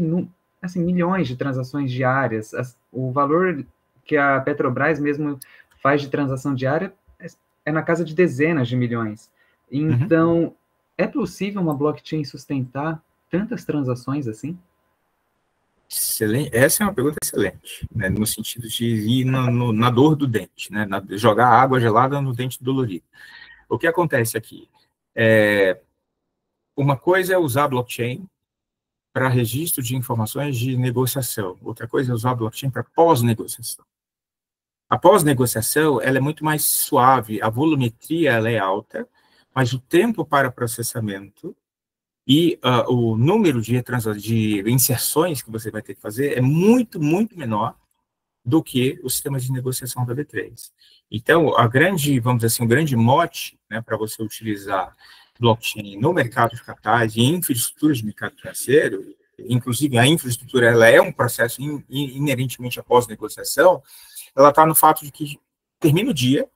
milhões de transações diárias. O valor que a Petrobras mesmo faz de transação diária é na casa de dezenas de milhões. Então, é possível uma blockchain sustentar tantas transações assim? Excelente. Essa é uma pergunta excelente, né, no sentido de ir na dor do dente, né, jogar água gelada no dente dolorido. O que acontece aqui? Uma coisa é usar blockchain para registro de informações de negociação, outra coisa é usar blockchain para pós-negociação. A pós-negociação, ela é muito mais suave, a volumetria ela é alta, mas o tempo para processamento e o número de inserções que você vai ter que fazer é muito, muito menor do que o sistema de negociação da B3. Então, vamos dizer assim, o grande mote, né, para você utilizar blockchain no mercado de capitais e em infraestruturas de mercado financeiro, inclusive a infraestrutura ela é um processo inerentemente a pós-negociação, ela está no fato de que termina o dia,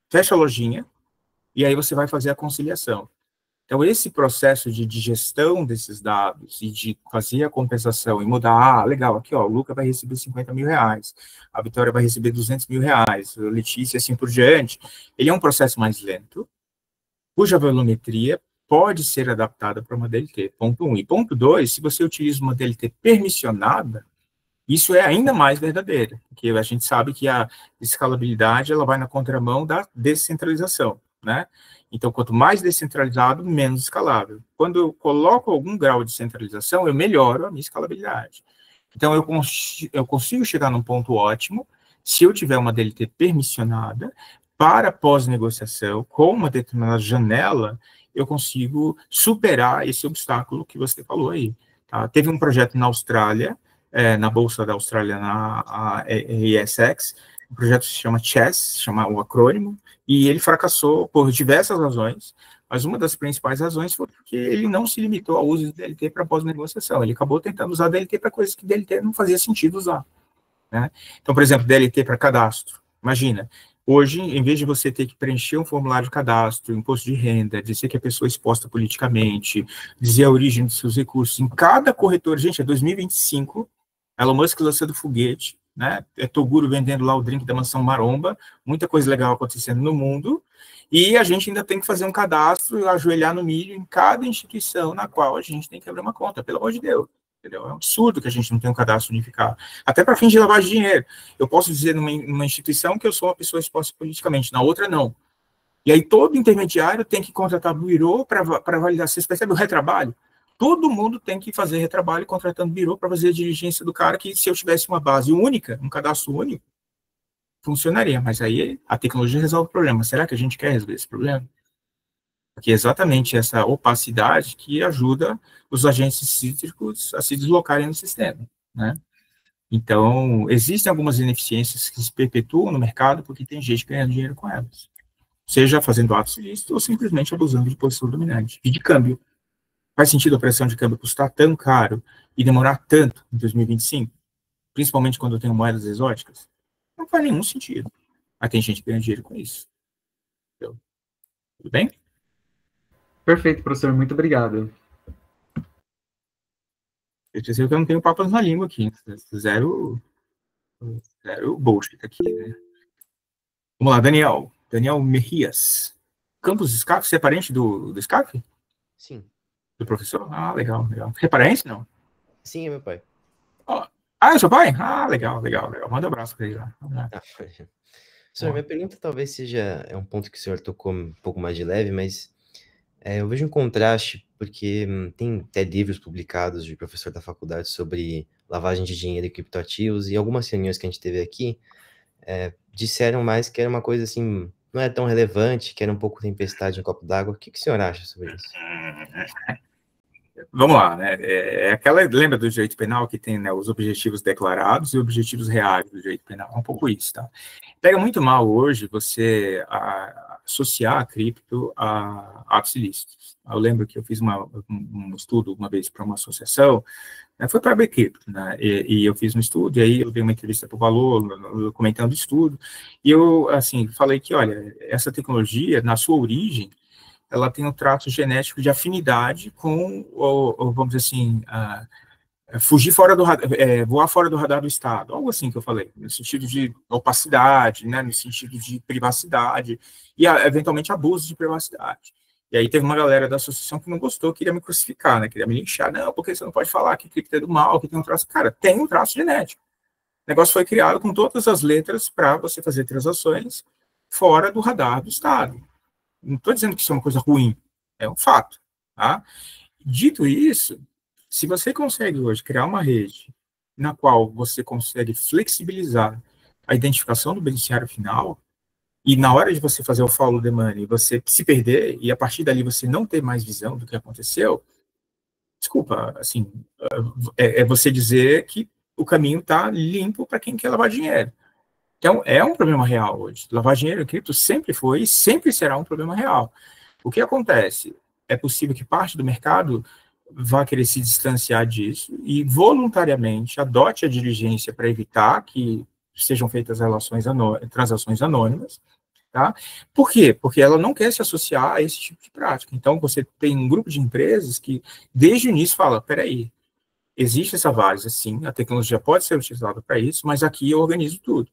fecha a lojinha, e aí você vai fazer a conciliação. Então, esse processo de gestão desses dados e de fazer a compensação e mudar, legal, aqui, ó, o Luca vai receber 50 mil reais, a Vitória vai receber 200 mil reais, a Letícia, assim por diante, ele é um processo mais lento, cuja volumetria pode ser adaptada para uma DLT, ponto 1. E ponto 2, se você utiliza uma DLT permissionada, isso é ainda mais verdadeiro, porque a gente sabe que a escalabilidade ela vai na contramão da descentralização, né? Então, quanto mais descentralizado, menos escalável. Quando eu coloco algum grau de centralização, eu melhoro a minha escalabilidade. Então, eu consigo chegar num ponto ótimo se eu tiver uma DLT permissionada para pós-negociação, com uma determinada janela, eu consigo superar esse obstáculo que você falou aí. Tá? Teve um projeto na Austrália, na Bolsa da Austrália, na ASX, o projeto se chama CHESS, chama o acrônimo, e ele fracassou por diversas razões, mas uma das principais razões foi porque ele não se limitou ao uso do DLT para pós-negociação, ele acabou tentando usar DLT para coisas que DLT não fazia sentido usar. Né? Então, por exemplo, DLT para cadastro. Imagina, Hoje, em vez de você ter que preencher um formulário de cadastro, imposto de renda, dizer que a pessoa é exposta politicamente, dizer a origem dos seus recursos, em cada corretor, gente, é 2025, Elon Musk lançando foguete, né? É Toguro vendendo lá o drink da mansão Maromba, muita coisa legal acontecendo no mundo, e a gente ainda tem que fazer um cadastro e ajoelhar no milho em cada instituição na qual a gente tem que abrir uma conta, pelo amor de Deus. Entendeu? É um absurdo que a gente não tenha um cadastro unificado. Até para fins de lavagem de dinheiro. Eu posso dizer numa instituição que eu sou uma pessoa exposta politicamente, na outra não. E aí todo intermediário tem que contratar bureau para validar. Vocês percebem o retrabalho? Todo mundo tem que fazer retrabalho contratando bureau para fazer a diligência do cara, que se eu tivesse uma base única, um cadastro único, funcionaria. Mas aí a tecnologia resolve o problema. Será que a gente quer resolver esse problema? Porque é exatamente essa opacidade que ajuda os agentes cítricos a se deslocarem no sistema, né? Então, existem algumas ineficiências que se perpetuam no mercado porque tem gente ganhando dinheiro com elas. Seja fazendo atos ilícitos ou simplesmente abusando de posição dominante. E de câmbio. Faz sentido a operação de câmbio custar tão caro e demorar tanto em 2025? Principalmente quando eu tenho moedas exóticas? Não faz nenhum sentido. Mas tem gente que ganha dinheiro com isso. Então, tudo bem? Perfeito, professor. Muito obrigado. Eu te dizer que eu não tenho papas na língua aqui. Zero bullshit aqui, né? Vamos lá, Daniel. Daniel Mejias. Campos Scarfe, você é parente do Scarfe? Sim. Do professor? Ah, legal, legal. Você é parente, não? Sim, é meu pai. Oh. Ah, é seu pai? Ah, legal, legal, legal. Manda um abraço para ele lá. Senhor, minha pergunta talvez seja, é um ponto que o senhor tocou um pouco mais de leve, mas eu vejo um contraste, porque tem até livros publicados de professor da faculdade sobre lavagem de dinheiro e criptoativos, e algumas reuniões que a gente teve aqui disseram mais que era uma coisa assim, não é tão relevante, que era um pouco tempestade em copo d'água. O que o senhor acha sobre isso? Vamos lá, né? Lembra do direito penal que tem, né, os objetivos declarados e objetivos reais do direito penal? É um pouco isso, tá? Pega muito mal hoje você associar a cripto a atos ilícitos. Eu lembro que eu fiz um estudo uma vez para uma associação, né, foi para abrir cripto, né? E eu fiz um estudo, e aí eu dei uma entrevista para o Valor, comentando o estudo, e eu, assim, falei que, olha, essa tecnologia, na sua origem, ela tem um traço genético de afinidade com, vamos dizer assim, fugir fora do voar fora do radar do Estado, algo assim que eu falei, no sentido de opacidade, né, no sentido de privacidade e, eventualmente, abuso de privacidade. E aí teve uma galera da associação que não gostou, queria me crucificar, né, queria me linchar, não, porque você não pode falar que cripto é do mal, que tem um traço. Cara, tem um traço genético. O negócio foi criado com todas as letras para você fazer transações fora do radar do Estado. Não estou dizendo que isso é uma coisa ruim, é um fato, tá? Dito isso, se você consegue hoje criar uma rede na qual você consegue flexibilizar a identificação do beneficiário final, e na hora de você fazer o follow the money, você se perder, e a partir dali você não ter mais visão do que aconteceu, desculpa, assim, é você dizer que o caminho está limpo para quem quer lavar dinheiro. Então, é um problema real hoje. Lavar dinheiro em cripto sempre foi e sempre será um problema real. O que acontece? É possível que parte do mercado vá querer se distanciar disso e voluntariamente adote a diligência para evitar que sejam feitas transações anônimas, tá? Por quê? Porque ela não quer se associar a esse tipo de prática. Então, você tem um grupo de empresas que, desde o início, fala, peraí, existe essa várzea, sim, a tecnologia pode ser utilizada para isso, mas aqui eu organizo tudo.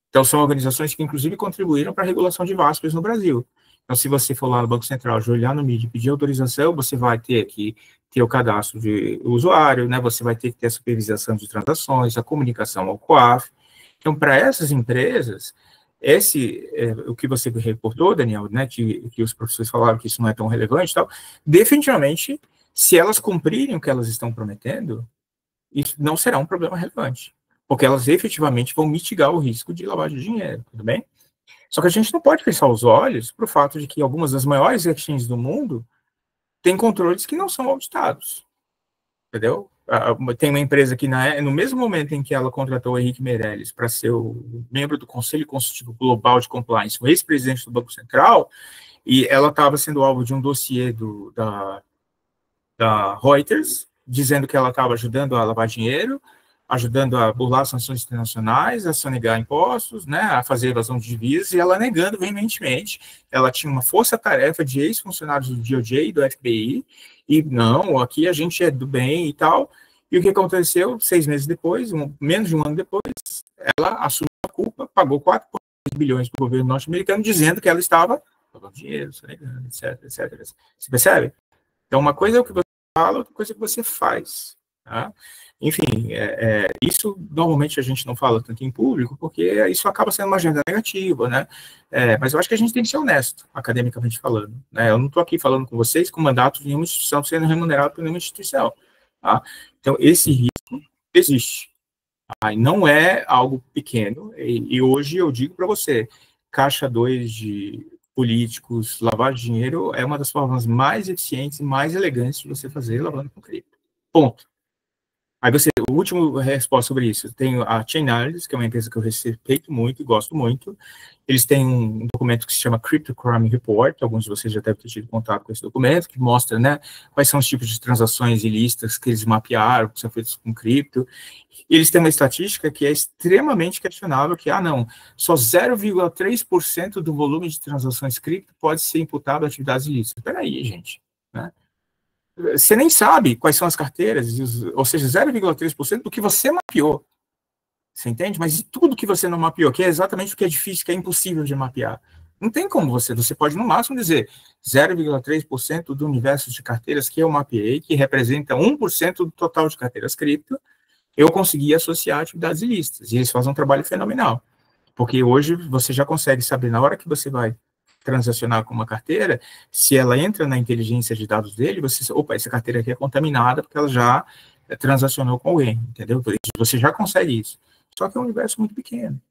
Então, são organizações que, inclusive, contribuíram para a regulação de VASPs no Brasil. Então, se você for lá no Banco Central, olhar no MID e pedir autorização, você vai ter que ter o cadastro de usuário, né? Você vai ter que ter a supervisação de transações, a comunicação ao COAF. Então, para essas empresas, o que você reportou, Daniel, né, que os professores falaram que isso não é tão relevante e tal, definitivamente, se elas cumprirem o que elas estão prometendo, isso não será um problema relevante, porque elas efetivamente vão mitigar o risco de lavagem de dinheiro, tudo bem? Só que a gente não pode fechar os olhos para o fato de que algumas das maiores exchanges do mundo têm controles que não são auditados, entendeu? Tem uma empresa que, no mesmo momento em que ela contratou o Henrique Meirelles para ser o membro do Conselho Consultivo Global de Compliance, o ex-presidente do Banco Central, e ela estava sendo alvo de um dossiê da Reuters, dizendo que ela estava ajudando a lavar dinheiro, ajudando a burlar sanções internacionais, a sonegar impostos, né, a fazer evasão de divisas, e ela negando veementemente. Ela tinha uma força-tarefa de ex-funcionários do DOJ e do FBI, e não, aqui a gente é do bem e tal. E o que aconteceu? 6 meses depois, menos de um ano depois, ela assumiu a culpa, pagou 4 bilhões para o governo norte-americano, dizendo que ela estava lavando dinheiro, sonegando, etc, etc. Você percebe? Então, uma coisa é o que você fala, outra coisa é o que você faz, tá? Enfim, isso normalmente a gente não fala tanto em público, porque isso acaba sendo uma agenda negativa, né? Mas eu acho que a gente tem que ser honesto, academicamente falando, né? Eu não estou aqui falando com vocês com mandato de nenhuma instituição sendo remunerado por nenhuma instituição, tá? Então, esse risco existe. Tá? E não é algo pequeno, e hoje eu digo para você, caixa 2 de políticos, lavar dinheiro é uma das formas mais eficientes e mais elegantes de você fazer lavando com cripto. Ponto. Aí o último resposta sobre isso, tem a Chainalysis, que é uma empresa que eu respeito muito e gosto muito. Eles têm um documento que se chama Crypto Crime Report, alguns de vocês já devem ter tido contato com esse documento, que mostra, né, quais são os tipos de transações ilícitas que eles mapearam, que são feitos com cripto. E eles têm uma estatística que é extremamente questionável, que, não, só 0,3% do volume de transações cripto pode ser imputado a atividades ilícitas. Espera aí, gente, né? Você nem sabe quais são as carteiras, ou seja, 0,3% do que você mapeou. Você entende? Mas e tudo que você não mapeou, que é exatamente o que é difícil, que é impossível de mapear. Não tem como você pode no máximo dizer 0,3% do universo de carteiras que eu mapeei, que representa 1% do total de carteiras cripto, eu consegui associar atividades ilícitas. E eles fazem um trabalho fenomenal. Porque hoje você já consegue saber, na hora que você vai transacionar com uma carteira, se ela entra na inteligência de dados dele, opa, essa carteira aqui é contaminada porque ela já transacionou com alguém, entendeu? Você já consegue isso. Só que é um universo muito pequeno.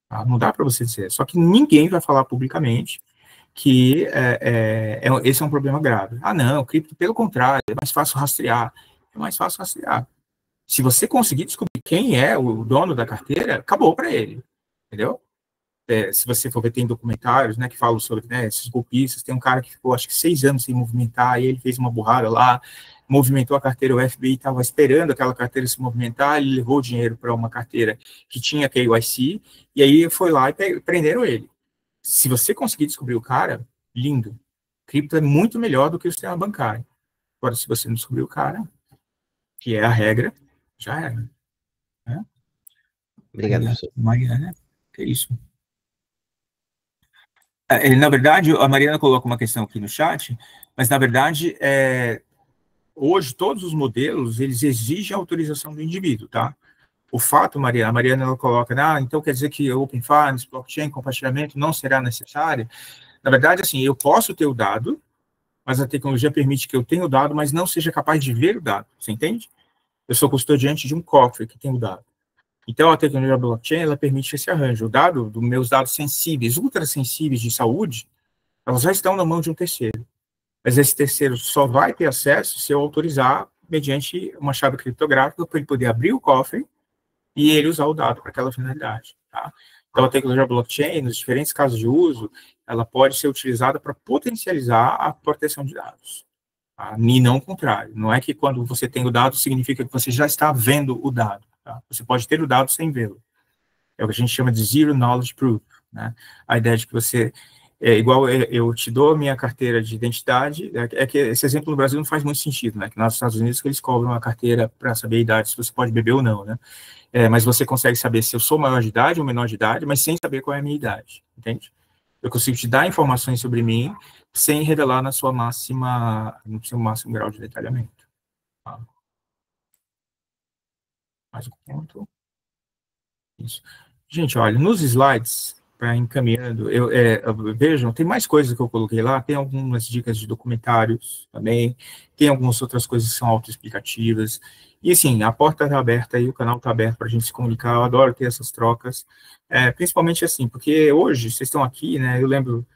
Tá? Não dá para você dizer. Só que ninguém vai falar publicamente que esse é um problema grave. Não, cripto, pelo contrário, é mais fácil rastrear. É mais fácil rastrear. Se você conseguir descobrir quem é o dono da carteira, acabou para ele. Entendeu? Se você for ver, tem documentários, né, que falam sobre, né, esses golpistas. Tem um cara que ficou, acho que 6 anos sem movimentar, e ele fez uma burrada lá, movimentou a carteira, o FBI estava esperando aquela carteira se movimentar, ele levou o dinheiro para uma carteira que tinha KYC, e aí foi lá e prenderam ele. Se você conseguir descobrir o cara, lindo. Cripto é muito melhor do que o sistema bancário. Agora, se você não descobrir o cara, que é a regra, já era. Né? Obrigado, professor. Mariana, que isso. Na verdade, a Mariana coloca uma questão aqui no chat, mas, na verdade, hoje, todos os modelos, eles exigem a autorização do indivíduo, tá? O fato, a Mariana ela coloca, então quer dizer que Open Finance, blockchain, compartilhamento não será necessário? Na verdade, assim, eu posso ter o dado, mas a tecnologia permite que eu tenha o dado, mas não seja capaz de ver o dado, você entende? Eu sou custodiante de um cofre que tem o dado. Então, a tecnologia blockchain, ela permite esse arranjo. O dado, dos meus dados sensíveis, ultrassensíveis de saúde, elas já estão na mão de um terceiro. Mas esse terceiro só vai ter acesso se eu autorizar mediante uma chave criptográfica para ele poder abrir o cofre e ele usar o dado para aquela finalidade. Tá? Então, a tecnologia blockchain, nos diferentes casos de uso, ela pode ser utilizada para potencializar a proteção de dados. Tá? E não o contrário. Não é que quando você tem o dado, significa que você já está vendo o dado. Tá? Você pode ter o dado sem vê-lo. É o que a gente chama de Zero Knowledge Proof. Né? A ideia de que você... igual eu te dou a minha carteira de identidade, que esse exemplo no Brasil não faz muito sentido, né? Que nos Estados Unidos eles cobram uma carteira para saber a idade, se você pode beber ou não, né? Mas você consegue saber se eu sou maior de idade ou menor de idade, mas sem saber qual é a minha idade, entende? Eu consigo te dar informações sobre mim sem revelar no seu máximo grau de detalhamento. Tá? Mais um ponto. Isso. Gente, olha, nos slides, para encaminhando, vejam, tem mais coisas que eu coloquei lá, tem algumas dicas de documentários também, tem algumas outras coisas que são autoexplicativas, e assim, a porta está aberta e o canal está aberto para a gente se comunicar, eu adoro ter essas trocas, principalmente assim, porque hoje, vocês estão aqui, né, eu lembro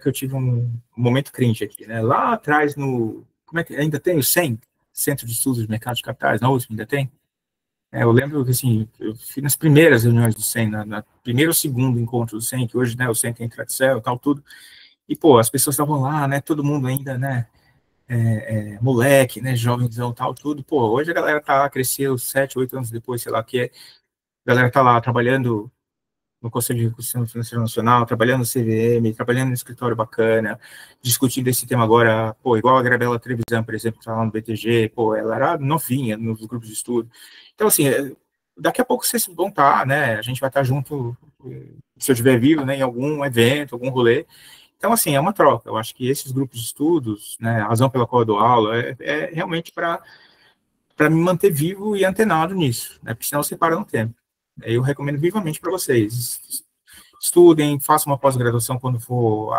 que eu tive um momento cringe aqui, né, lá atrás como é que, ainda tem o CEM, Centro de Estudos de Mercado de Capitais, na USP, ainda tem? Eu lembro que, assim, eu fui nas primeiras reuniões do CEM, na primeiro ou segundo encontro do CEM, que hoje, né, o CEM tem tradição e tal, tudo, e, pô, as pessoas estavam lá, né, todo mundo ainda, né, moleque, né, jovenzão, tal, tudo. Pô, hoje a galera cresceu 7, 8 anos depois, sei lá o que é. A galera tá lá trabalhando no Conselho de Recursos Financeiro Nacional, trabalhando no CVM, trabalhando no escritório bacana, discutindo esse tema agora, pô, igual a Gabriela Trevisan, por exemplo, que tá lá no BTG, pô, ela era novinha nos grupos de estudo. Então, assim, daqui a pouco vocês vão estar, né, a gente vai estar junto, se eu estiver vivo, né, em algum evento, algum rolê. Então, assim, é uma troca. Eu acho que esses grupos de estudos, né, a razão pela qual eu dou aula, é realmente para me manter vivo e antenado nisso, né, porque senão você para no tempo. Eu recomendo vivamente para vocês. Estudem, façam uma pós-graduação quando for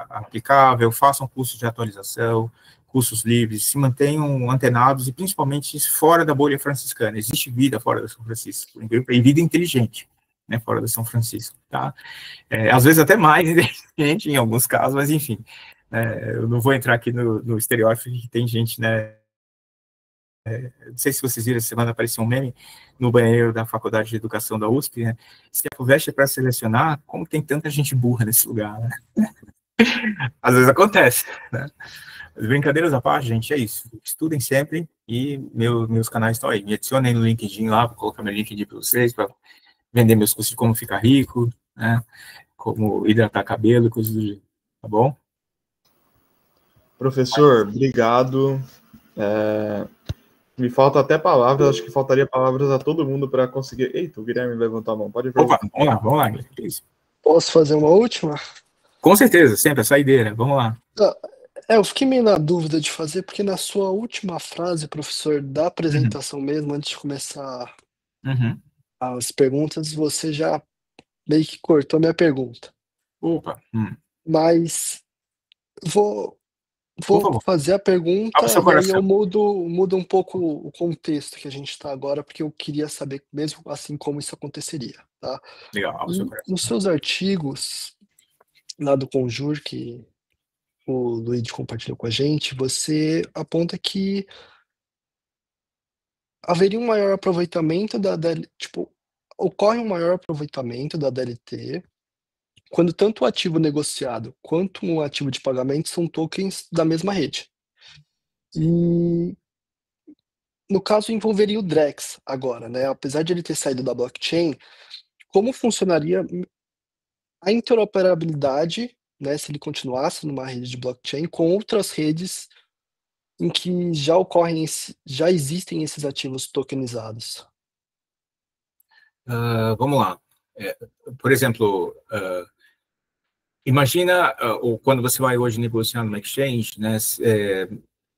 aplicável, façam cursos de atualização, cursos livres, se mantenham antenados e principalmente fora da bolha franciscana. Existe vida fora da São Francisco, e vida inteligente, né, fora da São Francisco, tá? Às vezes até mais inteligente em alguns casos, mas enfim, eu não vou entrar aqui no estereótipo que tem gente, né, não sei se vocês viram, essa semana apareceu um meme no banheiro da Faculdade de Educação da USP, né? Se a FUVEST é para selecionar, como tem tanta gente burra nesse lugar, né? Às vezes acontece, né? As brincadeiras à parte, gente, é isso. Estudem sempre e meus canais estão aí. Me adicionem no LinkedIn lá, vou colocar meu LinkedIn para vocês, para vender meus cursos de como ficar rico, né? Como hidratar cabelo, coisas do jeito, tá bom? Professor, obrigado. Me falta até palavras, acho que faltaria palavras a todo mundo para conseguir... Eita, o Guilherme levantou a mão, pode perguntar. Opa, vamos lá, que isso? Posso fazer uma última? Com certeza, sempre a saideira, vamos lá. Eu fiquei meio na dúvida de fazer, porque na sua última frase, professor, da apresentação mesmo, antes de começar as perguntas, você já meio que cortou a minha pergunta. Opa. Mas vou fazer a pergunta e aí eu mudo um pouco o contexto que a gente está agora, porque eu queria saber mesmo assim como isso aconteceria, tá? Legal. Nos seus artigos lá do Conjur, que o Luiz compartilhou com a gente, você aponta que haveria um maior aproveitamento ocorre um maior aproveitamento da DLT quando tanto o ativo negociado quanto o ativo de pagamento são tokens da mesma rede. E, no caso, envolveria o Drex agora, né? Apesar de ele ter saído da blockchain, como funcionaria a interoperabilidade, né, se ele continuasse numa rede de blockchain com outras redes em que já existem esses ativos tokenizados? Vamos lá. Por exemplo, imagina quando você vai hoje negociar numa exchange, né?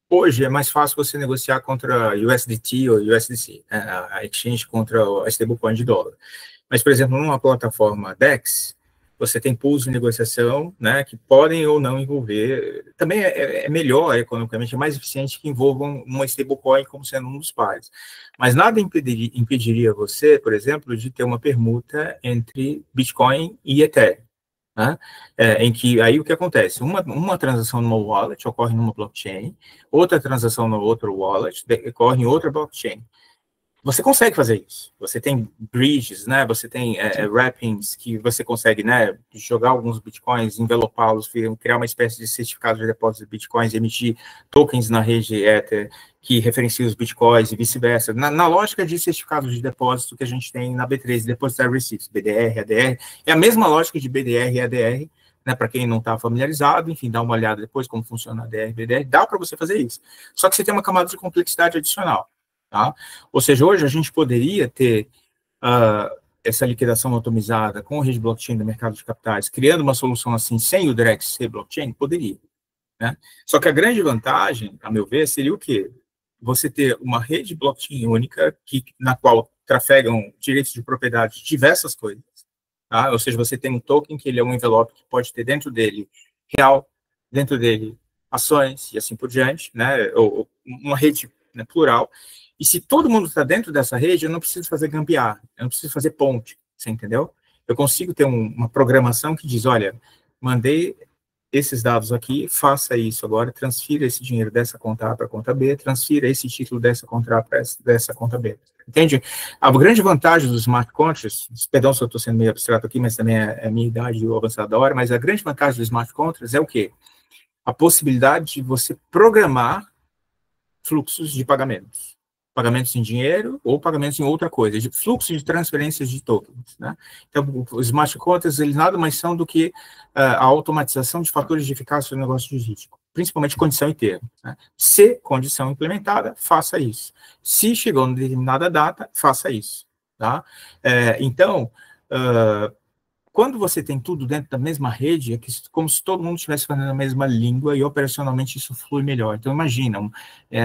Hoje é mais fácil você negociar contra USDT ou USDC, né, a exchange contra a stablecoin de dólar. Mas, por exemplo, numa plataforma DEX, você tem pools de negociação, né, que podem ou não envolver, também é melhor economicamente, é mais eficiente que envolvam uma stablecoin como sendo um dos pares. Mas nada impediria você, por exemplo, de ter uma permuta entre Bitcoin e Ethereum. Né? Em que aí o que acontece? Uma transação numa wallet ocorre numa blockchain, outra transação no outro wallet ocorre em outra blockchain. Você consegue fazer isso. Você tem bridges, né? Você tem wrappings que você consegue, né, jogar alguns bitcoins, envelopá-los, criar uma espécie de certificado de depósito de bitcoins, emitir tokens na rede Ether que referencia os bitcoins e vice-versa. Na lógica de certificados de depósito que a gente tem na B3, Depositary Receipts, BDR, ADR, é a mesma lógica de BDR e ADR, né, para quem não está familiarizado, enfim, dá uma olhada depois como funciona ADR e BDR, dá para você fazer isso. Só que você tem uma camada de complexidade adicional. Tá? Ou seja, hoje a gente poderia ter essa liquidação atomizada com a rede blockchain do mercado de capitais, criando uma solução assim, sem o Drex ser blockchain? Poderia. Né? Só que a grande vantagem, a meu ver, seria o quê? Você ter uma rede blockchain única, na qual trafegam direitos de propriedade de diversas coisas. Tá? Ou seja, você tem um token que ele é um envelope que pode ter dentro dele real, dentro dele ações e assim por diante, né? Ou uma rede, né, plural. E se todo mundo está dentro dessa rede, eu não preciso fazer gambiarra, eu não preciso fazer ponte, você entendeu? Eu consigo ter uma programação que diz, olha, mandei esses dados aqui, faça isso agora, transfira esse dinheiro dessa conta A para a conta B, transfira esse título dessa conta A para dessa conta B. Entende? A grande vantagem dos smart contracts, perdão se eu estou sendo meio abstrato aqui, mas também é a minha idade e o avançado da hora, mas a grande vantagem dos smart contracts é o quê? a possibilidade de você programar fluxos de pagamentos. Pagamentos em dinheiro ou pagamentos em outra coisa, de fluxo de transferências de tokens, né? Então, os smart contracts, eles nada mais são do que a automatização de fatores de eficácia do negócio jurídico, principalmente condição e termo, né? Se condição implementada, faça isso. Se chegou em determinada data, faça isso, tá? Então, quando você tem tudo dentro da mesma rede, é como se todo mundo estivesse falando a mesma língua e operacionalmente isso flui melhor. Então, imagina,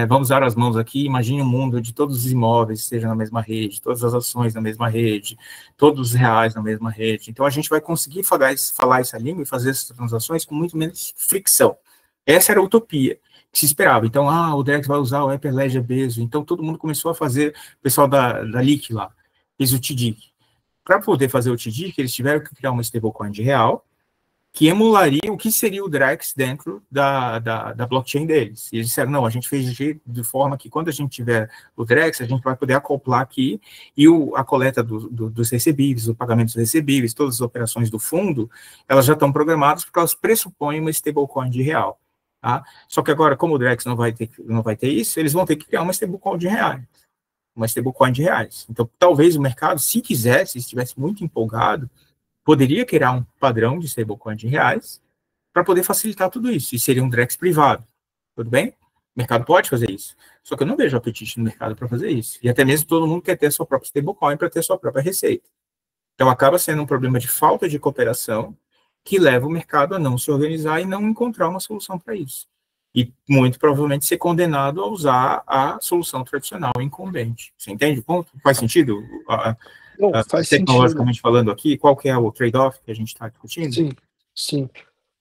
vamos usar as mãos aqui, imagine um mundo onde todos os imóveis estejam na mesma rede, todas as ações na mesma rede, todos os reais na mesma rede. Então, a gente vai conseguir falar essa língua e fazer essas transações com muito menos fricção. Essa era a utopia que se esperava. Então, o Drex vai usar o Hyperledger Bezo. Então, todo mundo começou a fazer, o pessoal da LIC lá, fez o TDIC. Para poder fazer o TDIC, eles tiveram que criar uma stablecoin de real que emularia o que seria o Drex dentro da blockchain deles. E eles disseram, não, a gente fez de forma que quando a gente tiver o Drex, a gente vai poder acoplar aqui e a coleta dos recebíveis, o pagamento dos recebíveis, todas as operações do fundo, elas já estão programadas porque elas pressupõem uma stablecoin de real. Tá? Só que agora, como o Drex não vai ter isso, eles vão ter que criar uma stablecoin de reais. Uma stablecoin de reais. Então, talvez o mercado, se quisesse, se estivesse muito empolgado, poderia criar um padrão de stablecoin de reais para poder facilitar tudo isso, e seria um Drex privado. Tudo bem? O mercado pode fazer isso. Só que eu não vejo apetite no mercado para fazer isso. E até mesmo todo mundo quer ter a sua própria stablecoin para ter a sua própria receita. Então, acaba sendo um problema de falta de cooperação que leva o mercado a não se organizar e não encontrar uma solução para isso. E, muito provavelmente, ser condenado a usar a solução tradicional incumbente. Você entende o ponto? Faz sentido? Não, faz tecnologicamente sentido. falando aqui, qual que é o trade-off que a gente está discutindo? Sim, sim.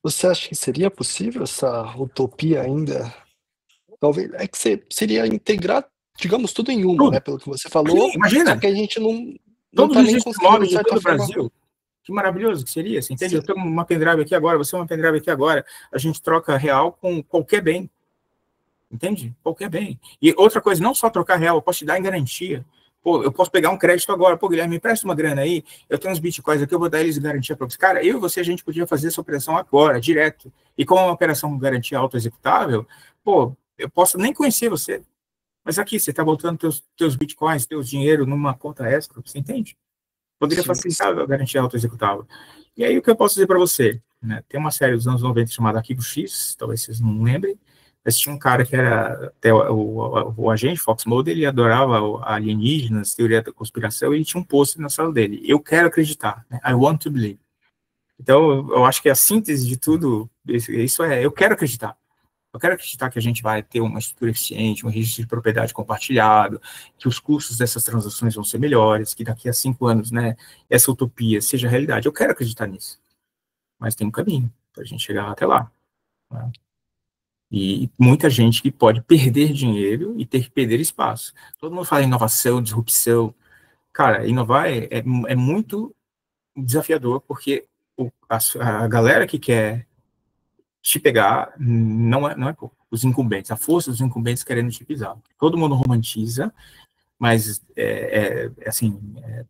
Você acha que seria possível essa utopia ainda? Talvez, é que seria integrar, digamos, tudo em uma, Tudo. né? Pelo que você falou, Sim, imagina. só que a gente não Todos tá os nem registros conseguindo, móveis de de todo certa o forma. Brasil. Que maravilhoso que seria, você entende? Sim. Eu tenho uma pendrive aqui agora, você uma pendrive aqui agora, a gente troca real com qualquer bem. Entende? Qualquer bem. E outra coisa, não só trocar real, eu posso te dar em garantia. Pô, eu posso pegar um crédito agora. Pô, Guilherme, me presta uma grana aí, eu tenho uns bitcoins aqui, eu vou dar eles em garantia para você. Cara, eu e você, a gente podia fazer essa operação agora, direto. E como é uma operação com garantia auto-executável, pô, eu posso nem conhecer você, mas aqui, você está botando teus bitcoins, teus dinheiro numa conta extra, você entende? Poderia Sim. facilitar a garantia auto-executável. E aí, o que eu posso dizer para você? Né? Tem uma série dos anos 90 chamada Arquivo X, talvez vocês não lembrem, mas tinha um cara que era até o agente, Fox Mulder, ele adorava alienígenas, teoria da conspiração, e ele tinha um pôster na sala dele. Eu quero acreditar, né? I want to believe. Então, eu acho que a síntese de tudo, isso eu quero acreditar. Eu quero acreditar que a gente vai ter uma estrutura eficiente, um registro de propriedade compartilhado, que os custos dessas transações vão ser melhores, que daqui a 5 anos, né, essa utopia seja realidade. Eu quero acreditar nisso. Mas tem um caminho para a gente chegar até lá. Né? E muita gente que pode perder dinheiro e ter que perder espaço. Todo mundo fala em inovação, disrupção. Cara, inovar é muito desafiador, porque a galera que quer te pegar não é pouco. Os incumbentes, a força dos incumbentes querendo te pisar. Todo mundo romantiza, mas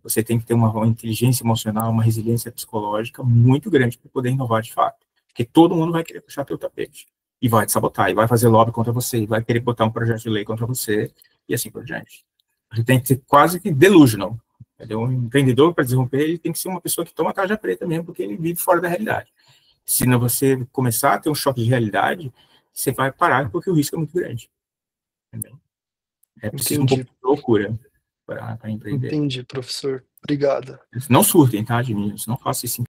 você tem que ter uma inteligência emocional, uma resiliência psicológica muito grande para poder inovar de fato. Porque todo mundo vai querer puxar teu tapete. E vai te sabotar, e vai fazer lobby contra você, e vai querer botar um projeto de lei contra você, e assim por diante. Você tem que ser quase que delusional. Entendeu? Um empreendedor, para desromper, ele tem que ser uma pessoa que toma tarja preta mesmo, porque ele vive fora da realidade. Se não você começar a ter um choque de realidade, você vai parar, porque o risco é muito grande. Entendeu? É preciso um pouco de loucura para empreender. Entendi, professor. Obrigado. Não surtem, tá, de meninos? Não façam isso.